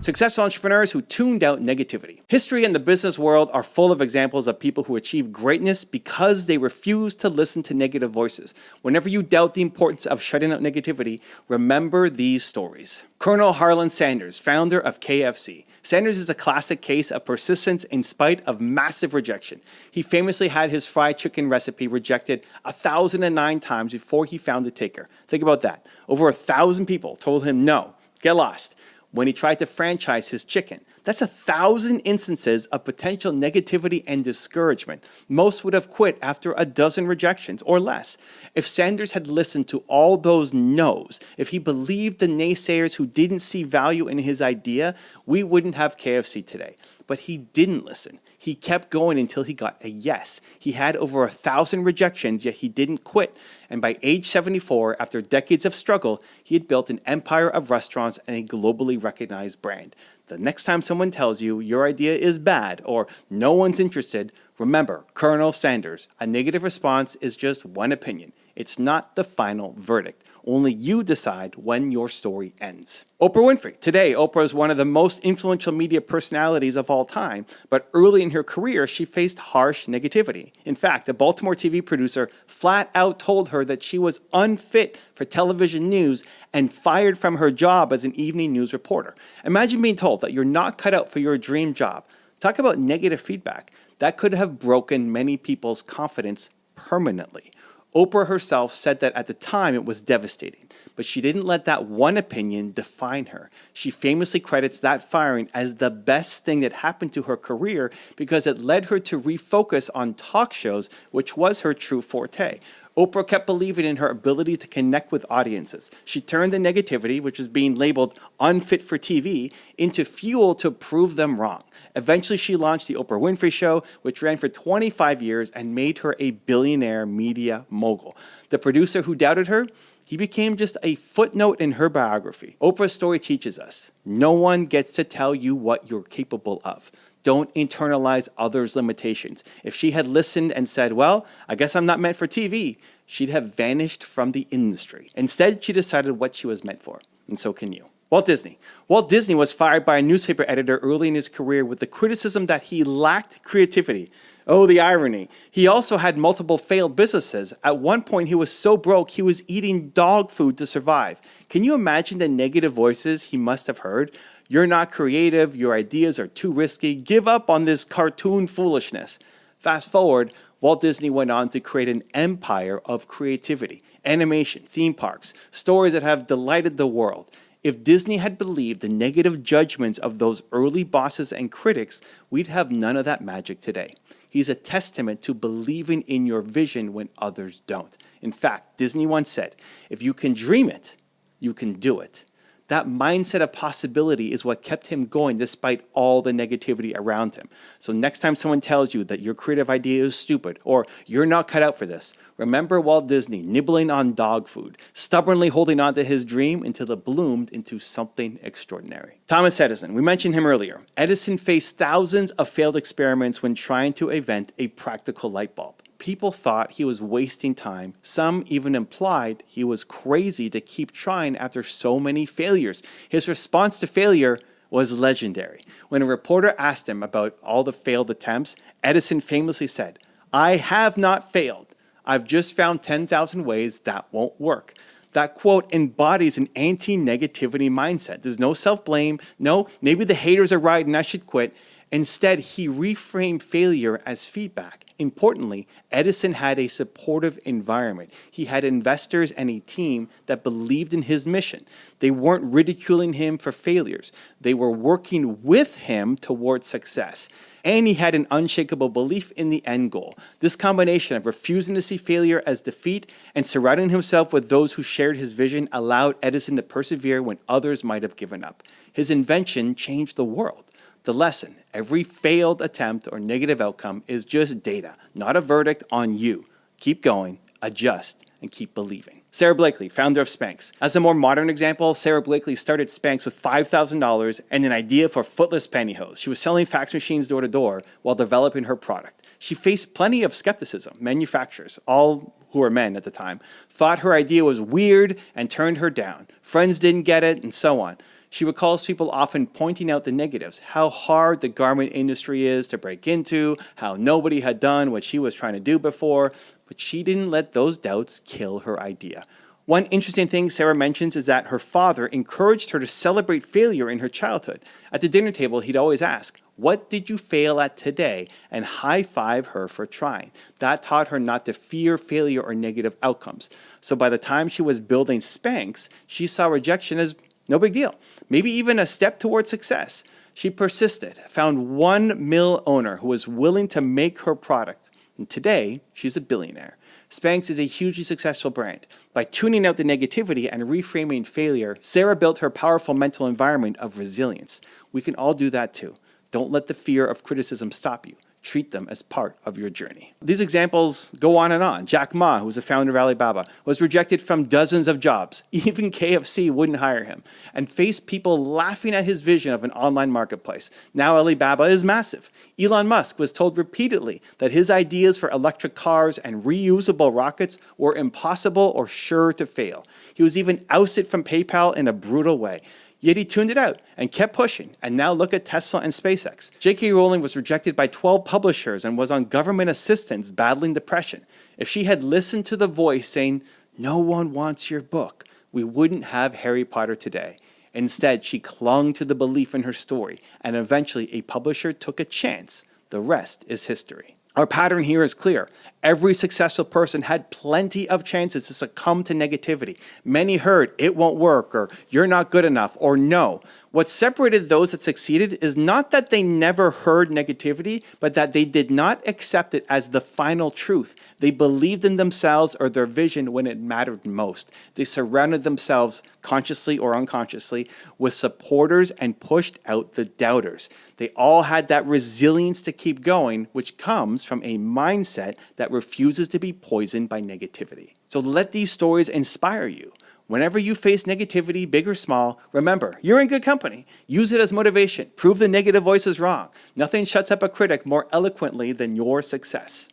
S1: Successful entrepreneurs who tuned out negativity. History and the business world are full of examples of people who achieve greatness because they refuse to listen to negative voices. Whenever you doubt the importance of shutting out negativity, remember these stories. Colonel Harlan Sanders, founder of KFC. Sanders is a classic case of persistence in spite of massive rejection. He famously had his fried chicken recipe rejected 1,009 times before he found a taker. Think about that. Over 1,000 people told him no, get lost, when he tried to franchise his chicken. That's 1,000 instances of potential negativity and discouragement. Most would have quit after a dozen rejections or less. If Sanders had listened to all those no's, if he believed the naysayers who didn't see value in his idea, we wouldn't have KFC today. But he didn't listen. He kept going until he got a yes. He had over 1,000 rejections, yet he didn't quit. And by age 74, after decades of struggle, he had built an empire of restaurants and a globally recognized brand. The next time someone tells you your idea is bad or no one's interested, remember, Colonel Sanders, a negative response is just one opinion. It's not the final verdict. Only you decide when your story ends. Oprah Winfrey. Today, Oprah is one of the most influential media personalities of all time, but early in her career, she faced harsh negativity. In fact, a Baltimore TV producer flat out told her that she was unfit for television news and fired from her job as an evening news reporter. Imagine being told that you're not cut out for your dream job. Talk about negative feedback. That could have broken many people's confidence permanently. Oprah herself said that at the time it was devastating, but she didn't let that one opinion define her. She famously credits that firing as the best thing that happened to her career because it led her to refocus on talk shows, which was her true forte. Oprah kept believing in her ability to connect with audiences. She turned the negativity, which was being labeled unfit for TV, into fuel to prove them wrong. Eventually, she launched The Oprah Winfrey Show, which ran for 25 years and made her a billionaire media mogul. The producer who doubted her, he became just a footnote in her biography. Oprah's story teaches us, no one gets to tell you what you're capable of. Don't internalize others' limitations. If she had listened and said, well, I guess I'm not meant for TV, she'd have vanished from the industry. Instead, she decided what she was meant for, and so can you. Walt Disney. Walt Disney was fired by a newspaper editor early in his career with the criticism that he lacked creativity. Oh, the irony. He also had multiple failed businesses. At one point, he was so broke, he was eating dog food to survive. Can you imagine the negative voices he must have heard? You're not creative, your ideas are too risky, give up on this cartoon foolishness. Fast forward, Walt Disney went on to create an empire of creativity, animation, theme parks, stories that have delighted the world. If Disney had believed the negative judgments of those early bosses and critics, we'd have none of that magic today. He's a testament to believing in your vision when others don't. In fact, Disney once said, if you can dream it, you can do it. That mindset of possibility is what kept him going despite all the negativity around him. So next time someone tells you that your creative idea is stupid or you're not cut out for this, remember Walt Disney nibbling on dog food, stubbornly holding on to his dream until it bloomed into something extraordinary. Thomas Edison, we mentioned him earlier. Edison faced thousands of failed experiments when trying to invent a practical light bulb. People thought he was wasting time. Some even implied he was crazy to keep trying after so many failures. His response to failure was legendary. When a reporter asked him about all the failed attempts, Edison famously said, "I have not failed. I've just found 10,000 ways that won't work." That quote embodies an anti-negativity mindset. There's no self-blame. No, maybe the haters are right and I should quit. Instead, he reframed failure as feedback. Importantly, Edison had a supportive environment. He had investors and a team that believed in his mission. They weren't ridiculing him for failures. They were working with him towards success. And he had an unshakable belief in the end goal. This combination of refusing to see failure as defeat and surrounding himself with those who shared his vision allowed Edison to persevere when others might have given up. His invention changed the world. The lesson, every failed attempt or negative outcome is just data, not a verdict on you. Keep going, adjust, and keep believing. Sarah Blakely, founder of Spanx. As a more modern example, Sarah Blakely started Spanx with $5,000 and an idea for footless pantyhose. She was selling fax machines door to door while developing her product. She faced plenty of skepticism. Manufacturers, all who were men at the time, thought her idea was weird and turned her down. Friends didn't get it, and so on. She recalls people often pointing out the negatives, how hard the garment industry is to break into, how nobody had done what she was trying to do before, but she didn't let those doubts kill her idea. One interesting thing Sarah mentions is that her father encouraged her to celebrate failure in her childhood. At the dinner table, he'd always ask, "What did you fail at today?" and high-five her for trying. That taught her not to fear failure or negative outcomes. So by the time she was building Spanx, she saw rejection as no big deal, maybe even a step towards success. She persisted, found one mill owner who was willing to make her product, and today she's a billionaire. Spanx is a hugely successful brand. By tuning out the negativity and reframing failure, Sarah built her powerful mental environment of resilience. We can all do that too. Don't let the fear of criticism stop you. Treat them as part of your journey. These examples go on and on. Jack Ma, who was the founder of Alibaba, was rejected from dozens of jobs. Even KFC wouldn't hire him and faced people laughing at his vision of an online marketplace. Now Alibaba is massive. Elon Musk was told repeatedly that his ideas for electric cars and reusable rockets were impossible or sure to fail. He was even ousted from PayPal in a brutal way. Yet he tuned it out and kept pushing, and now look at Tesla and SpaceX. J.K. Rowling was rejected by 12 publishers and was on government assistance battling depression. If she had listened to the voice saying, "No one wants your book," we wouldn't have Harry Potter today. Instead, she clung to the belief in her story, and eventually a publisher took a chance. The rest is history. Our pattern here is clear. Every successful person had plenty of chances to succumb to negativity. Many heard, "It won't work," or "You're not good enough," or "No." What separated those that succeeded is not that they never heard negativity, but that they did not accept it as the final truth. They believed in themselves or their vision when it mattered most. They surrounded themselves, consciously or unconsciously, with supporters and pushed out the doubters. They all had that resilience to keep going, which comes from a mindset that refuses to be poisoned by negativity. So let these stories inspire you. Whenever you face negativity, big or small, remember, you're in good company. Use it as motivation. Prove the negative voices wrong. Nothing shuts up a critic more eloquently than your success.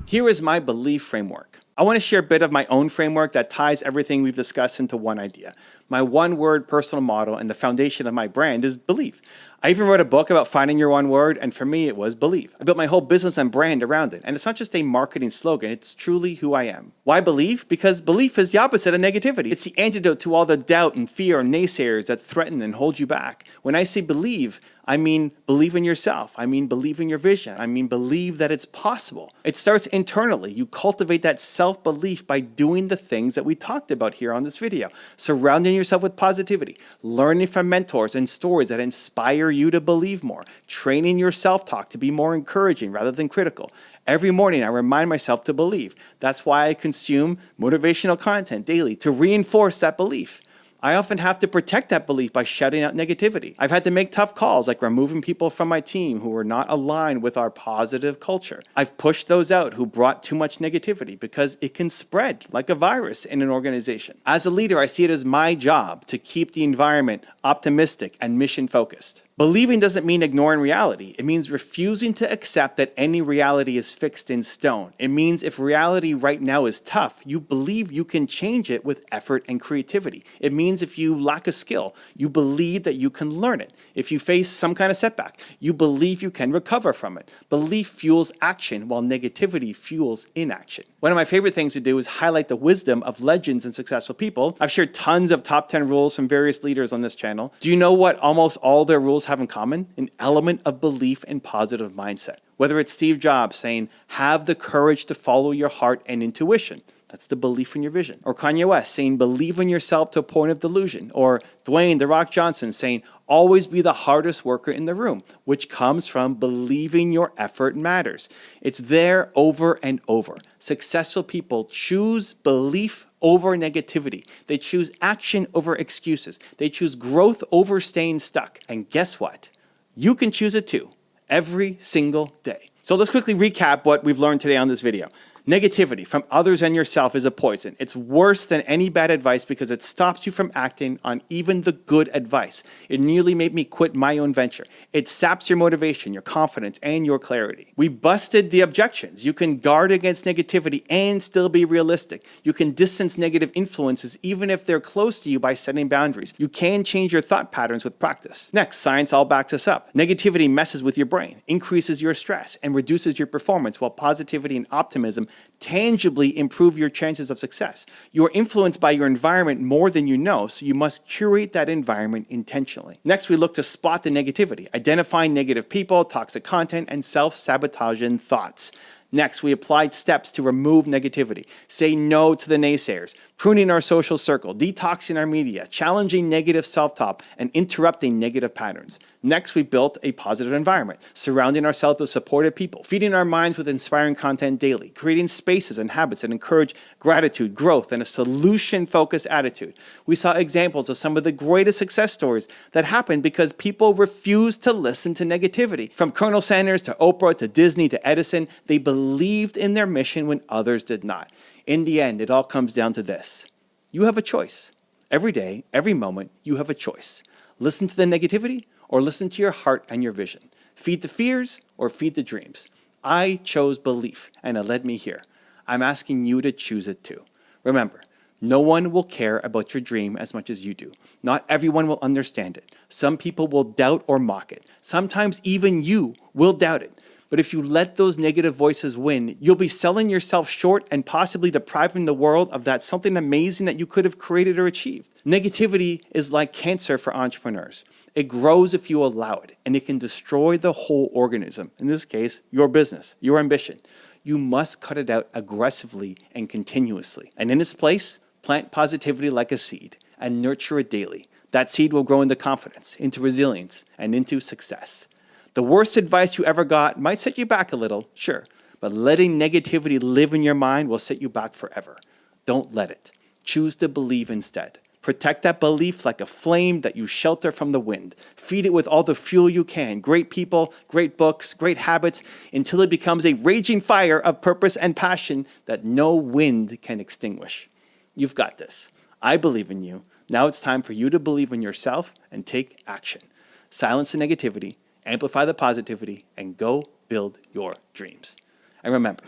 S1: Here is my belief framework. I want to share a bit of my own framework that ties everything we've discussed into one idea. My one-word personal motto and the foundation of my brand is belief. I even wrote a book about finding your one word, and for me, it was belief. I built my whole business and brand around it, and it's not just a marketing slogan, it's truly who I am. Why belief? Because belief is the opposite of negativity. It's the antidote to all the doubt and fear and naysayers that threaten and hold you back. When I say believe, I mean believe in yourself. I mean believe in your vision. I mean believe that it's possible. It starts internally. You cultivate that self-belief by doing the things that we talked about here on this video. Surrounding yourself with positivity, learning from mentors and stories that inspire you to believe more, training your self-talk to be more encouraging rather than critical. Every morning, I remind myself to believe. That's why I consume motivational content daily to reinforce that belief. I often have to protect that belief by shutting out negativity. I've had to make tough calls like removing people from my team who were not aligned with our positive culture. I've pushed those out who brought too much negativity because it can spread like a virus in an organization. As a leader, I see it as my job to keep the environment optimistic and mission focused. Believing doesn't mean ignoring reality. It means refusing to accept that any reality is fixed in stone. It means if reality right now is tough, you believe you can change it with effort and creativity. It means if you lack a skill, you believe that you can learn it. If you face some kind of setback, you believe you can recover from it. Belief fuels action while negativity fuels inaction. One of my favorite things to do is highlight the wisdom of legends and successful people. I've shared tons of top 10 rules from various leaders on this channel. Do you know what almost all their rules have in common? An element of belief and positive mindset. Whether it's Steve Jobs saying, have the courage to follow your heart and intuition. That's the belief in your vision. Or Kanye West saying, believe in yourself to a point of delusion. Or Dwayne "The Rock" Johnson saying, always be the hardest worker in the room, which comes from believing your effort matters. It's there over and over. Successful people choose belief over negativity. They choose action over excuses. They choose growth over staying stuck. And guess what? You can choose it too, every single day. So let's quickly recap what we've learned today on this video. Negativity from others and yourself is a poison. It's worse than any bad advice because it stops you from acting on even the good advice. It nearly made me quit my own venture. It saps your motivation, your confidence, and your clarity. We busted the objections. You can guard against negativity and still be realistic. You can distance negative influences even if they're close to you by setting boundaries. You can change your thought patterns with practice. Next, science all backs us up. Negativity messes with your brain, increases your stress, and reduces your performance, while positivity and optimism tangibly improve your chances of success. You are influenced by your environment more than you know, so you must curate that environment intentionally. Next, we look to spot the negativity, identifying negative people, toxic content, and self-sabotaging thoughts. Next, we applied steps to remove negativity, say no to the naysayers, pruning our social circle, detoxing our media, challenging negative self-talk, and interrupting negative patterns. Next, we built a positive environment, surrounding ourselves with supportive people, feeding our minds with inspiring content daily, creating spaces and habits that encourage gratitude, growth, and a solution-focused attitude. We saw examples of some of the greatest success stories that happened because people refused to listen to negativity. From Colonel Sanders to Oprah to Disney to Edison, they believed in their mission when others did not. In the end, it all comes down to this. You have a choice. Every day, every moment, you have a choice. Listen to the negativity or listen to your heart and your vision. Feed the fears or feed the dreams. I chose belief, and it led me here. I'm asking you to choose it too. Remember, no one will care about your dream as much as you do. Not everyone will understand it. Some people will doubt or mock it. Sometimes even you will doubt it. But if you let those negative voices win, you'll be selling yourself short and possibly depriving the world of that something amazing that you could have created or achieved. Negativity is like cancer for entrepreneurs. It grows if you allow it, and it can destroy the whole organism. In this case, your business, your ambition. You must cut it out aggressively and continuously. And in its place, plant positivity like a seed and nurture it daily. That seed will grow into confidence, into resilience, and into success. The worst advice you ever got might set you back a little, sure, but letting negativity live in your mind will set you back forever. Don't let it. Choose to believe instead. Protect that belief like a flame that you shelter from the wind. Feed it with all the fuel you can. Great people, great books, great habits, until it becomes a raging fire of purpose and passion that no wind can extinguish. You've got this. I believe in you. Now it's time for you to believe in yourself and take action. Silence the negativity, amplify the positivity, and go build your dreams. And remember,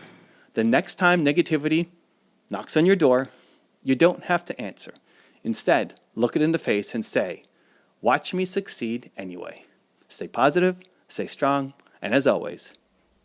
S1: the next time negativity knocks on your door, you don't have to answer. Instead, look it in the face and say, watch me succeed anyway. Stay positive, stay strong, and as always,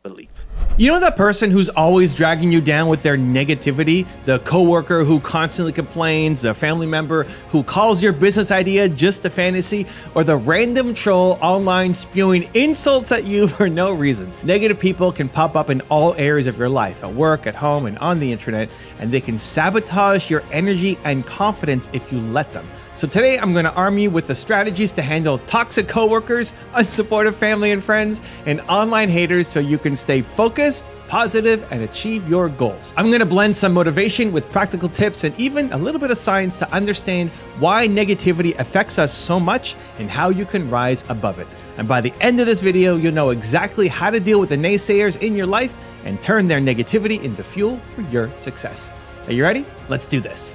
S1: believe.
S2: You know that person who's always dragging you down with their negativity? The coworker who constantly complains, the family member who calls your business idea just a fantasy, or the random troll online spewing insults at you for no reason. Negative people can pop up in all areas of your life, at work, at home, and on the internet, and they can sabotage your energy and confidence if you let them. So today I'm going to arm you with the strategies to handle toxic coworkers, unsupportive family and friends, and online haters so you can stay focused, positive, and achieve your goals. I'm going to blend some motivation with practical tips and even a little bit of science to understand why negativity affects us so much and how you can rise above it. And by the end of this video, you'll know exactly how to deal with the naysayers in your life and turn their negativity into fuel for your success. Are you ready? Let's do this.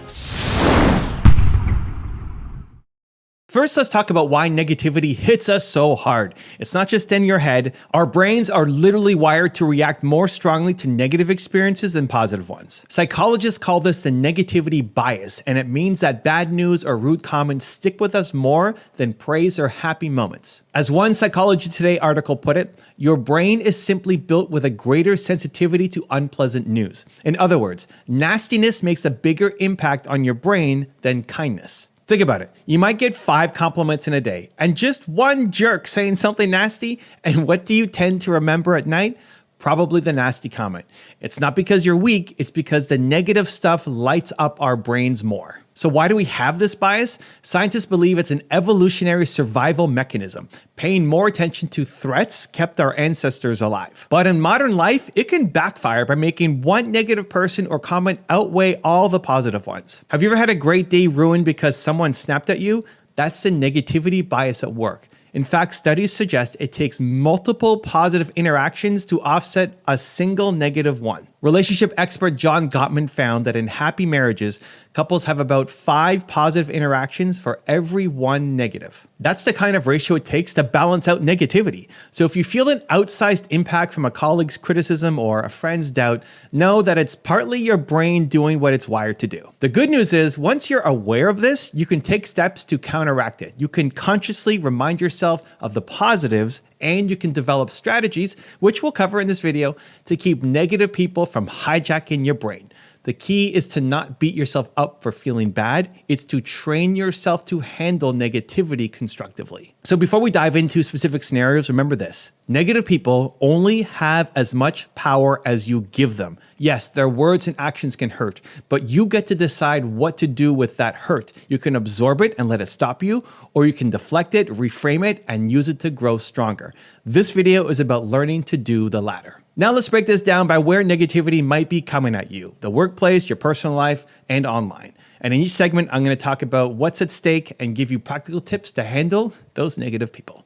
S2: First, let's talk about why negativity hits us so hard. It's not just in your head. Our brains are literally wired to react more strongly to negative experiences than positive ones. Psychologists call this the negativity bias, and it means that bad news or rude comments stick with us more than praise or happy moments. As one Psychology Today article put it, your brain is simply built with a greater sensitivity to unpleasant news. In other words, nastiness makes a bigger impact on your brain than kindness. Think about it. You might get 5 compliments in a day and just one jerk saying something nasty. And what do you tend to remember at night? Probably the nasty comment. It's not because you're weak, it's because the negative stuff lights up our brains more. So why do we have this bias? Scientists believe it's an evolutionary survival mechanism. Paying more attention to threats kept our ancestors alive. But in modern life, it can backfire by making one negative person or comment outweigh all the positive ones. Have you ever had a great day ruined because someone snapped at you? That's the negativity bias at work. In fact, studies suggest it takes multiple positive interactions to offset a single negative one. Relationship expert John Gottman found that in happy marriages, couples have about 5 positive interactions for every 1 negative. That's the kind of ratio it takes to balance out negativity. So if you feel an outsized impact from a colleague's criticism or a friend's doubt, know that it's partly your brain doing what it's wired to do. The good news is, once you're aware of this, you can take steps to counteract it. You can consciously remind yourself of the positives, and you can develop strategies, which we'll cover in this video, to keep negative people from hijacking your brain. The key is to not beat yourself up for feeling bad. It's to train yourself to handle negativity constructively. So before we dive into specific scenarios, remember this. Negative people only have as much power as you give them. Yes, their words and actions can hurt, but you get to decide what to do with that hurt. You can absorb it and let it stop you, or you can deflect it, reframe it, and use it to grow stronger. This video is about learning to do the latter. Now let's break this down by where negativity might be coming at you: the workplace, your personal life, and online. And in each segment, I'm going to talk about what's at stake and give you practical tips to handle those negative people.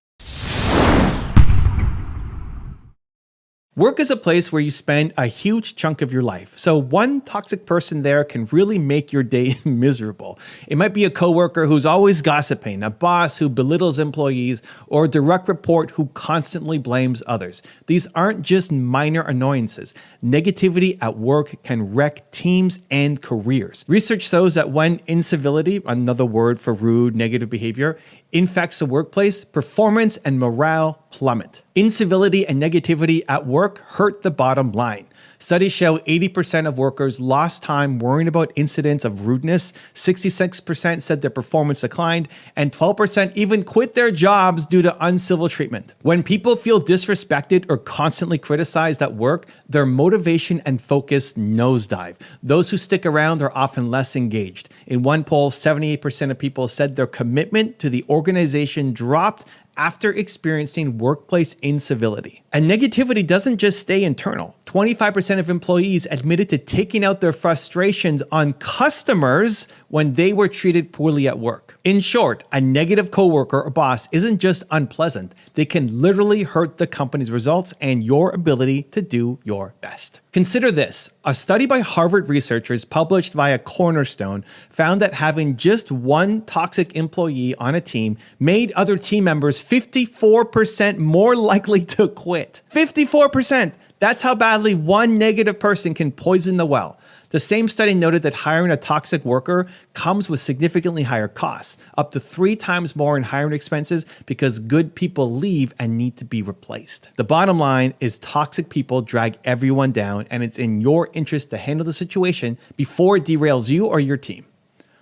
S2: Work is a place where you spend a huge chunk of your life. So one toxic person there can really make your day miserable. It might be a coworker who's always gossiping, a boss who belittles employees, or a direct report who constantly blames others. These aren't just minor annoyances. Negativity at work can wreck teams and careers. Research shows that when incivility, another word for rude, negative behavior, infects the workplace, performance and morale plummet. Incivility and negativity at work hurt the bottom line. Studies show 80% of workers lost time worrying about incidents of rudeness, 66% said their performance declined, and 12% even quit their jobs due to uncivil treatment. When people feel disrespected or constantly criticized at work, their motivation and focus nosedive. Those who stick around are often less engaged. In one poll, 78% of people said their commitment to the organization dropped after experiencing workplace incivility. And negativity doesn't just stay internal.
S1: 25% of employees admitted to taking out their frustrations on customers when they were treated poorly at work. In short, a negative coworker or boss isn't just unpleasant. They can literally hurt the company's results and your ability to do your best. Consider this. A study by Harvard researchers published via Cornerstone found that having just one toxic employee on a team made other team members 54% more likely to quit. 54%! That's how badly one negative person can poison the well. The same study noted that hiring a toxic worker comes with significantly higher costs, up to 3 times more in hiring expenses because good people leave and need to be replaced. The bottom line is toxic people drag everyone down, and it's in your interest to handle the situation before it derails you or your team.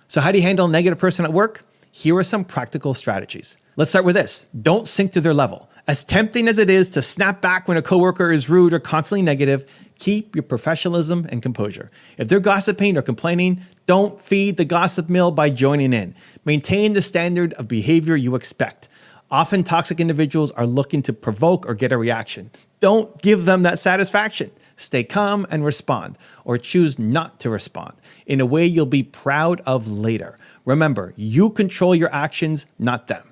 S1: So how do you handle a negative person at work? Here are some practical strategies. Let's start with this. Don't sink to their level. As tempting as it is to snap back when a coworker is rude or constantly negative, keep your professionalism and composure. If they're gossiping or complaining, don't feed the gossip mill by joining in. Maintain the standard of behavior you expect. Often toxic individuals are looking to provoke or get a reaction. Don't give them that satisfaction. Stay calm and respond, or choose not to respond in a way you'll be proud of later. Remember, you control your actions, not them.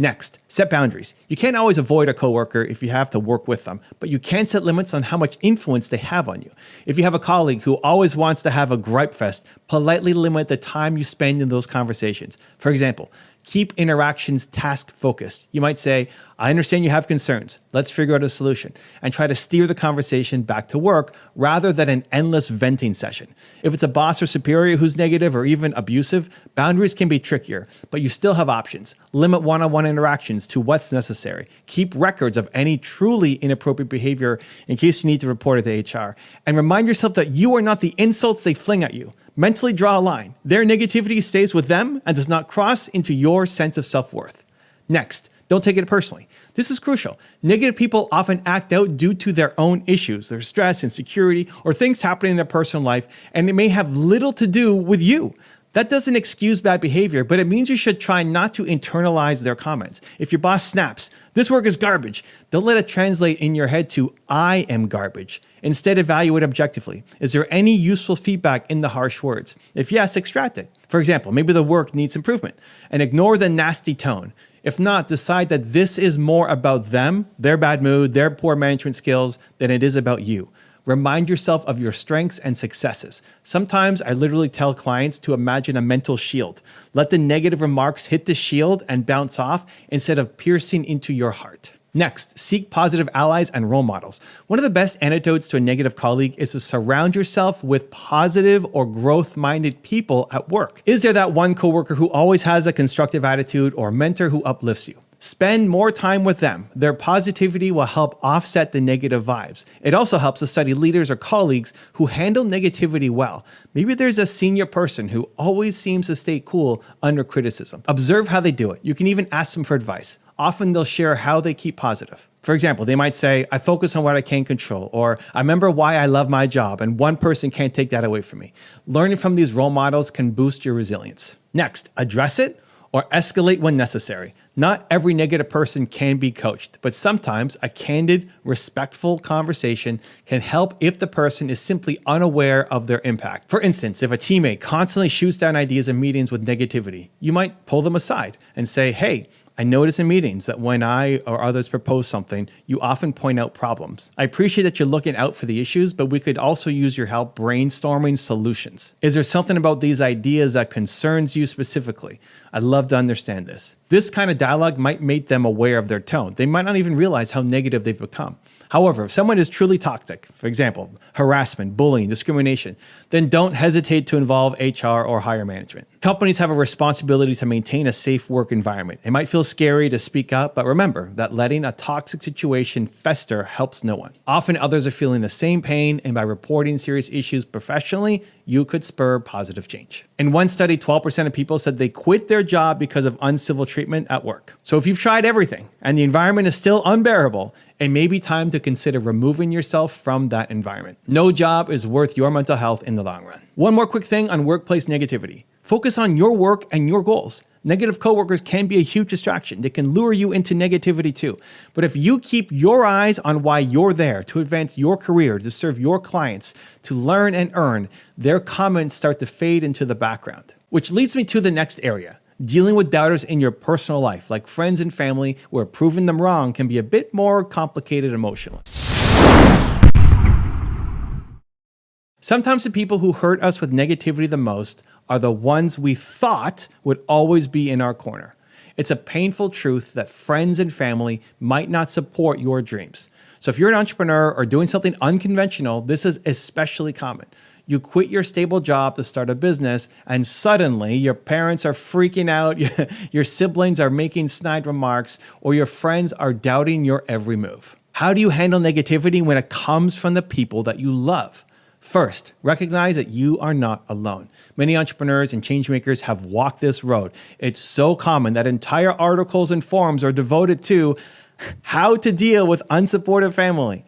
S1: Next, set boundaries. You can't always avoid a coworker if you have to work with them, but you can set limits on how much influence they have on you. If you have a colleague who always wants to have a gripe fest, politely limit the time you spend in those conversations. For example, keep interactions task-focused. You might say, I understand you have concerns. Let's figure out a solution, and try to steer the conversation back to work rather than an endless venting session. If it's a boss or superior who's negative or even abusive, boundaries can be trickier, but you still have options. Limit one-on-one interactions to what's necessary. Keep records of any truly inappropriate behavior in case you need to report it to HR. And remind yourself that you are not the insults they fling at you. Mentally draw a line. Their negativity stays with them and does not cross into your sense of self-worth. Next, don't take it personally. This is crucial. Negative people often act out due to their own issues, their stress, insecurity, or things happening in their personal life, and it may have little to do with you. That doesn't excuse bad behavior, but it means you should try not to internalize their comments. If your boss snaps, this work is garbage, don't let it translate in your head to, I am garbage. Instead, evaluate objectively. Is there any useful feedback in the harsh words? If yes, extract it. For example, maybe the work needs improvement, and ignore the nasty tone. If not, decide that this is more about them, their bad mood, their poor management skills, than it is about you. Remind yourself of your strengths and successes. Sometimes I literally tell clients to imagine a mental shield. Let the negative remarks hit the shield and bounce off instead of piercing into your heart. Next, seek positive allies and role models. One of the best antidotes to a negative colleague is to surround yourself with positive or growth-minded people at work. Is there that one coworker who always has a constructive attitude or a mentor who uplifts you? Spend more time with them. Their positivity will help offset the negative vibes. It also helps to study leaders or colleagues who handle negativity well. Maybe there's a senior person who always seems to stay cool under criticism. Observe how they do it. You can even ask them for advice. Often they'll share how they keep positive. For example, they might say, I focus on what I can control, or I remember why I love my job, and one person can't take that away from me. Learning from these role models can boost your resilience. Next, address it or escalate when necessary. Not every negative person can be coached, but sometimes a candid, respectful conversation can help if the person is simply unaware of their impact. For instance, if a teammate constantly shoots down ideas in meetings with negativity, you might pull them aside and say, hey, I notice in meetings that when I or others propose something, you often point out problems. I appreciate that you're looking out for the issues, but we could also use your help brainstorming solutions. Is there something about these ideas that concerns you specifically? I'd love to understand this. This kind of dialogue might make them aware of their tone. They might not even realize how negative they've become. However, if someone is truly toxic, for example, harassment, bullying, discrimination, then don't hesitate to involve HR or higher management. Companies have a responsibility to maintain a safe work environment. It might feel scary to speak up, but remember that letting a toxic situation fester helps no one. Often others are feeling the same pain, and by reporting serious issues professionally, you could spur positive change. In one study, 12% of people said they quit their job because of uncivil treatment at work. So if you've tried everything and the environment is still unbearable, it may be time to consider removing yourself from that environment. No job is worth your mental health in the long run. One more quick thing on workplace negativity. Focus on your work and your goals. Negative coworkers can be a huge distraction. They can lure you into negativity too. But if you keep your eyes on why you're there, to advance your career, to serve your clients, to learn and earn, their comments start to fade into the background. Which leads me to the next area. Dealing with doubters in your personal life, like friends and family, where proving them wrong can be a bit more complicated emotionally. Sometimes the people who hurt us with negativity the most are the ones we thought would always be in our corner. It's a painful truth that friends and family might not support your dreams. So if you're an entrepreneur or doing something unconventional, this is especially common. You quit your stable job to start a business, and suddenly your parents are freaking out, your siblings are making snide remarks, or your friends are doubting your every move. How do you handle negativity when it comes from the people that you love? First, recognize that you are not alone. Many entrepreneurs and changemakers have walked this road. It's so common that entire articles and forums are devoted to how to deal with unsupportive family.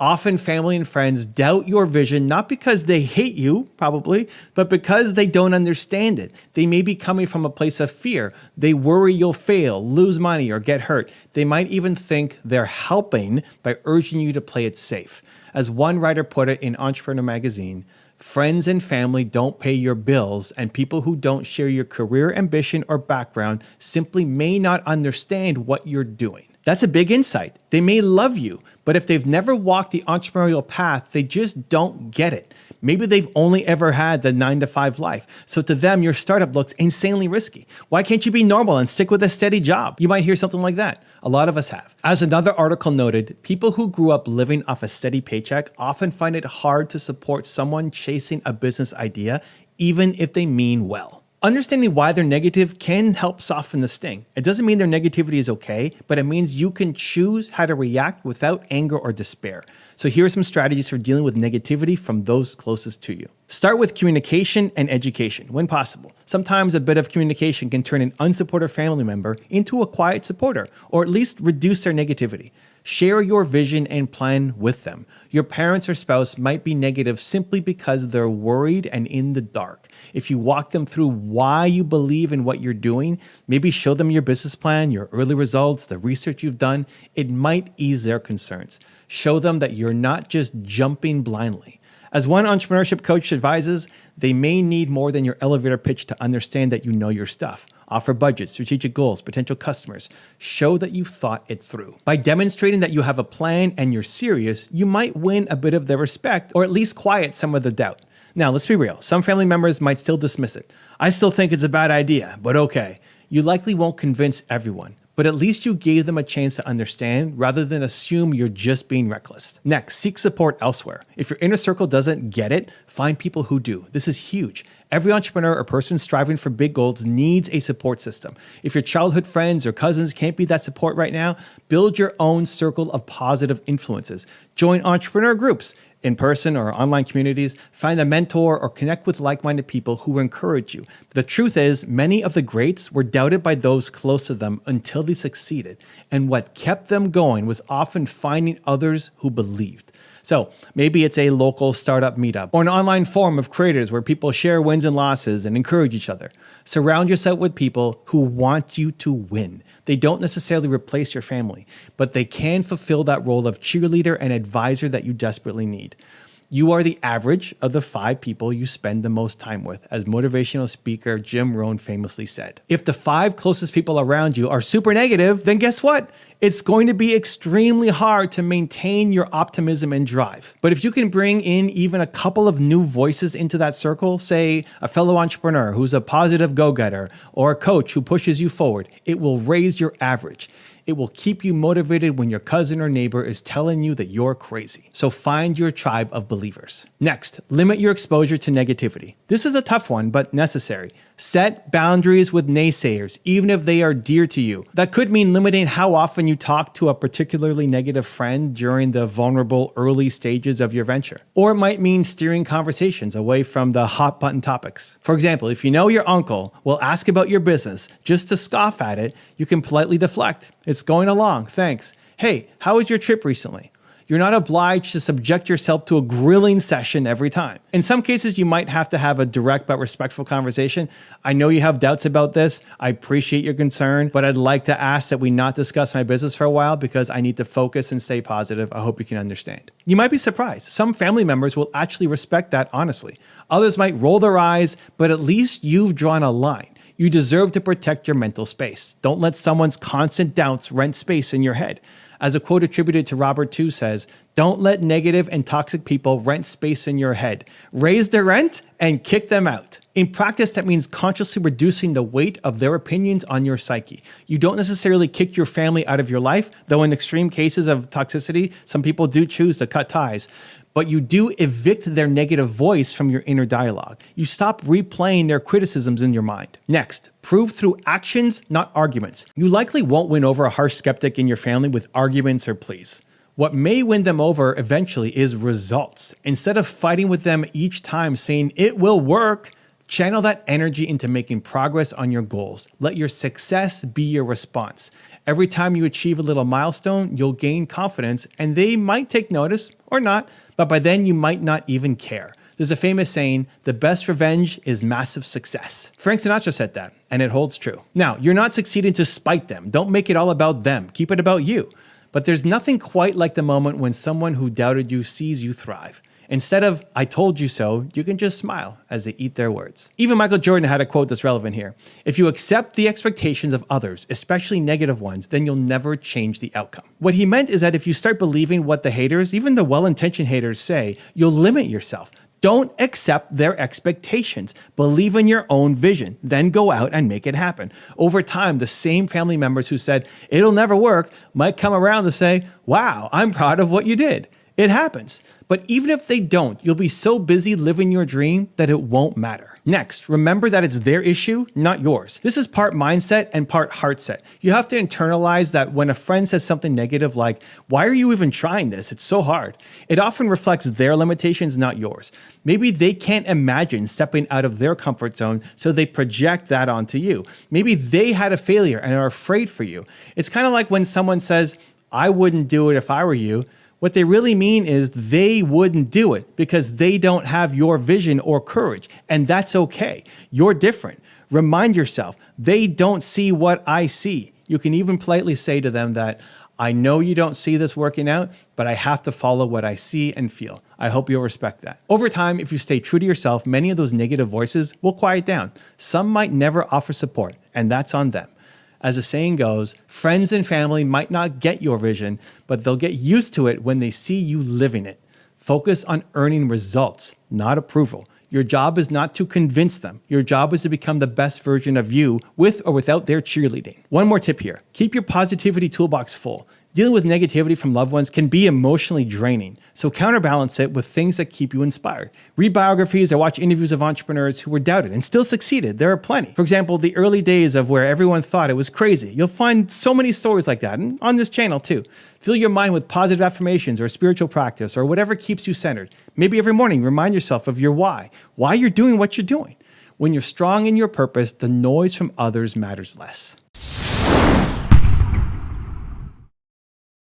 S1: Often family and friends doubt your vision, not because they hate you, probably, but because they don't understand it. They may be coming from a place of fear. They worry you'll fail, lose money, or get hurt. They might even think they're helping by urging you to play it safe. As one writer put it in Entrepreneur Magazine, friends and family don't pay your bills, and people who don't share your career ambition or background simply may not understand what you're doing. That's a big insight. They may love you, but if they've never walked the entrepreneurial path, they just don't get it. Maybe they've only ever had the 9-to-5 life. So to them, your startup looks insanely risky. Why can't you be normal and stick with a steady job? You might hear something like that. A lot of us have. As another article noted, people who grew up living off a steady paycheck often find it hard to support someone chasing a business idea, even if they mean well. Understanding why they're negative can help soften the sting. It doesn't mean their negativity is okay, but it means you can choose how to react without anger or despair. So here are some strategies for dealing with negativity from those closest to you. Start with communication and education when possible. Sometimes a bit of communication can turn an unsupportive family member into a quiet supporter, or at least reduce their negativity. Share your vision and plan with them. Your parents or spouse might be negative simply because they're worried and in the dark. If you walk them through why you believe in what you're doing, maybe show them your business plan, your early results, the research you've done, it might ease their concerns. Show them that you're not just jumping blindly. As one entrepreneurship coach advises, they may need more than your elevator pitch to understand that you know your stuff. Offer budgets, strategic goals, potential customers. Show that you've thought it through. By demonstrating that you have a plan and you're serious, you might win a bit of their respect or at least quiet some of the doubt. Now, let's be real. Some family members might still dismiss it. I still think it's a bad idea, but okay. You likely won't convince everyone, but at least you gave them a chance to understand rather than assume you're just being reckless. Next, seek support elsewhere. If your inner circle doesn't get it, find people who do. This is huge. Every entrepreneur or person striving for big goals needs a support system. If your childhood friends or cousins can't be that support right now, build your own circle of positive influences. Join entrepreneur groups, in person or online communities, find a mentor or connect with like-minded people who encourage you. The truth is, many of the greats were doubted by those close to them until they succeeded. And what kept them going was often finding others who believed. So maybe it's a local startup meetup or an online forum of creators where people share wins and losses and encourage each other. Surround yourself with people who want you to win. They don't necessarily replace your family, but they can fulfill that role of cheerleader and advisor that you desperately need. You are the average of the 5 people you spend the most time with, as motivational speaker Jim Rohn famously said. If the 5 closest people around you are super negative, then guess what? It's going to be extremely hard to maintain your optimism and drive. But if you can bring in even a couple of new voices into that circle, say a fellow entrepreneur who's a positive go-getter or a coach who pushes you forward, it will raise your average. It will keep you motivated when your cousin or neighbor is telling you that you're crazy. So find your tribe of believers. Next, limit your exposure to negativity. This is a tough one, but necessary. Set boundaries with naysayers, even if they are dear to you. That could mean limiting how often you talk to a particularly negative friend during the vulnerable early stages of your venture. Or it might mean steering conversations away from the hot button topics. For example, if you know your uncle will ask about your business just to scoff at it, you can politely deflect. It's going along, thanks. Hey, how was your trip recently? You're not obliged to subject yourself to a grilling session every time. In some cases, you might have to have a direct but respectful conversation. I know you have doubts about this. I appreciate your concern, but I'd like to ask that we not discuss my business for a while because I need to focus and stay positive. I hope you can understand. You might be surprised. Some family members will actually respect that honestly. Others might roll their eyes, but at least you've drawn a line. You deserve to protect your mental space. Don't let someone's constant doubts rent space in your head. As a quote attributed to Robert II says, don't let negative and toxic people rent space in your head. Raise the rent and kick them out. In practice, that means consciously reducing the weight of their opinions on your psyche. You don't necessarily kick your family out of your life, though in extreme cases of toxicity, some people do choose to cut ties. But you do evict their negative voice from your inner dialogue. You stop replaying their criticisms in your mind. Next, prove through actions, not arguments. You likely won't win over a harsh skeptic in your family with arguments or pleas. What may win them over eventually is results. Instead of fighting with them each time saying it will work, channel that energy into making progress on your goals. Let your success be your response. Every time you achieve a little milestone, you'll gain confidence and they might take notice or not, but by then you might not even care. There's a famous saying, the best revenge is massive success. Frank Sinatra said that, and it holds true. Now, you're not succeeding to spite them. Don't make it all about them. Keep it about you. But there's nothing quite like the moment when someone who doubted you sees you thrive. Instead of, I told you so, you can just smile as they eat their words. Even Michael Jordan had a quote that's relevant here. If you accept the expectations of others, especially negative ones, then you'll never change the outcome. What he meant is that if you start believing what the haters, even the well-intentioned haters say, you'll limit yourself. Don't accept their expectations. Believe in your own vision, then go out and make it happen. Over time, the same family members who said, it'll never work, might come around to say, wow, I'm proud of what you did. It happens. But even if they don't, you'll be so busy living your dream that it won't matter. Next, remember that it's their issue, not yours. This is part mindset and part heart set. You have to internalize that when a friend says something negative like, why are you even trying this? It's so hard. It often reflects their limitations, not yours. Maybe they can't imagine stepping out of their comfort zone, so they project that onto you. Maybe they had a failure and are afraid for you. It's kind of like when someone says, I wouldn't do it if I were you. What they really mean is they wouldn't do it because they don't have your vision or courage, and that's okay. You're different. Remind yourself, they don't see what I see. You can even politely say to them that, I know you don't see this working out, but I have to follow what I see and feel. I hope you'll respect that. Over time, if you stay true to yourself, many of those negative voices will quiet down. Some might never offer support, and that's on them. As the saying goes, friends and family might not get your vision, but they'll get used to it when they see you living it. Focus on earning results, not approval. Your job is not to convince them. Your job is to become the best version of you with or without their cheerleading. One more tip here. Keep your positivity toolbox full. Dealing with negativity from loved ones can be emotionally draining, so counterbalance it with things that keep you inspired. Read biographies or watch interviews of entrepreneurs who were doubted and still succeeded. There are plenty. For example, the early days of where everyone thought it was crazy. You'll find so many stories like that, and on this channel too. Fill your mind with positive affirmations or a spiritual practice or whatever keeps you centered. Maybe every morning remind yourself of your why you're doing what you're doing. When you're strong in your purpose, the noise from others matters less.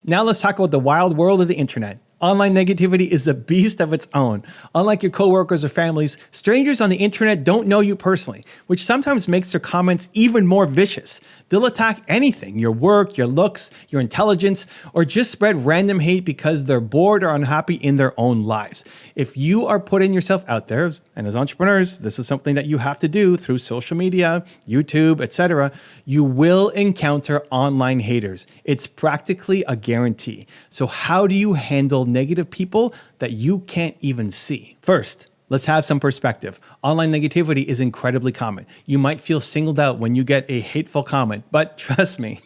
S1: Now let's talk about the wild world of the internet. Online negativity is a beast of its own. Unlike your coworkers or families, strangers on the internet don't know you personally, which sometimes makes their comments even more vicious. They'll attack anything, your work, your looks, your intelligence, or just spread random hate because they're bored or unhappy in their own lives. If you are putting yourself out there, and as entrepreneurs, this is something that you have to do through social media, YouTube, etc., you will encounter online haters. It's practically a guarantee. So how do you handle negative people that you can't even see? First, let's have some perspective. Online negativity is incredibly common. You might feel singled out when you get a hateful comment, but trust me,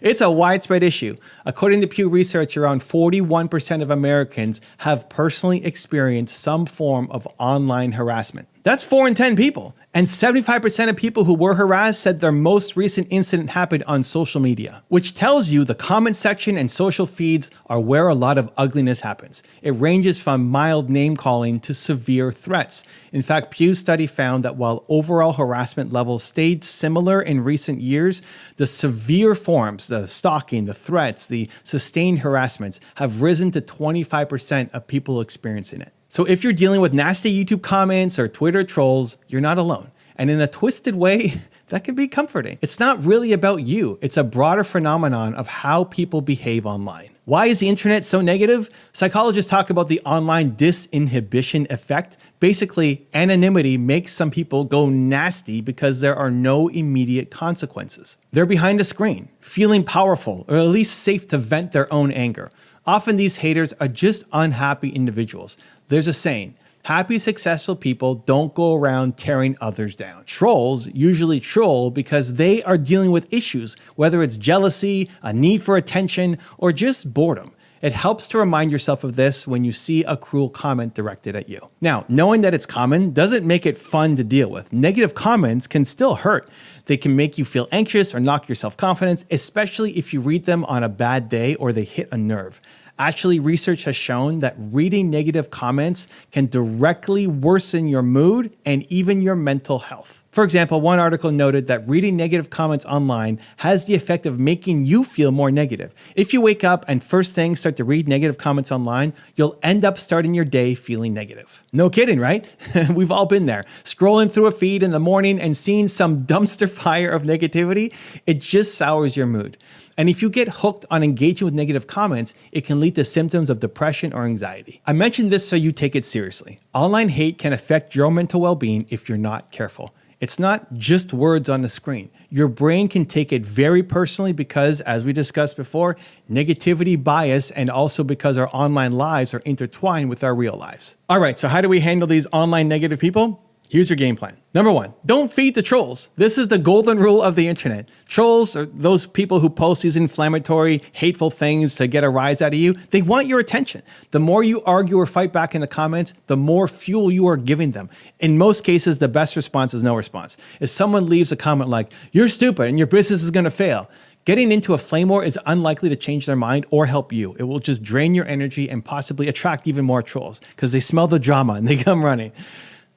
S1: it's a widespread issue. According to Pew Research, around 41% of Americans have personally experienced some form of online harassment. That's 4 in 10 people. And 75% of people who were harassed said their most recent incident happened on social media, which tells you the comment section and social feeds are where a lot of ugliness happens. It ranges from mild name calling to severe threats. In fact, Pew's study found that while overall harassment levels stayed similar in recent years, the severe forms, the stalking, the threats, the sustained harassments have risen to 25% of people experiencing it. So if you're dealing with nasty YouTube comments or Twitter trolls, you're not alone. And in a twisted way, that can be comforting. It's not really about you. It's a broader phenomenon of how people behave online. Why is the internet so negative? Psychologists talk about the online disinhibition effect. Basically, anonymity makes some people go nasty because there are no immediate consequences. They're behind a screen, feeling powerful or at least safe to vent their own anger. Often these haters are just unhappy individuals. There's a saying, happy, successful people don't go around tearing others down. Trolls usually troll because they are dealing with issues, whether it's jealousy, a need for attention, or just boredom. It helps to remind yourself of this when you see a cruel comment directed at you. Now, knowing that it's common doesn't make it fun to deal with. Negative comments can still hurt. They can make you feel anxious or knock your self-confidence, especially if you read them on a bad day or they hit a nerve. Actually, research has shown that reading negative comments can directly worsen your mood and even your mental health. For example, one article noted that reading negative comments online has the effect of making you feel more negative. If you wake up and first thing start to read negative comments online, you'll end up starting your day feeling negative. No kidding, right? We've all been there. Scrolling through a feed in the morning and seeing some dumpster fire of negativity, it just sours your mood. And if you get hooked on engaging with negative comments, it can lead to symptoms of depression or anxiety. I mentioned this so you take it seriously. Online hate can affect your mental well-being if you're not careful. It's not just words on the screen. Your brain can take it very personally because, as we discussed before, negativity bias and also because our online lives are intertwined with our real lives. All right, so how do we handle these online negative people? Here's your game plan. Number 1, don't feed the trolls. This is the golden rule of the internet. Trolls are those people who post these inflammatory, hateful things to get a rise out of you. They want your attention. The more you argue or fight back in the comments, the more fuel you are giving them. In most cases, the best response is no response. If someone leaves a comment like, "You're stupid and your business is gonna fail," getting into a flame war is unlikely to change their mind or help you. It will just drain your energy and possibly attract even more trolls because they smell the drama and they come running.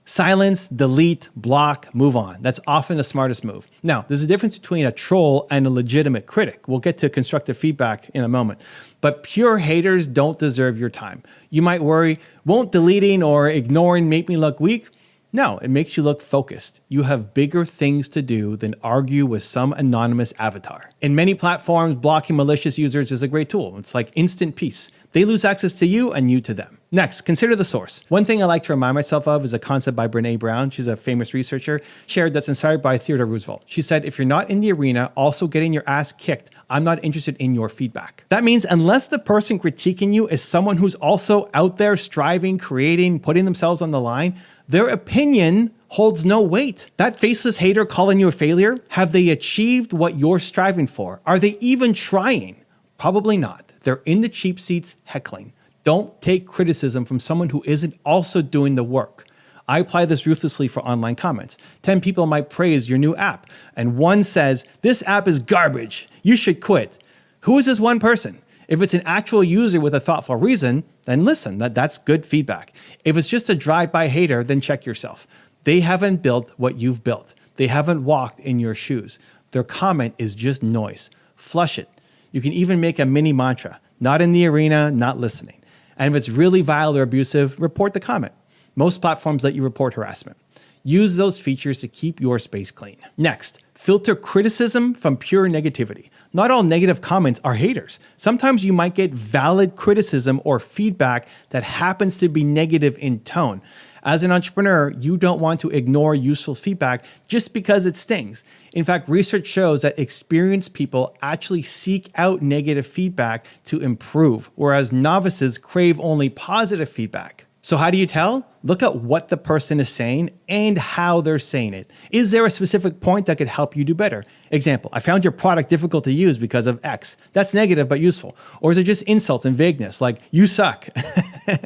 S1: Silence, delete, block, move on. That's often the smartest move. Now, there's a difference between a troll and a legitimate critic. We'll get to constructive feedback in a moment. But pure haters don't deserve your time. You might worry, won't deleting or ignoring make me look weak? No, it makes you look focused. You have bigger things to do than argue with some anonymous avatar. In many platforms, blocking malicious users is a great tool. It's like instant peace. They lose access to you and you to them. Next, consider the source. One thing I like to remind myself of is a concept by Brene Brown. She's a famous researcher, shared that's inspired by Theodore Roosevelt. She said, if you're not in the arena also getting your ass kicked, I'm not interested in your feedback. That means unless the person critiquing you is someone who's also out there striving, creating, putting themselves on the line, their opinion holds no weight. That faceless hater calling you a failure, have they achieved what you're striving for? Are they even trying? Probably not. They're in the cheap seats heckling. Don't take criticism from someone who isn't also doing the work. I apply this ruthlessly for online comments. 10 people might praise your new app, and one says, "This app is garbage. You should quit." Who is this one person? If it's an actual user with a thoughtful reason, then listen, that's good feedback. If it's just a drive-by hater, then check yourself. They haven't built what you've built. They haven't walked in your shoes. Their comment is just noise. Flush it. You can even make a mini mantra. Not in the arena, not listening. And if it's really vile or abusive, report the comment. Most platforms let you report harassment. Use those features to keep your space clean. Next, filter criticism from pure negativity. Not all negative comments are haters. Sometimes you might get valid criticism or feedback that happens to be negative in tone. As an entrepreneur, you don't want to ignore useful feedback just because it stings. In fact, research shows that experienced people actually seek out negative feedback to improve, whereas novices crave only positive feedback. So how do you tell? Look at what the person is saying and how they're saying it. Is there a specific point that could help you do better? Example, I found your product difficult to use because of X. That's negative but useful. Or is it just insults and vagueness like, you suck?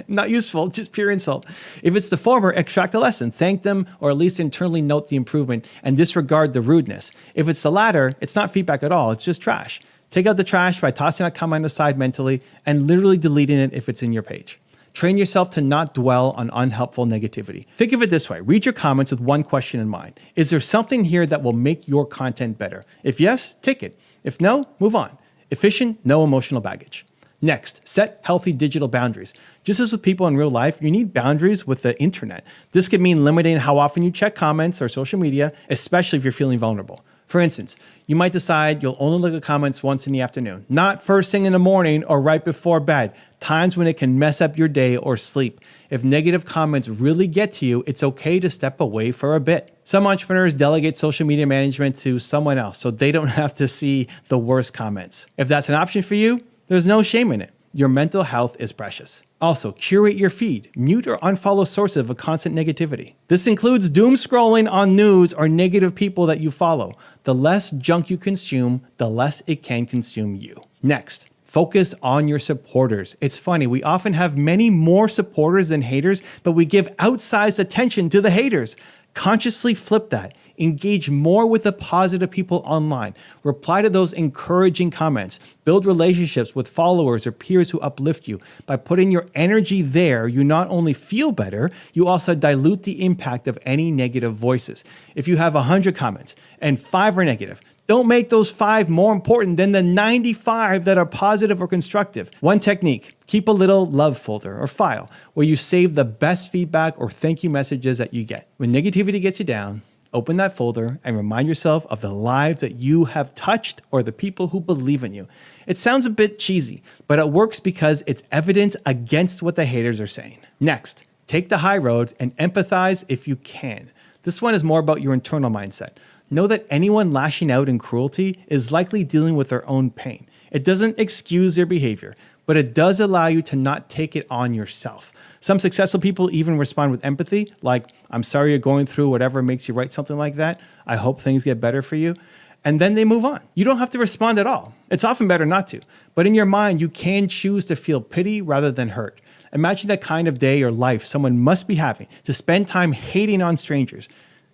S1: Not useful, just pure insult. If it's the former, extract a lesson, thank them, or at least internally note the improvement and disregard the rudeness. If it's the latter, it's not feedback at all, it's just trash. Take out the trash by tossing that comment aside mentally and literally deleting it if it's in your page. Train yourself to not dwell on unhelpful negativity. Think of it this way. Read your comments with one question in mind. Is there something here that will make your content better? If yes, take it. If no, move on. Efficient, no emotional baggage. Next, set healthy digital boundaries. Just as with people in real life, you need boundaries with the internet. This could mean limiting how often you check comments or social media, especially if you're feeling vulnerable. For instance, you might decide you'll only look at comments once in the afternoon, not first thing in the morning or right before bed, times when it can mess up your day or sleep. If negative comments really get to you, it's okay to step away for a bit. Some entrepreneurs delegate social media management to someone else so they don't have to see the worst comments. If that's an option for you, there's no shame in it. Your mental health is precious. Also, curate your feed. Mute or unfollow sources of constant negativity. This includes doom scrolling on news or negative people that you follow. The less junk you consume, the less it can consume you. Next, focus on your supporters. It's funny, we often have many more supporters than haters, but we give outsized attention to the haters. Consciously flip that. Engage more with the positive people online. Reply to those encouraging comments. Build relationships with followers or peers who uplift you. By putting your energy there, you not only feel better, you also dilute the impact of any negative voices. If you have 100 comments and 5 are negative, don't make those 5 more important than the 95 that are positive or constructive. One technique, keep a little love folder or file where you save the best feedback or thank you messages that you get. When negativity gets you down, open that folder and remind yourself of the lives that you have touched or the people who believe in you. It sounds a bit cheesy, but it works because it's evidence against what the haters are saying. Next, take the high road and empathize if you can. This one is more about your internal mindset. Know that anyone lashing out in cruelty is likely dealing with their own pain. It doesn't excuse their behavior, but it does allow you to not take it on yourself. Some successful people even respond with empathy, like, I'm sorry you're going through whatever makes you write something like that. I hope things get better for you. And then they move on. You don't have to respond at all. It's often better not to. But in your mind, you can choose to feel pity rather than hurt. Imagine that kind of day or life someone must be having to spend time hating on strangers.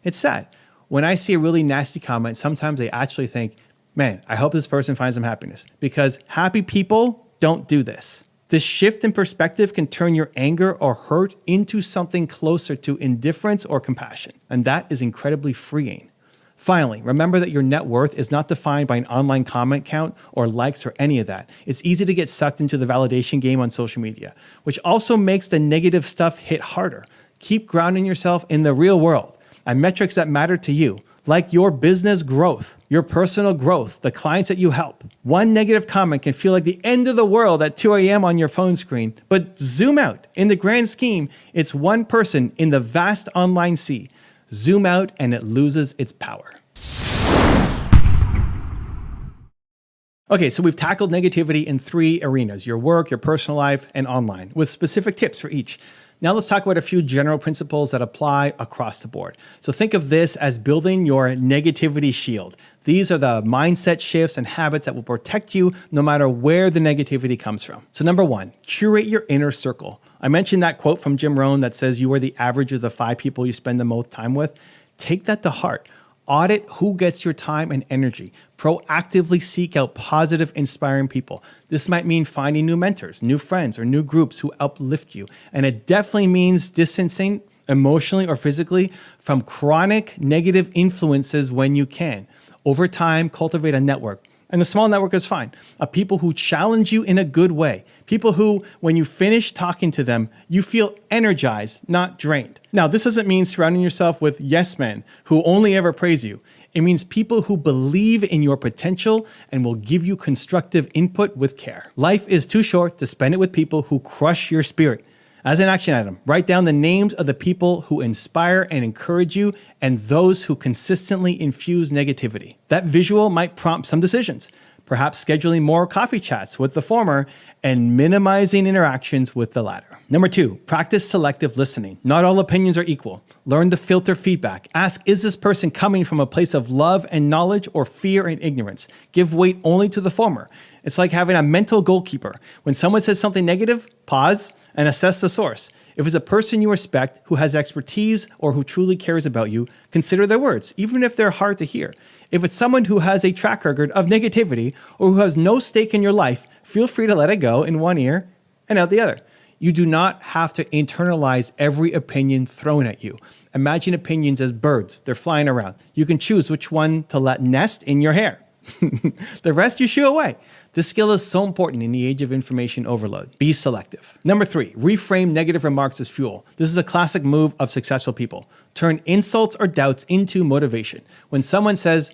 S1: It's sad. When I see a really nasty comment, sometimes I actually think, man, I hope this person finds some happiness. Because happy people don't do this. This shift in perspective can turn your anger or hurt into something closer to indifference or compassion. And that is incredibly freeing. Finally, remember that your net worth is not defined by an online comment count or likes or any of that. It's easy to get sucked into the validation game on social media, which also makes the negative stuff hit harder. Keep grounding yourself in the real world and metrics that matter to you, like your business growth, your personal growth, the clients that you help. One negative comment can feel like the end of the world at 2 a.m. on your phone screen, but zoom out. In the grand scheme, it's one person in the vast online sea. Zoom out and it loses its power. Okay, so we've tackled negativity in 3 arenas, your work, your personal life, and online, with specific tips for each. Now let's talk about a few general principles that apply across the board. So think of this as building your negativity shield. These are the mindset shifts and habits that will protect you no matter where the negativity comes from. So number 1, curate your inner circle. I mentioned that quote from Jim Rohn that says you are the average of the 5 people you spend the most time with. Take that to heart. Audit who gets your time and energy. Proactively seek out positive, inspiring people. This might mean finding new mentors, new friends, or new groups who uplift you. And it definitely means distancing emotionally or physically from chronic negative influences when you can. Over time, cultivate a network. And a small network is fine. Of people who challenge you in a good way. People who, when you finish talking to them, you feel energized, not drained. Now, this doesn't mean surrounding yourself with yes men who only ever praise you. It means people who believe in your potential and will give you constructive input with care. Life is too short to spend it with people who crush your spirit. As an action item, write down the names of the people who inspire and encourage you and those who consistently infuse negativity. That visual might prompt some decisions. perhaps scheduling more coffee chats with the former and minimizing interactions with the latter. Number 2, practice selective listening. Not all opinions are equal. Learn to filter feedback. Ask, is this person coming from a place of love and knowledge or fear and ignorance? Give weight only to the former. It's like having a mental goalkeeper. When someone says something negative, pause and assess the source. If it's a person you respect, who has expertise, or who truly cares about you, consider their words, even if they're hard to hear. If it's someone who has a track record of negativity or who has no stake in your life, feel free to let it go in one ear and out the other. You do not have to internalize every opinion thrown at you. Imagine opinions as birds. They're flying around. You can choose which one to let nest in your hair. The rest you shoo away. This skill is so important in the age of information overload. Be selective. Number 3, reframe negative remarks as fuel. This is a classic move of successful people. Turn insults or doubts into motivation. When someone says,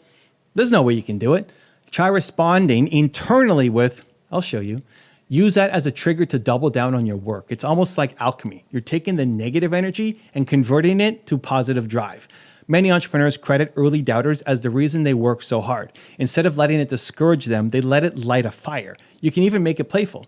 S1: there's no way you can do it, try responding internally with, I'll show you. Use that as a trigger to double down on your work. It's almost like alchemy. You're taking the negative energy and converting it to positive drive. Many entrepreneurs credit early doubters as the reason they work so hard. Instead of letting it discourage them, they let it light a fire. You can even make it playful.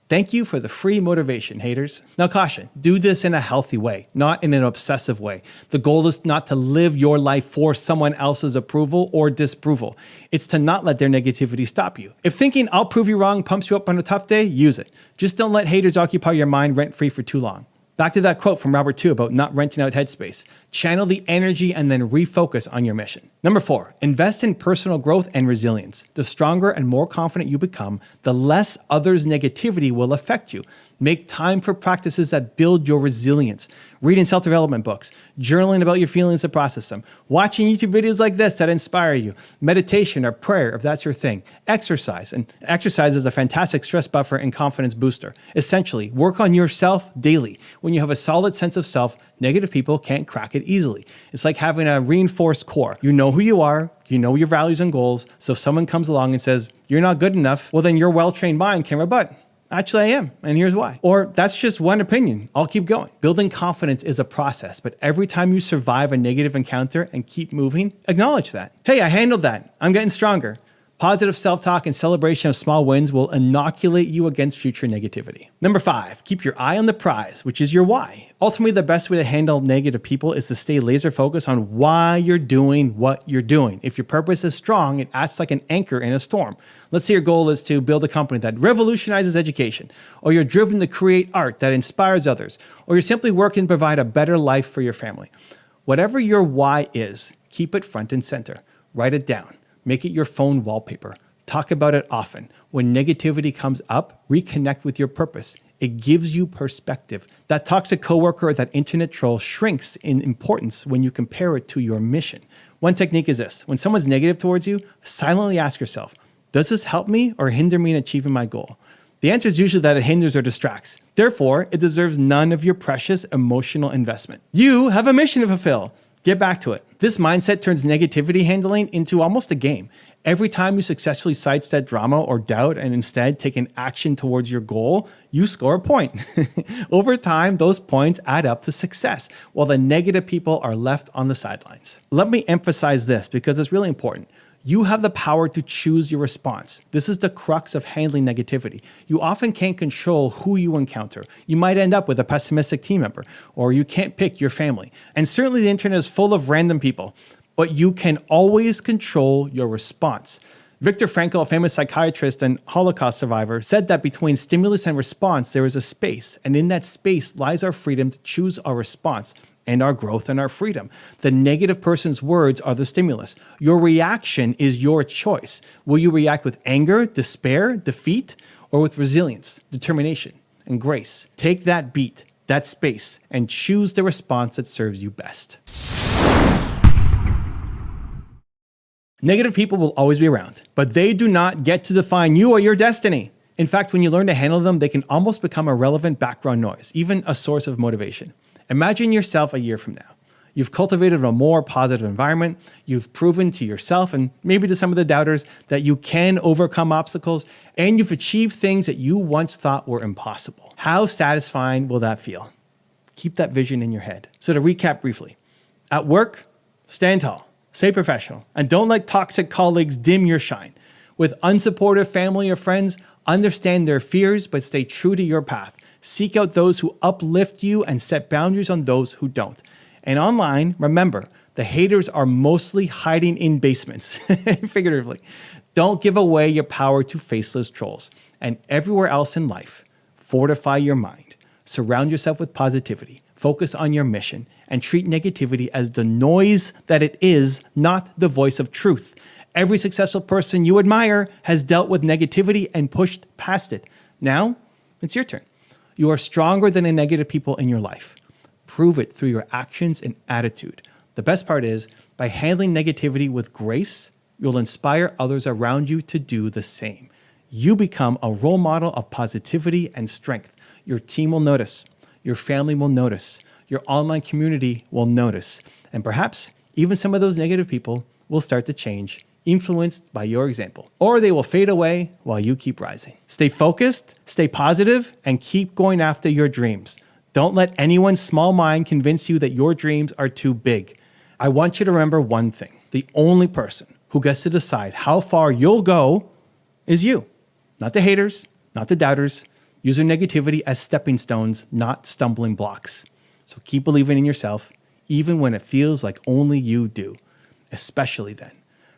S1: Thank you for the free motivation, haters. Now caution, do this in a healthy way, not in an obsessive way. The goal is not to live your life for someone else's approval or disapproval. It's to not let their negativity stop you. If thinking I'll prove you wrong pumps you up on a tough day, use it. Just don't let haters occupy your mind rent-free for too long. Back to that quote from Robert II about not renting out headspace. Channel the energy and then refocus on your mission. Number 4, invest in personal growth and resilience. The stronger and more confident you become, the less others' negativity will affect you. Make time for practices that build your resilience. Reading self-development books, journaling about your feelings to process them, watching YouTube videos like this that inspire you, meditation or prayer if that's your thing, exercise. And exercise is a fantastic stress buffer and confidence booster. Essentially, work on yourself daily. When you have a solid sense of self, negative people can't crack it easily. It's like having a reinforced core. You know who you are, you know your values and goals, so if someone comes along and says, you're not good enough, well then your well-trained mind can rebut. Actually, I am, and here's why. Or that's just one opinion. I'll keep going. Building confidence is a process, but every time you survive a negative encounter and keep moving, acknowledge that. Hey, I handled that. I'm getting stronger. Positive self-talk and celebration of small wins will inoculate you against future negativity. Number 5, keep your eye on the prize, which is your why. Ultimately, the best way to handle negative people is to stay laser focused on why you're doing what you're doing. If your purpose is strong, it acts like an anchor in a storm. Let's say your goal is to build a company that revolutionizes education, or you're driven to create art that inspires others, or you're simply working to provide a better life for your family. Whatever your why is, keep it front and center. Write it down. Make it your phone wallpaper. Talk about it often. When negativity comes up, reconnect with your purpose. It gives you perspective. That toxic coworker or that internet troll shrinks in importance when you compare it to your mission. One technique is this. When someone's negative towards you, silently ask yourself, does this help me or hinder me in achieving my goal? The answer is usually that it hinders or distracts. Therefore, it deserves none of your precious emotional investment. You have a mission to fulfill. Get back to it. This mindset turns negativity handling into almost a game. Every time you successfully sidestep drama or doubt and instead take an action towards your goal, you score a point. Over time, those points add up to success, while the negative people are left on the sidelines. Let me emphasize this because it's really important. You have the power to choose your response. This is the crux of handling negativity. You often can't control who you encounter. You might end up with a pessimistic team member, or you can't pick your family. And certainly the internet is full of random people, but you can always control your response. Viktor Frankl, a famous psychiatrist and Holocaust survivor, said that between stimulus and response, there is a space, and in that space lies our freedom to choose our response and our growth and our freedom. The negative person's words are the stimulus. Your reaction is your choice. Will you react with anger, despair, defeat, or with resilience, determination, and grace? Take that beat, that space, and choose the response that serves you best. Negative people will always be around, but they do not get to define you or your destiny. In fact, when you learn to handle them, they can almost become a relevant background noise, even a source of motivation. Imagine yourself a year from now. You've cultivated a more positive environment. You've proven to yourself and maybe to some of the doubters that you can overcome obstacles, and you've achieved things that you once thought were impossible. How satisfying will that feel? Keep that vision in your head. So to recap briefly, at work, stand tall, stay professional, and don't let toxic colleagues dim your shine. With unsupportive family or friends, understand their fears, but stay true to your path. Seek out those who uplift you and set boundaries on those who don't. And online, remember, the haters are mostly hiding in basements, figuratively. Don't give away your power to faceless trolls. And everywhere else in life, fortify your mind. Surround yourself with positivity. Focus on your mission and treat negativity as the noise that it is, not the voice of truth. Every successful person you admire has dealt with negativity and pushed past it. Now, it's your turn. You are stronger than the negative people in your life. Prove it through your actions and attitude. The best part is, by handling negativity with grace, you'll inspire others around you to do the same. You become a role model of positivity and strength. Your team will notice. Your family will notice. Your online community will notice. And perhaps even some of those negative people will start to change, influenced by your example. Or they will fade away while you keep rising. Stay focused, stay positive, and keep going after your dreams. Don't let anyone's small mind convince you that your dreams are too big. I want you to remember one thing. The only person who gets to decide how far you'll go is you. Not the haters, not the doubters. Use your negativity as stepping stones, not stumbling blocks. So keep believing in yourself, even when it feels like only you do. Especially then.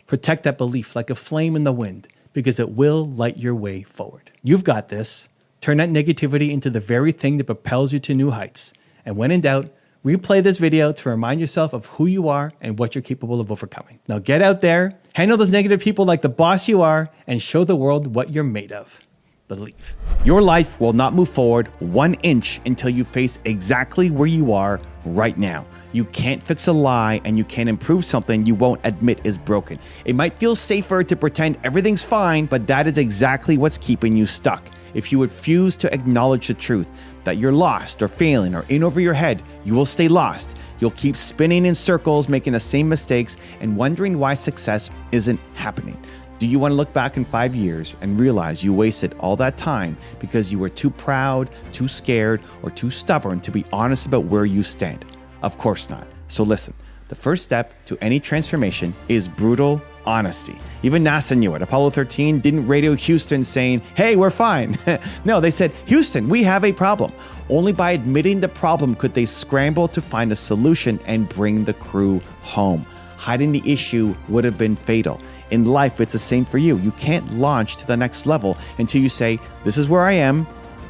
S1: Protect that belief like a flame in the wind, because it will light your way forward. You've got this. Turn that negativity into the very thing that propels you to new heights. And when in doubt, replay this video to remind yourself of who you are and what you're capable of overcoming. Now get out there, handle those negative people like the boss you are, and show the world what you're made of. Believe. Your life will not move forward 1 inch until you face exactly where you are right now. You can't fix a lie, and you can't improve something you won't admit is broken. It might feel safer to pretend everything's fine, but that is exactly what's keeping you stuck. If you refuse to acknowledge the truth that you're lost or failing or in over your head, you will stay lost. You'll keep spinning in circles, making the same mistakes, and wondering why success isn't happening. Do you want to look back in 5 years and realize you wasted all that time because you were too proud, too scared, or too stubborn to be honest about where you stand? Of course not. So listen, the first step to any transformation is brutal honesty. Even NASA knew it. Apollo 13 didn't radio Houston saying, "Hey, we're fine." No, they said, "Houston, we have a problem." Only by admitting the problem could they scramble to find a solution and bring the crew home. Hiding the issue would have been fatal. In life, it's the same for you. You can't launch to the next level until you say, "This is where I am.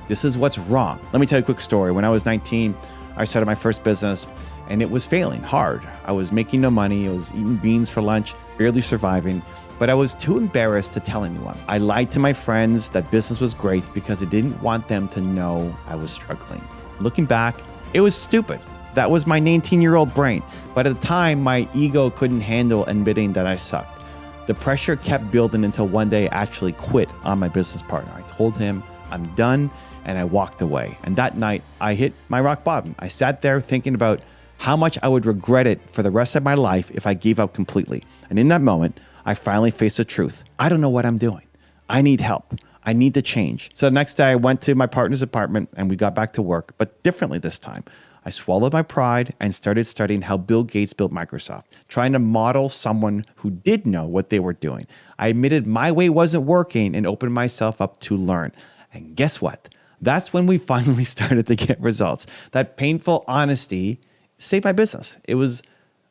S1: This is what's wrong." Let me tell you a quick story. When I was 19, I started my first business, and it was failing hard. I was making no money. I was eating beans for lunch, barely surviving, but I was too embarrassed to tell anyone. I lied to my friends that business was great because I didn't want them to know I was struggling. Looking back, it was stupid. That was my 19-year-old brain. But at the time, my ego couldn't handle admitting that I sucked. The pressure kept building until one day I actually quit on my business partner. I told him, "I'm done," and I walked away. And that night, I hit my rock bottom. I sat there thinking about how much I would regret it for the rest of my life if I gave up completely. And in that moment, I finally faced the truth. I don't know what I'm doing. I need help. I need to change. So the next day I went to my partner's apartment and we got back to work, but differently this time. I swallowed my pride and started studying how Bill Gates built Microsoft, trying to model someone who did know what they were doing. I admitted my way wasn't working and opened myself up to learn. And guess what? That's when we finally started to get results. That painful honesty saved my business. It was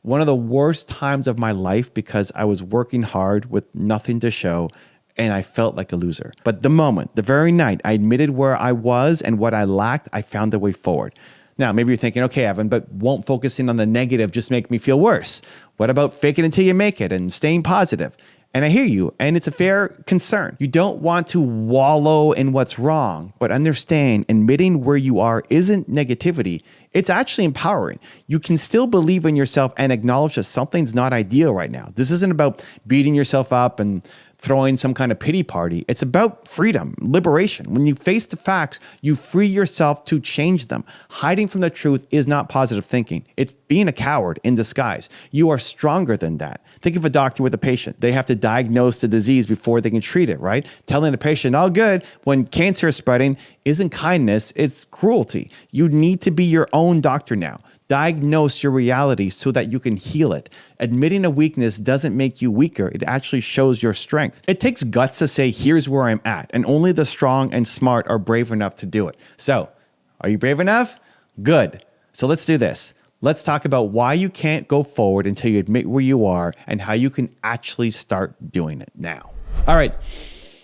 S1: one of the worst times of my life because I was working hard with nothing to show and I felt like a loser. But the moment, the very night I admitted where I was and what I lacked, I found a way forward. Now, maybe you're thinking, okay, Evan, but won't focusing on the negative just make me feel worse? What about fake it until you make it and staying positive? And I hear you, and it's a fair concern. You don't want to wallow in what's wrong, but understand admitting where you are isn't negativity. It's actually empowering. You can still believe in yourself and acknowledge that something's not ideal right now. This isn't about beating yourself up and throwing some kind of pity party. It's about freedom, liberation. When you face the facts, you free yourself to change them. Hiding from the truth is not positive thinking. It's being a coward in disguise. You are stronger than that. Think of a doctor with a patient. They have to diagnose the disease before they can treat it, right? Telling the patient, "all good," when cancer is spreading isn't kindness, it's cruelty. You need to be your own doctor now. Diagnose your reality so that you can heal it. Admitting a weakness doesn't make you weaker. It actually shows your strength. It takes guts to say, here's where I'm at. And only the strong and smart are brave enough to do it. So, are you brave enough? Good. So let's do this. Let's talk about why you can't go forward until you admit where you are and how you can actually start doing it now. All right.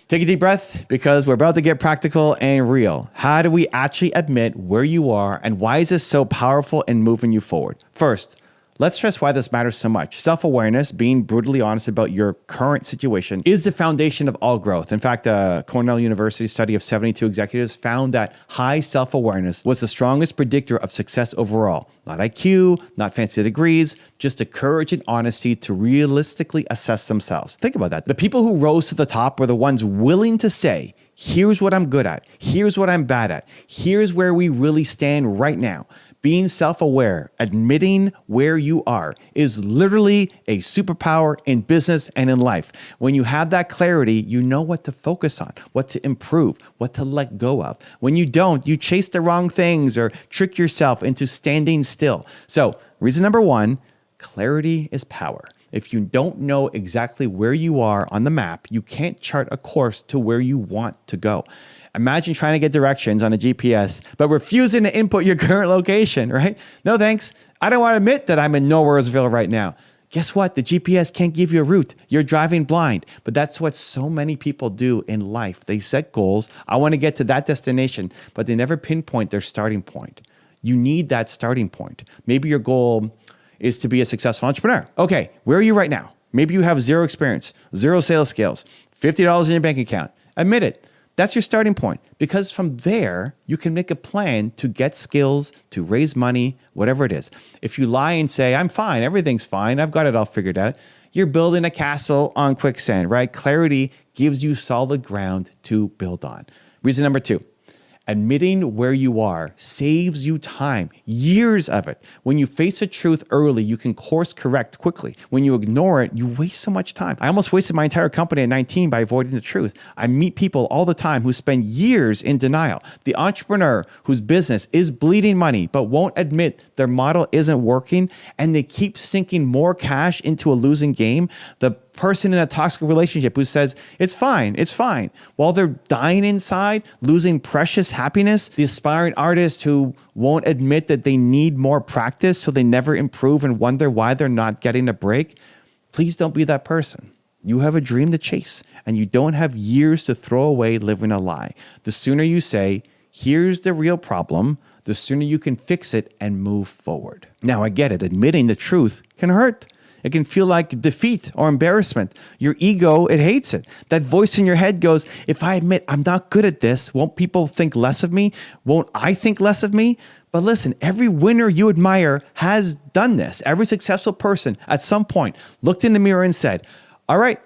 S1: Take a deep breath because we're about to get practical and real. How do we actually admit where you are and why is this so powerful in moving you forward? First, let's stress why this matters so much. Self-awareness, being brutally honest about your current situation, is the foundation of all growth. In fact, a Cornell University study of 72 executives found that high self-awareness was the strongest predictor of success overall. Not IQ, not fancy degrees, just the courage and honesty to realistically assess themselves. Think about that. The people who rose to the top were the ones willing to say, here's what I'm good at. Here's what I'm bad at. Here's where we really stand right now. Being self-aware, admitting where you are, is literally a superpower in business and in life. When you have that clarity, you know what to focus on, what to improve, what to let go of. When you don't, you chase the wrong things or trick yourself into standing still. So, reason number one, clarity is power. If you don't know exactly where you are on the map, you can't chart a course to where you want to go. Imagine trying to get directions on a GPS, but refusing to input your current location, right? No thanks. I don't want to admit that I'm in Nowheresville right now. Guess what? The GPS can't give you a route. You're driving blind. But that's what so many people do in life. They set goals. I want to get to that destination, but they never pinpoint their starting point. You need that starting point. Maybe your goal is to be a successful entrepreneur. Okay, where are you right now? Maybe you have zero experience, zero sales skills, $50 in your bank account. Admit it. That's your starting point, because from there, you can make a plan to get skills, to raise money, whatever it is. If you lie and say, I'm fine, everything's fine, I've got it all figured out, you're building a castle on quicksand, right? Clarity gives you solid ground to build on. Reason number two, admitting where you are saves you time, years of it. When you face a truth early, you can course correct quickly. When you ignore it, you waste so much time. I almost wasted my entire company at 19 by avoiding the truth. I meet people all the time who spend years in denial. The entrepreneur whose business is bleeding money but won't admit their model isn't working, and they keep sinking more cash into a losing game. The person in a toxic relationship who says, it's fine, while they're dying inside, losing precious happiness. The aspiring artist who won't admit that they need more practice so they never improve and wonder why they're not getting a break. Please don't be that person. You have a dream to chase, and you don't have years to throw away living a lie. The sooner you say, here's the real problem, the sooner you can fix it and move forward. Now, I get it. Admitting the truth can hurt. It can feel like defeat or embarrassment. Your ego, it hates it. That voice in your head goes, if I admit I'm not good at this, won't people think less of me? Won't I think less of me? But listen, every winner you admire has done this. Every successful person at some point looked in the mirror and said, all right,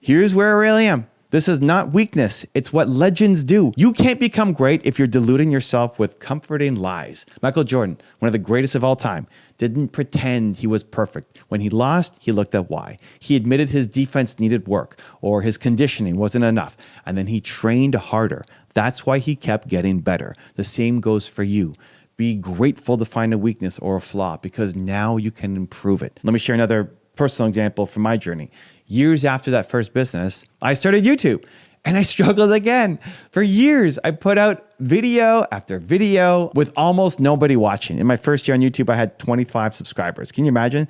S1: here's where I really am. This is not weakness. It's what legends do. You can't become great if you're deluding yourself with comforting lies. Michael Jordan, one of the greatest of all time, didn't pretend he was perfect. When he lost, he looked at why. He admitted his defense needed work or his conditioning wasn't enough, and then he trained harder. That's why he kept getting better. The same goes for you. Be grateful to find a weakness or a flaw because now you can improve it. Let me share another personal example from my journey. Years after that first business, I started YouTube. And I struggled again. For years, I put out video after video with almost nobody watching. In my first year on YouTube, I had 25 subscribers. Can you imagine?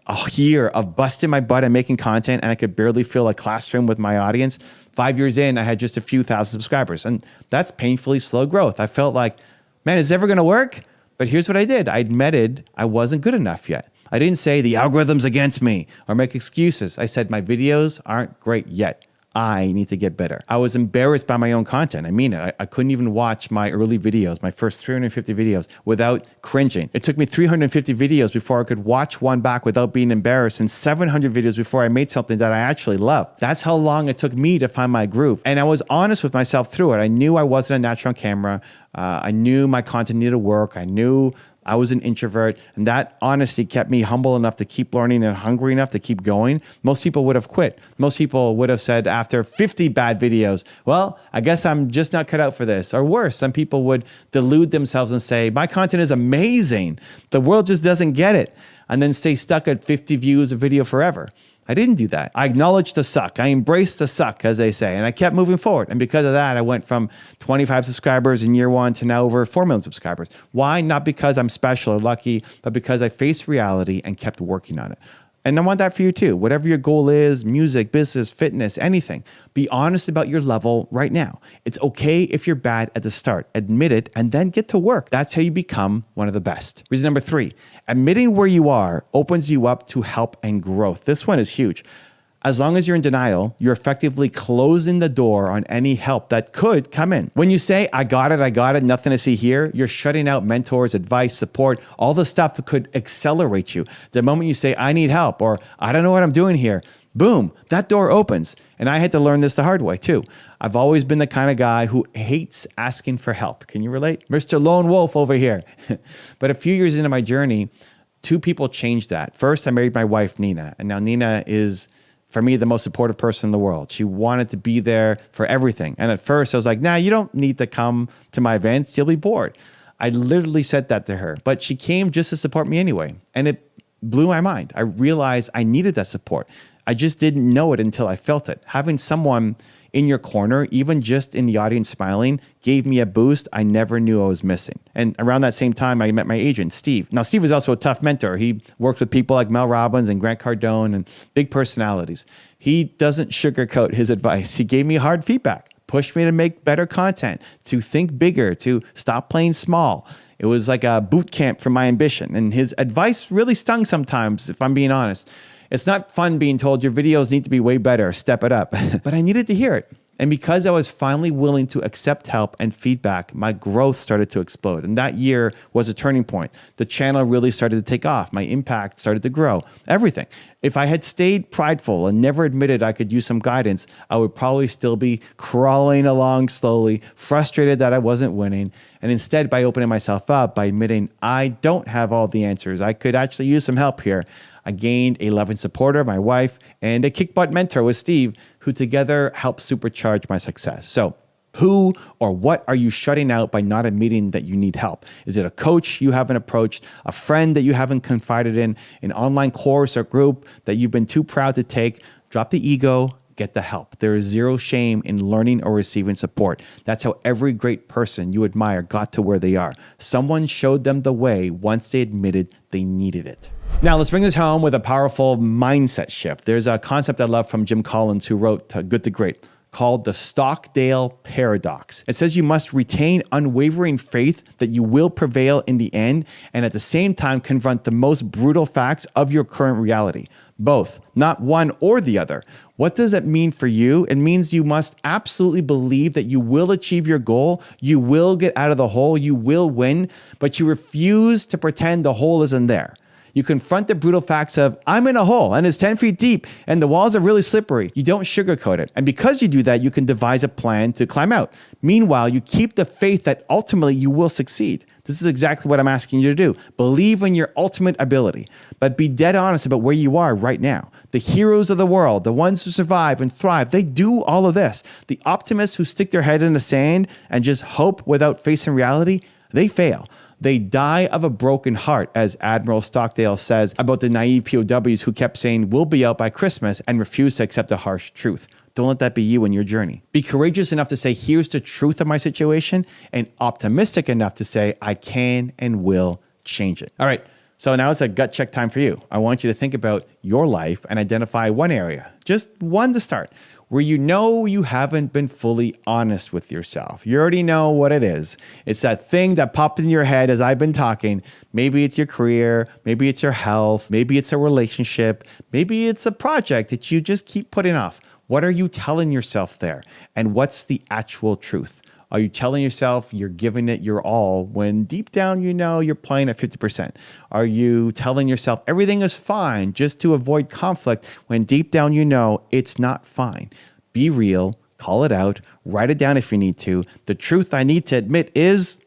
S1: A year of busting my butt and making content, and I could barely fill a classroom with my audience. 5 years in, I had just a few thousand subscribers. And that's painfully slow growth. I felt like, man, is it ever gonna work? But here's what I did. I admitted I wasn't good enough yet. I didn't say the algorithm's against me or make excuses. I said my videos aren't great yet. I need to get better. I was embarrassed by my own content. I mean it. I couldn't even watch my early videos, my first 350 videos, without cringing. It took me 350 videos before I could watch one back without being embarrassed, and 700 videos before I made something that I actually loved. That's how long it took me to find my groove. And I was honest with myself through it. I knew I wasn't a natural on camera. I knew my content needed work. I knew I was an introvert, and that honesty kept me humble enough to keep learning and hungry enough to keep going. Most people would have quit. Most people would have said after 50 bad videos, well, I guess I'm just not cut out for this. Or worse, some people would delude themselves and say, my content is amazing. The world just doesn't get it. And then stay stuck at 50 views a video forever. I didn't do that. I acknowledged the suck. I embraced the suck, as they say, and I kept moving forward. And because of that, I went from 25 subscribers in year one to now over 4 million subscribers. Why? Not because I'm special or lucky, but because I faced reality and kept working on it. And I want that for you too. Whatever your goal is, music, business, fitness, anything, be honest about your level right now. It's okay if you're bad at the start. Admit it and then get to work. That's how you become one of the best. Reason number 3, admitting where you are opens you up to help and growth. This one is huge. As long as you're in denial, you're effectively closing the door on any help that could come in. When you say, I got it, nothing to see here, you're shutting out mentors, advice, support, all the stuff that could accelerate you. The moment you say, I need help, or I don't know what I'm doing here, boom, that door opens. And I had to learn this the hard way too. I've always been the kind of guy who hates asking for help. Can you relate? Mr. Lone Wolf over here. But a few years into my journey, 2 people changed that. First, I married my wife, Nina. And now Nina is, for me, the most supportive person in the world. She wanted to be there for everything. And at first I was like, nah, you don't need to come to my events. You'll be bored. I literally said that to her, but she came just to support me anyway. And it blew my mind. I realized I needed that support. I just didn't know it until I felt it. Having someone in your corner, even just in the audience smiling, gave me a boost I never knew I was missing. And around that same time, I met my agent, Steve. Now, Steve was also a tough mentor. He worked with people like Mel Robbins and Grant Cardone and big personalities. He doesn't sugarcoat his advice. He gave me hard feedback, pushed me to make better content, to think bigger, to stop playing small. It was like a boot camp for my ambition. And his advice really stung sometimes, if I'm being honest. It's not fun being told your videos need to be way better, step it up. But I needed to hear it. And because I was finally willing to accept help and feedback, my growth started to explode. And that year was a turning point. The channel really started to take off. My impact started to grow. Everything. If I had stayed prideful and never admitted I could use some guidance, I would probably still be crawling along slowly, frustrated that I wasn't winning. And instead, by opening myself up, by admitting I don't have all the answers, I could actually use some help here, I gained a loving supporter, my wife, and a kick-butt mentor with Steve, who together helped supercharge my success. So who or what are you shutting out by not admitting that you need help? Is it a coach you haven't approached, a friend that you haven't confided in, an online course or group that you've been too proud to take? Drop the ego, get the help. There is zero shame in learning or receiving support. That's how every great person you admire got to where they are. Someone showed them the way once they admitted they needed it. Now, let's bring this home with a powerful mindset shift. There's a concept I love from Jim Collins, who wrote Good to Great, called the Stockdale Paradox. It says you must retain unwavering faith that you will prevail in the end, and at the same time confront the most brutal facts of your current reality. Both, not one or the other. What does that mean for you? It means you must absolutely believe that you will achieve your goal, you will get out of the hole, you will win, but you refuse to pretend the hole isn't there. You confront the brutal facts of, I'm in a hole and it's 10 feet deep and the walls are really slippery. You don't sugarcoat it. And because you do that, you can devise a plan to climb out. Meanwhile, you keep the faith that ultimately you will succeed. This is exactly what I'm asking you to do. Believe in your ultimate ability, but be dead honest about where you are right now. The heroes of the world, the ones who survive and thrive, they do all of this. The optimists who stick their head in the sand and just hope without facing reality, they fail. They die of a broken heart, as Admiral Stockdale says about the naive POWs who kept saying, we'll be out by Christmas, and refused to accept a harsh truth. Don't let that be you in your journey. Be courageous enough to say, here's the truth of my situation, and optimistic enough to say, I can and will change it. All right, so now it's a gut check time for you. I want you to think about your life and identify one area, just one to start, where you know you haven't been fully honest with yourself. You already know what it is. It's that thing that popped in your head as I've been talking. Maybe it's your career, maybe it's your health, maybe it's a relationship, maybe it's a project that you just keep putting off. What are you telling yourself there? And what's the actual truth? Are you telling yourself you're giving it your all when deep down you know you're playing at 50%? Are you telling yourself everything is fine just to avoid conflict when deep down you know it's not fine? Be real, call it out, write it down if you need to. The truth I need to admit is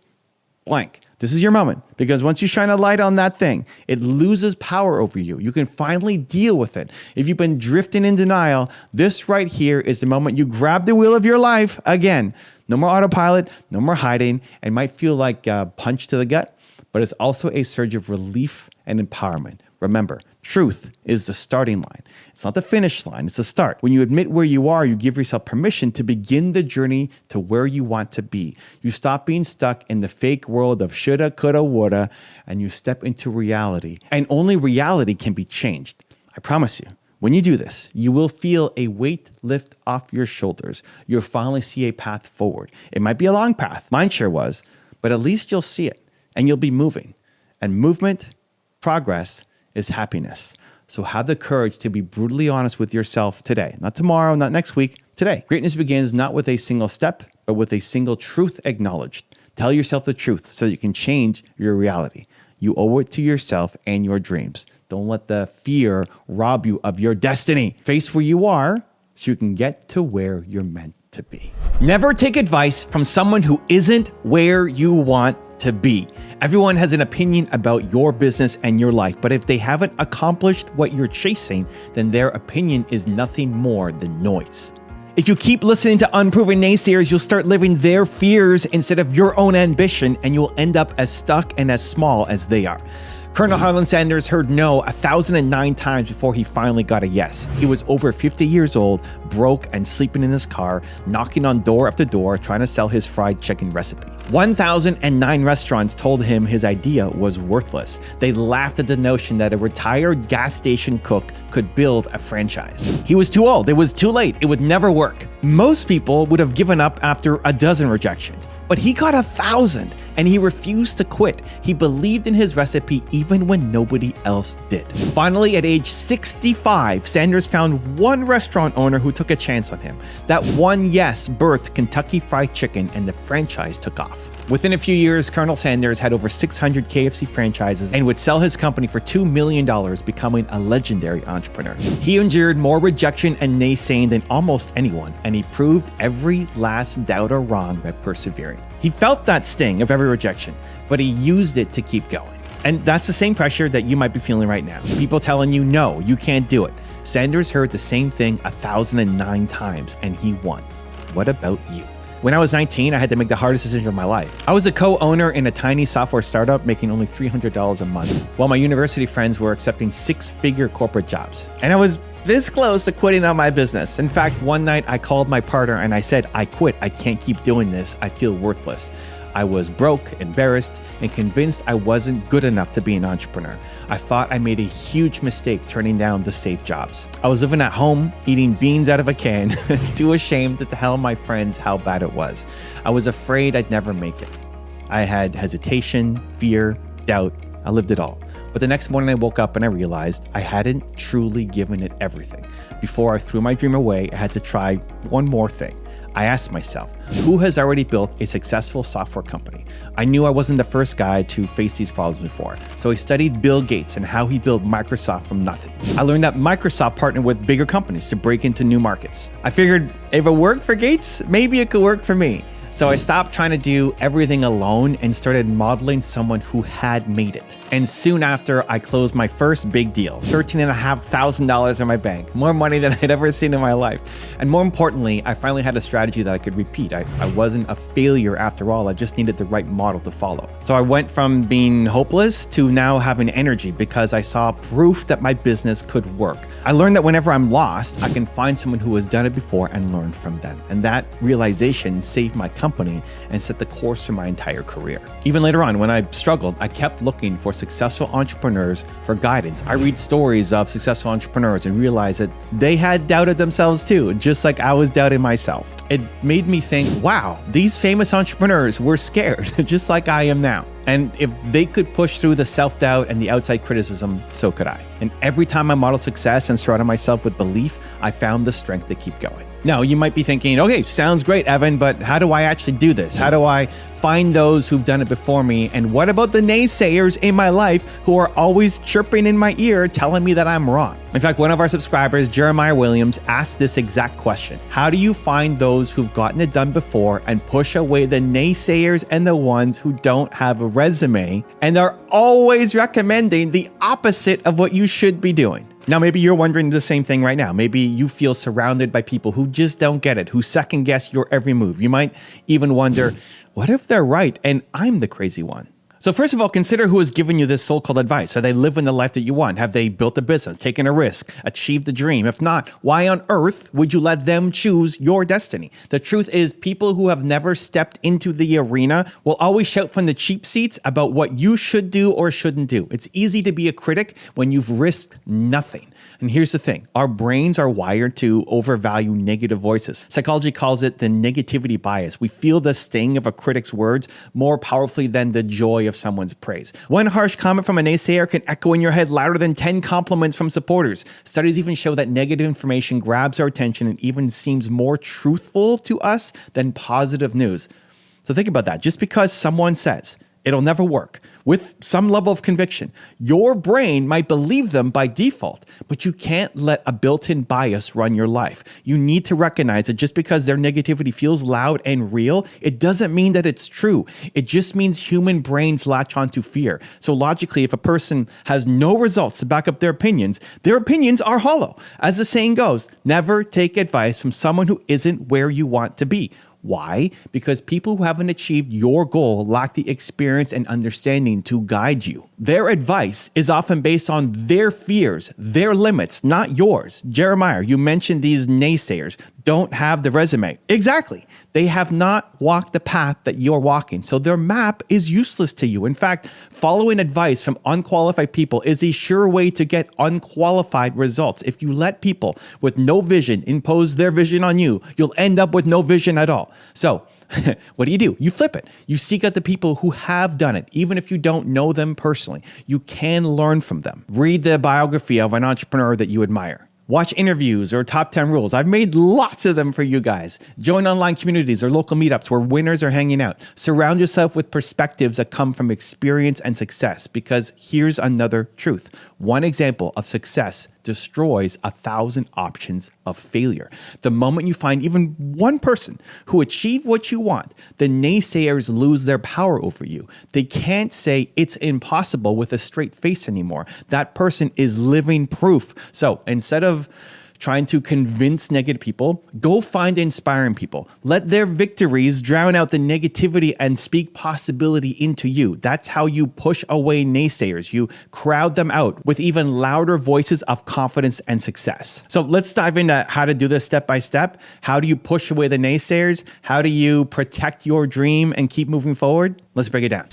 S1: blank. This is your moment, because once you shine a light on that thing, it loses power over you. You can finally deal with it. If you've been drifting in denial, this right here is the moment you grab the wheel of your life again. No more autopilot, no more hiding. It might feel like a punch to the gut, but it's also a surge of relief and empowerment. Remember, truth is the starting line. It's not the finish line, it's the start. When you admit where you are, you give yourself permission to begin the journey to where you want to be. You stop being stuck in the fake world of shoulda, coulda, woulda, and you step into reality. And only reality can be changed. I promise you. When you do this, you will feel a weight lift off your shoulders. You'll finally see a path forward. It might be a long path. Mine sure was, but at least you'll see it and you'll be moving. And movement, progress, is happiness. So have the courage to be brutally honest with yourself today. Not tomorrow, not next week, today. Greatness begins not with a single step, but with a single truth acknowledged. Tell yourself the truth so that you can change your reality. You owe it to yourself and your dreams. Don't let the fear rob you of your destiny. Face where you are so you can get to where you're meant to be. Never take advice from someone who isn't where you want to be. Everyone has an opinion about your business and your life, but if they haven't accomplished what you're chasing, then their opinion is nothing more than noise. If you keep listening to unproven naysayers, you'll start living their fears instead of your own ambition, and you'll end up as stuck and as small as they are. Colonel Harlan Sanders heard no 1,009 times before he finally got a yes. He was over 50 years old, broke and sleeping in his car, knocking on door after door, trying to sell his fried chicken recipe. 1,009 restaurants told him his idea was worthless. They laughed at the notion that a retired gas station cook could build a franchise. He was too old. It was too late. It would never work. Most people would have given up after a dozen rejections, but he got 1,000 and he refused to quit. He believed in his recipe even when nobody else did. Finally, at age 65, Sanders found one restaurant owner who took a chance on him. That one yes birthed Kentucky Fried Chicken, and the franchise took off. Within a few years, Colonel Sanders had over 600 KFC franchises and would sell his company for $2 million, becoming a legendary entrepreneur. He endured more rejection and naysaying than almost anyone, and he proved every last doubter wrong by persevering. He felt that sting of every rejection, but he used it to keep going. And that's the same pressure that you might be feeling right now. People telling you, no, you can't do it. Sanders heard the same thing 1,009 times, and he won. What about you? When I was 19, I had to make the hardest decision of my life. I was a co-owner in a tiny software startup making only $300 a month, while my university friends were accepting six-figure corporate jobs. And I was this close to quitting on my business. In fact, one night I called my partner and I said, I quit. I can't keep doing this. I feel worthless. I was broke, embarrassed, and convinced I wasn't good enough to be an entrepreneur. I thought I made a huge mistake turning down the safe jobs. I was living at home, eating beans out of a can, too ashamed to tell my friends how bad it was. I was afraid I'd never make it. I had hesitation, fear, doubt. I lived it all. But the next morning I woke up and I realized I hadn't truly given it everything. Before I threw my dream away, I had to try one more thing. I asked myself, who has already built a successful software company? I knew I wasn't the first guy to face these problems before. So I studied Bill Gates and how he built Microsoft from nothing. I learned that Microsoft partnered with bigger companies to break into new markets. I figured if it worked for Gates, maybe it could work for me. So I stopped trying to do everything alone and started modeling someone who had made it. And soon after, I closed my first big deal, $13,500 in my bank, more money than I'd ever seen in my life. And more importantly, I finally had a strategy that I could repeat. I wasn't a failure after all, I just needed the right model to follow. So I went from being hopeless to now having energy because I saw proof that my business could work. I learned that whenever I'm lost, I can find someone who has done it before and learn from them. And that realization saved my company and set the course for my entire career. Even later on, when I struggled, I kept looking for successful entrepreneurs for guidance. I read stories of successful entrepreneurs and realized that they had doubted themselves too, just like I was doubting myself. It made me think, wow, these famous entrepreneurs were scared, just like I am now. And if they could push through the self-doubt and the outside criticism, so could I. And every time I modeled success and surrounded myself with belief, I found the strength to keep going. Now, you might be thinking, okay, sounds great, Evan, but how do I actually do this? How do I find those who've done it before me? And what about the naysayers in my life who are always chirping in my ear telling me that I'm wrong? In fact, one of our subscribers, Jeremiah Williams, asked this exact question. How do you find those who've gotten it done before and push away the naysayers and the ones who don't have a resume and are always recommending the opposite of what you should be doing? Now, maybe you're wondering the same thing right now. Maybe you feel surrounded by people who just don't get it, who second guess your every move. You might even wonder, what if they're right and I'm the crazy one? So first of all, consider who has given you this so-called advice. Are they living the life that you want? Have they built a business, taken a risk, achieved a dream? If not, why on earth would you let them choose your destiny? The truth is, people who have never stepped into the arena will always shout from the cheap seats about what you should do or shouldn't do. It's easy to be a critic when you've risked nothing. And here's the thing, our brains are wired to overvalue negative voices. Psychology calls it the negativity bias. We feel the sting of a critic's words more powerfully than the joy of someone's praise. One harsh comment from a naysayer can echo in your head louder than 10 compliments from supporters. Studies even show that negative information grabs our attention and even seems more truthful to us than positive news. So think about that. Just because someone says it'll never work, with some level of conviction, your brain might believe them by default, but you can't let a built-in bias run your life. You need to recognize that just because their negativity feels loud and real, it doesn't mean that it's true. It just means human brains latch onto fear. So logically, if a person has no results to back up their opinions are hollow. As the saying goes, never take advice from someone who isn't where you want to be. Why? Because people who haven't achieved your goal lack the experience and understanding to guide you. Their advice is often based on their fears, their limits, not yours. Jeremiah, you mentioned these naysayers don't have the resume. Exactly. They have not walked the path that you're walking, so their map is useless to you. In fact, following advice from unqualified people is a sure way to get unqualified results. If you let people with no vision impose their vision on you, you'll end up with no vision at all. So, what do? You flip it. You seek out the people who have done it, even if you don't know them personally. You can learn from them. Read the biography of an entrepreneur that you admire. Watch interviews or top 10 rules. I've made lots of them for you guys. Join online communities or local meetups where winners are hanging out. Surround yourself with perspectives that come from experience and success, because here's another truth. One example of success destroys 1,000 options of failure. The moment you find even one person who achieved what you want, the naysayers lose their power over you. They can't say it's impossible with a straight face anymore. That person is living proof. So instead of trying to convince negative people, go find inspiring people. Let their victories drown out the negativity and speak possibility into you. That's how you push away naysayers. You crowd them out with even louder voices of confidence and success. So let's dive into how to do this step by step. How do you push away the naysayers? How do you protect your dream and keep moving forward? Let's break it down.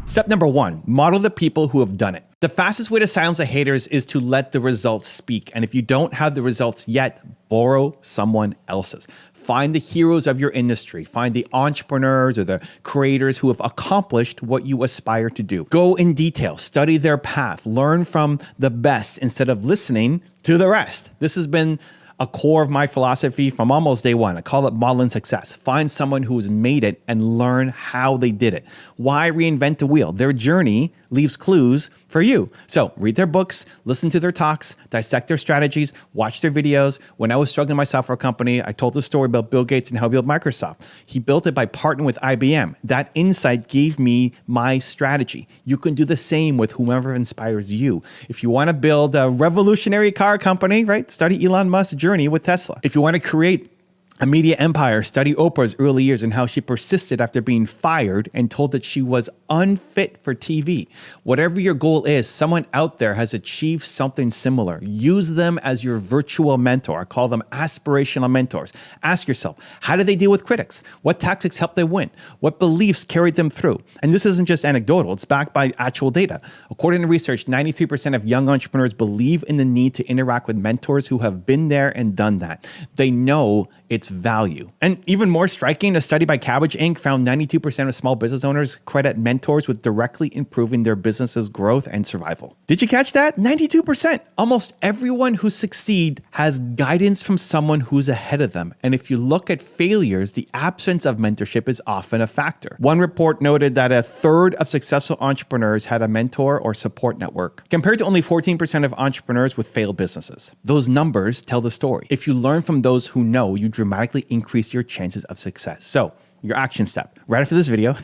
S1: Step number 1, model the people who have done it. The fastest way to silence the haters is to let the results speak. And if you don't have the results yet, borrow someone else's. Find the heroes of your industry. Find the entrepreneurs or the creators who have accomplished what you aspire to do. Go in detail, study their path, learn from the best instead of listening to the rest. This has been a core of my philosophy from almost day one. I call it modeling success. Find someone who's made it and learn how they did it. Why reinvent the wheel? Their journey leaves clues for you. So read their books, listen to their talks, dissect their strategies, watch their videos. When I was struggling in my software company, I told the story about Bill Gates and how he built Microsoft. He built it by partnering with IBM. That insight gave me my strategy. You can do the same with whomever inspires you. If you want to build a revolutionary car company, right? Study Elon Musk's journey with Tesla. If you want to create a media empire, study Oprah's early years and how she persisted after being fired and told that she was unfit for TV. Whatever your goal is, someone out there has achieved something similar. Use them as your virtual mentor. I call them aspirational mentors. Ask yourself, how did they deal with critics? What tactics helped them win? What beliefs carried them through? And this isn't just anecdotal, it's backed by actual data. According to research, 93% of young entrepreneurs believe in the need to interact with mentors who have been there and done that. They know its value. And even more striking, a study by Cabbage Inc. found 92% of small business owners credit mentors with directly improving their business's growth and survival. Did you catch that? 92%. Almost everyone who succeeds has guidance from someone who's ahead of them. And if you look at failures, the absence of mentorship is often a factor. One report noted that a third of successful entrepreneurs had a mentor or support network, compared to only 14% of entrepreneurs with failed businesses. Those numbers tell the story. If you learn from those who know, you dramatically increase your chances of success. So, your action step. Right after this video,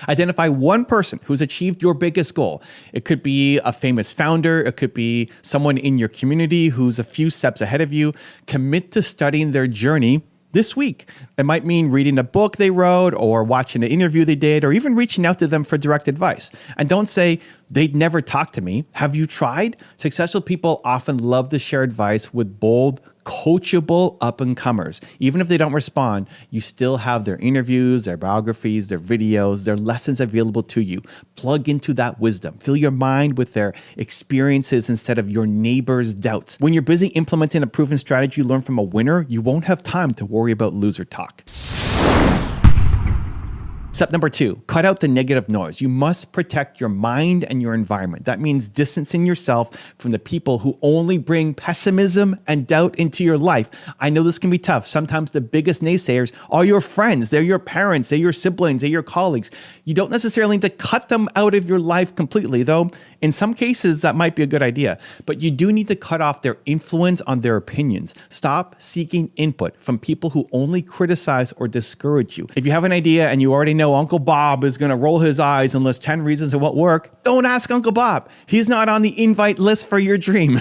S1: identify one person who's achieved your biggest goal. It could be a famous founder. It could be someone in your community who's a few steps ahead of you. Commit to studying their journey this week. It might mean reading a book they wrote or watching an interview they did or even reaching out to them for direct advice. And don't say, they'd never talk to me. Have you tried? Successful people often love to share advice with bold, coachable up-and-comers. Even if they don't respond, you still have their interviews, their biographies, their videos, their lessons available to you. Plug into that wisdom. Fill your mind with their experiences instead of your neighbor's doubts. When you're busy implementing a proven strategy you learn from a winner, you won't have time to worry about loser talk. Step number 2, cut out the negative noise. You must protect your mind and your environment. That means distancing yourself from the people who only bring pessimism and doubt into your life. I know this can be tough. Sometimes the biggest naysayers are your friends. They're your parents. They're your siblings. They're your colleagues. You don't necessarily need to cut them out of your life completely, though in some cases that might be a good idea. But you do need to cut off their influence on their opinions. Stop seeking input from people who only criticize or discourage you. If you have an idea and you already know Uncle Bob is going to roll his eyes and list 10 reasons it won't work, don't ask Uncle Bob. He's not on the invite list for your dream.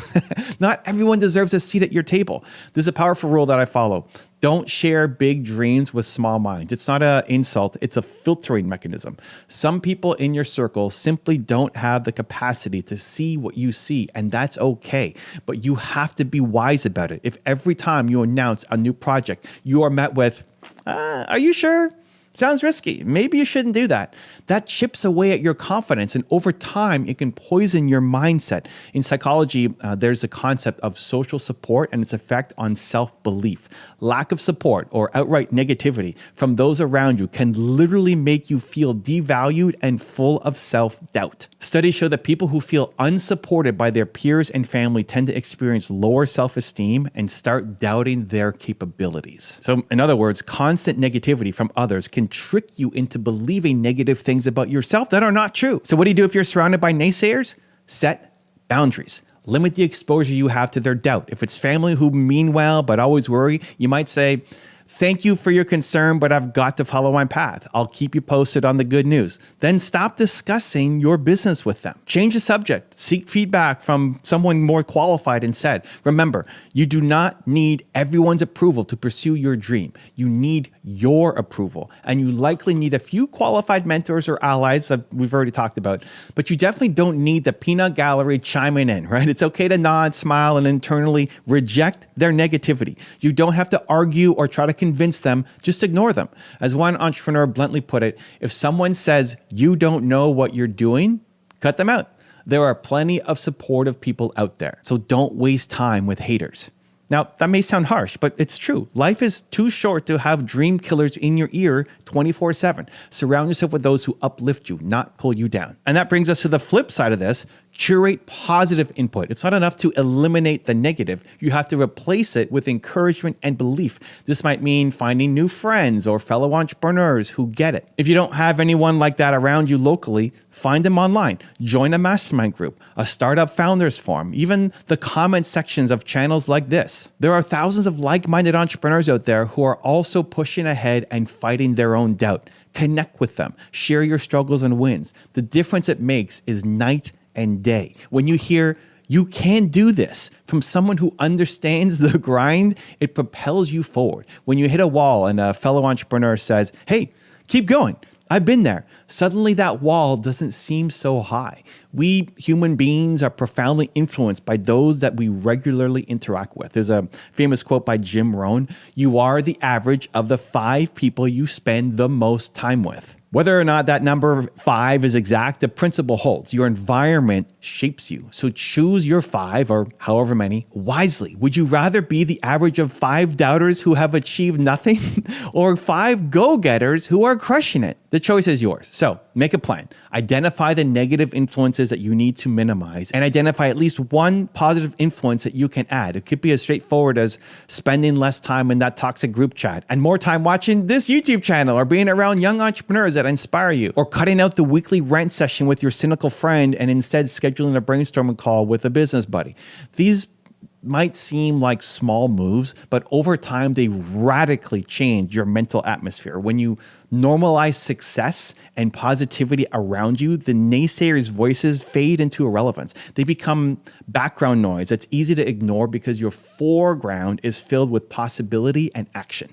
S1: Not everyone deserves a seat at your table. This is a powerful rule that I follow. Don't share big dreams with small minds. It's not an insult. It's a filtering mechanism. Some people in your circle simply don't have the capacity to see what you see, and that's okay. But you have to be wise about it. If every time you announce a new project, you are met with, are you sure? Sounds risky. Maybe you shouldn't do that. That chips away at your confidence, and over time, it can poison your mindset. In psychology, there's a concept of social support and its effect on self-belief. Lack of support or outright negativity from those around you can literally make you feel devalued and full of self-doubt. Studies show that people who feel unsupported by their peers and family tend to experience lower self-esteem and start doubting their capabilities. So, in other words, constant negativity from others can trick you into believing negative things about yourself that are not true. So what do you do if you're surrounded by naysayers? Set boundaries. Limit the exposure you have to their doubt. If it's family who mean well but always worry, you might say, thank you for your concern, but I've got to follow my path. I'll keep you posted on the good news. Then stop discussing your business with them. Change the subject. Seek feedback from someone more qualified instead. Remember, you do not need everyone's approval to pursue your dream. You need your approval, and you likely need a few qualified mentors or allies that we've already talked about, but you definitely don't need the peanut gallery chiming in, right? It's okay to nod, smile, and internally reject their negativity. You don't have to argue or try to convince them, just ignore them. As one entrepreneur bluntly put it, if someone says you don't know what you're doing, cut them out. There are plenty of supportive people out there, so don't waste time with haters. Now, that may sound harsh, but it's true. Life is too short to have dream killers in your ear 24/7. Surround yourself with those who uplift you, not pull you down. And that brings us to the flip side of this. Curate positive input. It's not enough to eliminate the negative. You have to replace it with encouragement and belief. This might mean finding new friends or fellow entrepreneurs who get it. If you don't have anyone like that around you locally, find them online. Join a mastermind group, a startup founders forum, even the comment sections of channels like this. There are thousands of like-minded entrepreneurs out there who are also pushing ahead and fighting their own doubt. Connect with them. Share your struggles and wins. The difference it makes is night and day. When you hear, you can do this from someone who understands the grind, it propels you forward. When you hit a wall and a fellow entrepreneur says, hey, keep going, I've been there, suddenly that wall doesn't seem so high. We human beings are profoundly influenced by those that we regularly interact with. There's a famous quote by Jim Rohn, you are the average of the 5 people you spend the most time with. Whether or not that number 5 is exact, the principle holds. Your environment shapes you. So choose your 5 or however many wisely. Would you rather be the average of 5 doubters who have achieved nothing or 5 go-getters who are crushing it? The choice is yours. So make a plan. Identify the negative influences that you need to minimize and identify at least one positive influence that you can add. It could be as straightforward as spending less time in that toxic group chat and more time watching this YouTube channel, or being around young entrepreneurs that inspire you, or cutting out the weekly rant session with your cynical friend and instead scheduling a brainstorming call with a business buddy. These might seem like small moves, but over time, they radically change your mental atmosphere. When you normalize success and positivity around you, the naysayers' voices fade into irrelevance. They become background noise that's easy to ignore because your foreground is filled with possibility and action.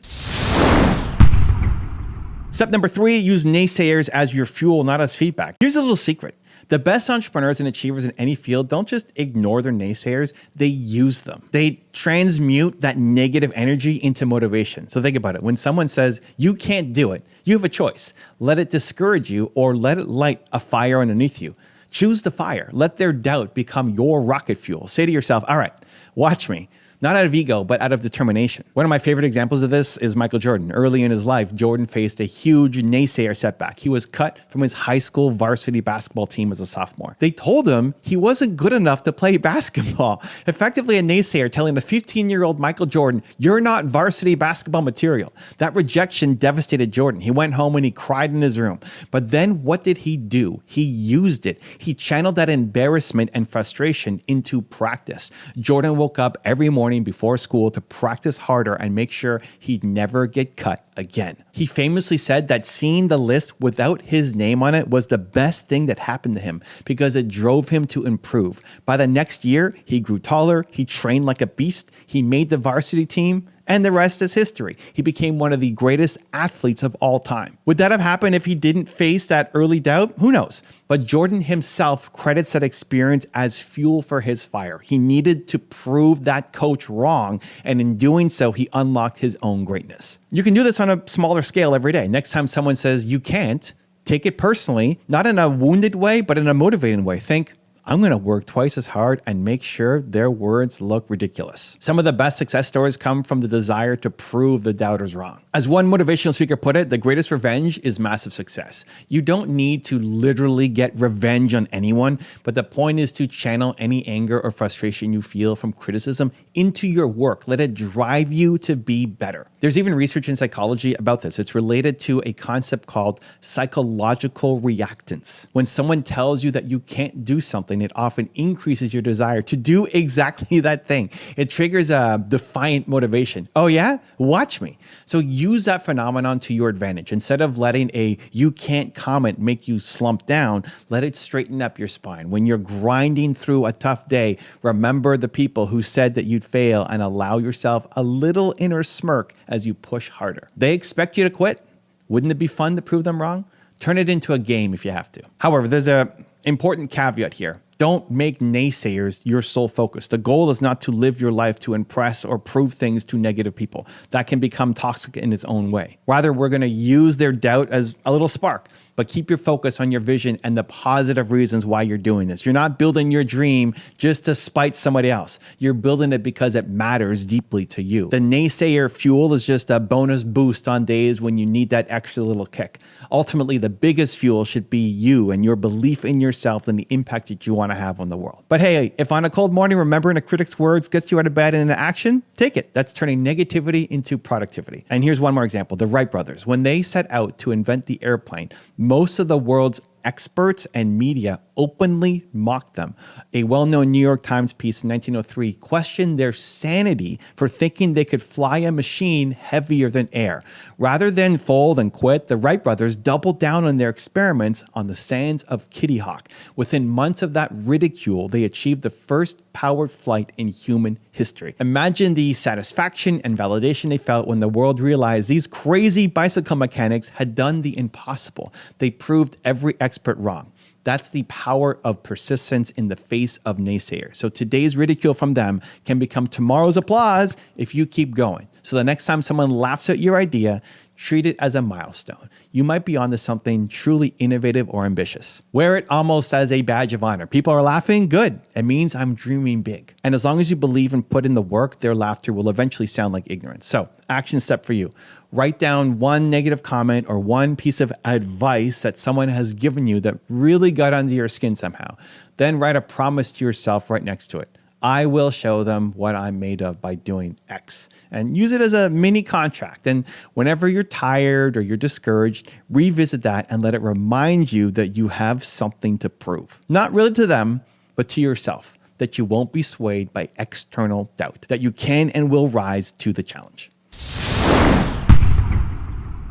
S1: Step number 3, use naysayers as your fuel, not as feedback. Here's a little secret. The best entrepreneurs and achievers in any field don't just ignore their naysayers, they use them. They transmute that negative energy into motivation. So think about it. When someone says, you can't do it, you have a choice. Let it discourage you or let it light a fire underneath you. Choose the fire. Let their doubt become your rocket fuel. Say to yourself, all right, watch me. Not out of ego, but out of determination. One of my favorite examples of this is Michael Jordan. Early in his life, Jordan faced a huge naysayer setback. He was cut from his high school varsity basketball team as a sophomore. They told him he wasn't good enough to play basketball. Effectively a naysayer telling a 15-year-old Michael Jordan, you're not varsity basketball material. That rejection devastated Jordan. He went home and he cried in his room. But then what did he do? He used it. He channeled that embarrassment and frustration into practice. Jordan woke up every morning before school to practice harder and make sure he'd never get cut again. He famously said that seeing the list without his name on it was the best thing that happened to him because it drove him to improve. By the next year, he grew taller, he trained like a beast, he made the varsity team, and the rest is history. He became one of the greatest athletes of all time. Would that have happened if he didn't face that early doubt? Who knows? But Jordan himself credits that experience as fuel for his fire. He needed to prove that coach wrong, and in doing so, he unlocked his own greatness. You can do this on a smaller scale every day. Next time someone says you can't, take it personally, not in a wounded way, but in a motivating way. Think, I'm going to work twice as hard and make sure their words look ridiculous. Some of the best success stories come from the desire to prove the doubters wrong. As one motivational speaker put it, the greatest revenge is massive success. You don't need to literally get revenge on anyone, but the point is to channel any anger or frustration you feel from criticism into your work. Let it drive you to be better. There's even research in psychology about this. It's related to a concept called psychological reactance. When someone tells you that you can't do something, it often increases your desire to do exactly that thing. It triggers a defiant motivation. Oh yeah? Watch me. So use that phenomenon to your advantage. Instead of letting a you can't comment make you slump down, let it straighten up your spine. When you're grinding through a tough day, remember the people who said that you'd fail and allow yourself a little inner smirk as you push harder. They expect you to quit. Wouldn't it be fun to prove them wrong? Turn it into a game if you have to. However, there's an important caveat here. Don't make naysayers your sole focus. The goal is not to live your life to impress or prove things to negative people. That can become toxic in its own way. Rather, we're going to use their doubt as a little spark, but keep your focus on your vision and the positive reasons why you're doing this. You're not building your dream just to spite somebody else. You're building it because it matters deeply to you. The naysayer fuel is just a bonus boost on days when you need that extra little kick. Ultimately, the biggest fuel should be you and your belief in yourself and the impact that you want to have on the world. But hey, if on a cold morning, remembering a critic's words gets you out of bed and into action, take it. That's turning negativity into productivity. And here's one more example. The Wright brothers, when they set out to invent the airplane, most of the world's experts and media openly mocked them. A well-known New York Times piece in 1903 questioned their sanity for thinking they could fly a machine heavier than air. Rather than fold and quit, the Wright brothers doubled down on their experiments on the sands of Kitty Hawk. Within months of that ridicule, they achieved the first powered flight in human history. Imagine the satisfaction and validation they felt when the world realized these crazy bicycle mechanics had done the impossible. They proved every expert wrong. That's the power of persistence in the face of naysayers. So today's ridicule from them can become tomorrow's applause if you keep going. So the next time someone laughs at your idea, Treat it as a milestone. You might be onto something truly innovative or ambitious. Wear it almost as a badge of honor. People are laughing? Good. It means I'm dreaming big. And as long as you believe and put in the work, their laughter will eventually sound like ignorance. So, action step for you. Write down one negative comment or one piece of advice that someone has given you that really got under your skin somehow. Then write a promise to yourself right next to it. I will show them what I'm made of by doing X, and use it as a mini contract. And whenever you're tired or you're discouraged, revisit that and let it remind you that you have something to prove. Not really to them, but to yourself, that you won't be swayed by external doubt, that you can and will rise to the challenge.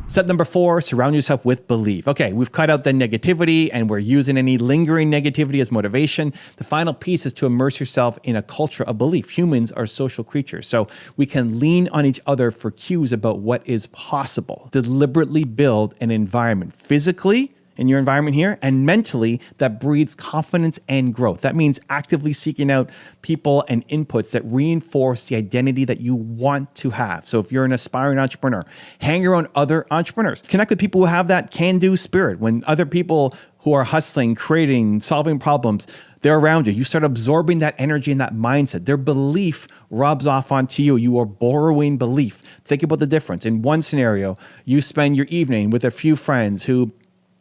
S1: Step number 4, surround yourself with belief. Okay, we've cut out the negativity and we're using any lingering negativity as motivation. The final piece is to immerse yourself in a culture of belief. Humans are social creatures, so we can lean on each other for cues about what is possible. Deliberately build an environment physically, in your environment here, and mentally, that breeds confidence and growth. That means actively seeking out people and inputs that reinforce the identity that you want to have. So if you're an aspiring entrepreneur, hang around other entrepreneurs. Connect with people who have that can-do spirit. When other people who are hustling, creating, solving problems, they're around you. You start absorbing that energy and that mindset. Their belief rubs off onto you. You are borrowing belief. Think about the difference. In one scenario, you spend your evening with a few friends who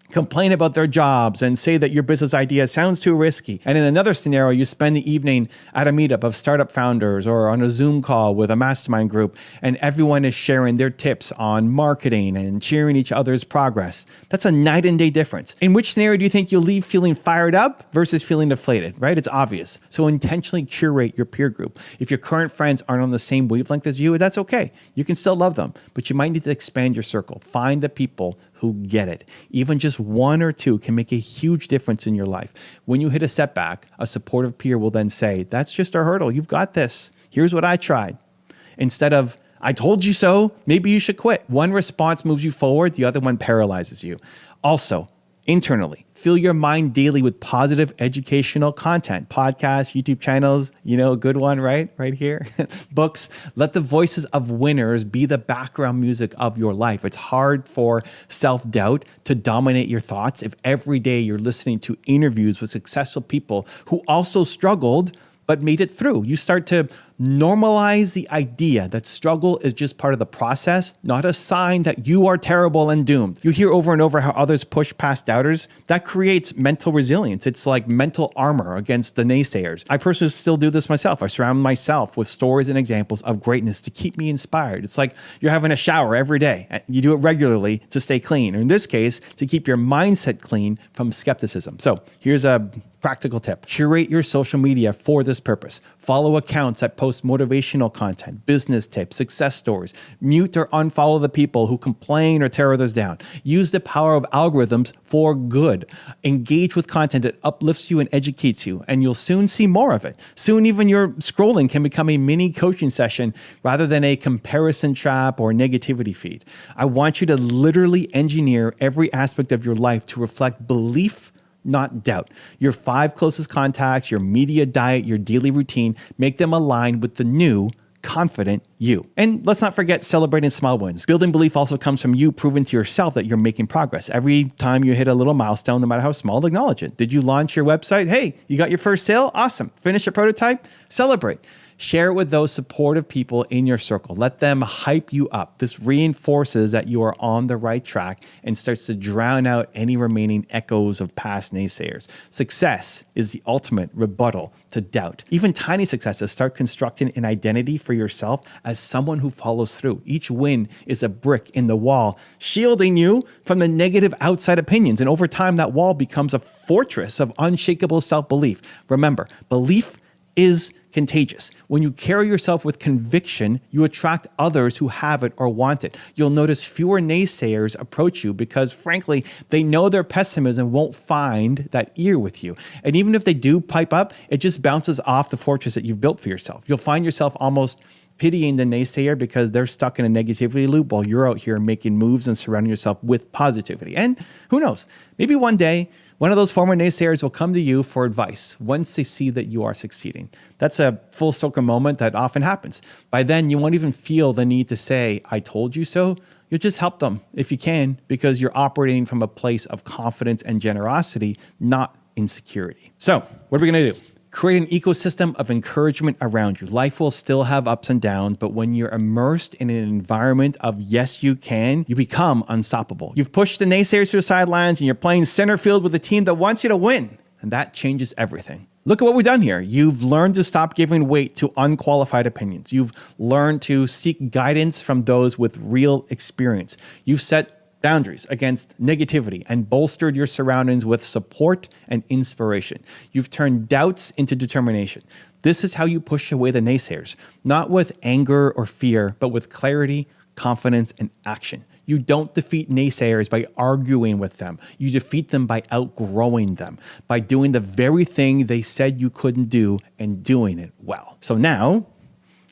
S1: complain about their jobs and say that your business idea sounds too risky. And in another scenario, you spend the evening at a meetup of startup founders or on a Zoom call with a mastermind group, and everyone is sharing their tips on marketing and cheering each other's progress. That's a night and day difference. In which scenario do you think you'll leave feeling fired up versus feeling deflated, right? It's obvious. So intentionally curate your peer group. If your current friends aren't on the same wavelength as you, that's okay. You can still love them, but you might need to expand your circle. Find the people who get it. Even just one or two can make a huge difference in your life. When you hit a setback, a supportive peer will then say, that's just a hurdle. You've got this. Here's what I tried. Instead of, I told you so, maybe you should quit. One response moves you forward, the other one paralyzes you. Also, internally, fill your mind daily with positive educational content, podcasts, YouTube channels, a good one, right here, books. Let the voices of winners be the background music of your life. It's hard for self-doubt to dominate your thoughts if every day you're listening to interviews with successful people who also struggled but made it through. You start to normalize the idea that struggle is just part of the process, not a sign that you are terrible and doomed. You hear over and over how others push past doubters. That creates mental resilience. It's like mental armor against the naysayers. I personally still do this myself. I surround myself with stories and examples of greatness to keep me inspired. It's like you're having a shower every day. You do it regularly to stay clean, or in this case, to keep your mindset clean from skepticism. So here's a practical tip. Curate your social media for this purpose. Follow accounts that post motivational content, business tips, success stories. Mute or unfollow the people who complain or tear others down. Use the power of algorithms for good. Engage with content that uplifts you and educates you, and you'll soon see more of it. Soon, even your scrolling can become a mini coaching session rather than a comparison trap or negativity feed. I want you to literally engineer every aspect of your life to reflect belief, not doubt. Your 5 closest contacts, your media diet, your daily routine, make them align with the new, confident you. And let's not forget celebrating small wins. Building belief also comes from you proving to yourself that you're making progress. Every time you hit a little milestone, no matter how small, acknowledge it. Did you launch your website? Hey, you got your first sale? Awesome. Finish a prototype? Celebrate. Share it with those supportive people in your circle. Let them hype you up. This reinforces that you are on the right track and starts to drown out any remaining echoes of past naysayers. Success is the ultimate rebuttal to doubt. Even tiny successes start constructing an identity for yourself as someone who follows through. Each win is a brick in the wall, shielding you from the negative outside opinions. And over time, that wall becomes a fortress of unshakable self-belief. Remember, belief is contagious. When you carry yourself with conviction, you attract others who have it or want it. You'll notice fewer naysayers approach you because, frankly, they know their pessimism won't find that ear with you. And even if they do pipe up, it just bounces off the fortress that you've built for yourself. You'll find yourself almost pitying the naysayer because they're stuck in a negativity loop while you're out here making moves and surrounding yourself with positivity. And who knows, maybe one day, one of those former naysayers will come to you for advice once they see that you are succeeding. That's a full circle moment that often happens. By then, you won't even feel the need to say, I told you so. you'll just help them if you can, because you're operating from a place of confidence and generosity, not insecurity. So what are we going to do? Create an ecosystem of encouragement around you. Life will still have ups and downs, but when you're immersed in an environment of yes, you can, you become unstoppable. You've pushed the naysayers to the sidelines and you're playing center field with a team that wants you to win. And that changes everything. Look at what we've done here. You've learned to stop giving weight to unqualified opinions. You've learned to seek guidance from those with real experience. You've set boundaries against negativity and bolstered your surroundings with support and inspiration. You've turned doubts into determination. This is how you push away the naysayers, not with anger or fear, but with clarity, confidence, and action. You don't defeat naysayers by arguing with them. You defeat them by outgrowing them, by doing the very thing they said you couldn't do and doing it well. So now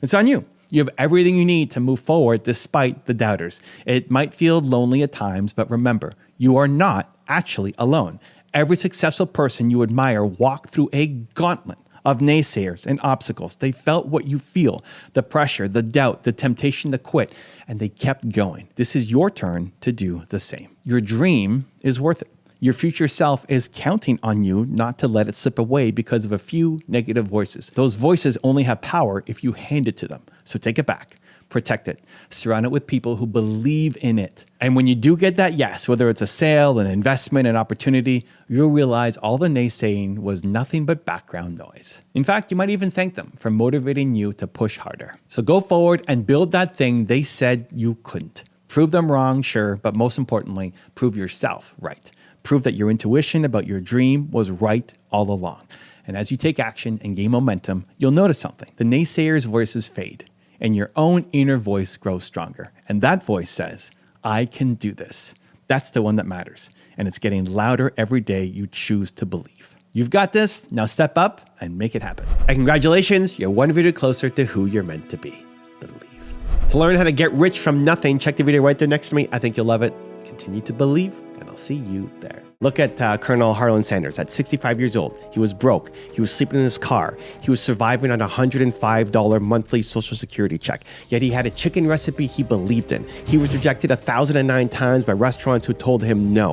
S1: it's on you. You have everything you need to move forward despite the doubters. It might feel lonely at times, but remember, you are not actually alone. Every successful person you admire walked through a gauntlet of naysayers and obstacles. They felt what you feel, the pressure, the doubt, the temptation to quit, and they kept going. This is your turn to do the same. Your dream is worth it. Your future self is counting on you not to let it slip away because of a few negative voices. Those voices only have power if you hand it to them. So take it back, protect it, surround it with people who believe in it. And when you do get that yes, whether it's a sale, an investment, an opportunity, you'll realize all the naysaying was nothing but background noise. In fact, you might even thank them for motivating you to push harder. So go forward and build that thing they said you couldn't. Prove them wrong, sure, but most importantly, prove yourself right. Prove that your intuition about your dream was right all along. And as you take action and gain momentum, you'll notice something. The naysayers' voices fade, and your own inner voice grows stronger. And that voice says, I can do this. That's the one that matters. And it's getting louder every day you choose to believe. You've got this. Now step up and make it happen.
S2: And congratulations, you're one video closer to who you're meant to be. Believe. To learn how to get rich from nothing, check the video right there next to me. I think you'll love it. Continue to believe, and I'll see you there. Look at Colonel Harlan Sanders. At 65 years old, he was broke. He was sleeping in his car. He was surviving on a $105 monthly Social Security check. Yet he had a chicken recipe he believed in. He was rejected 1,009 times by restaurants who told him no.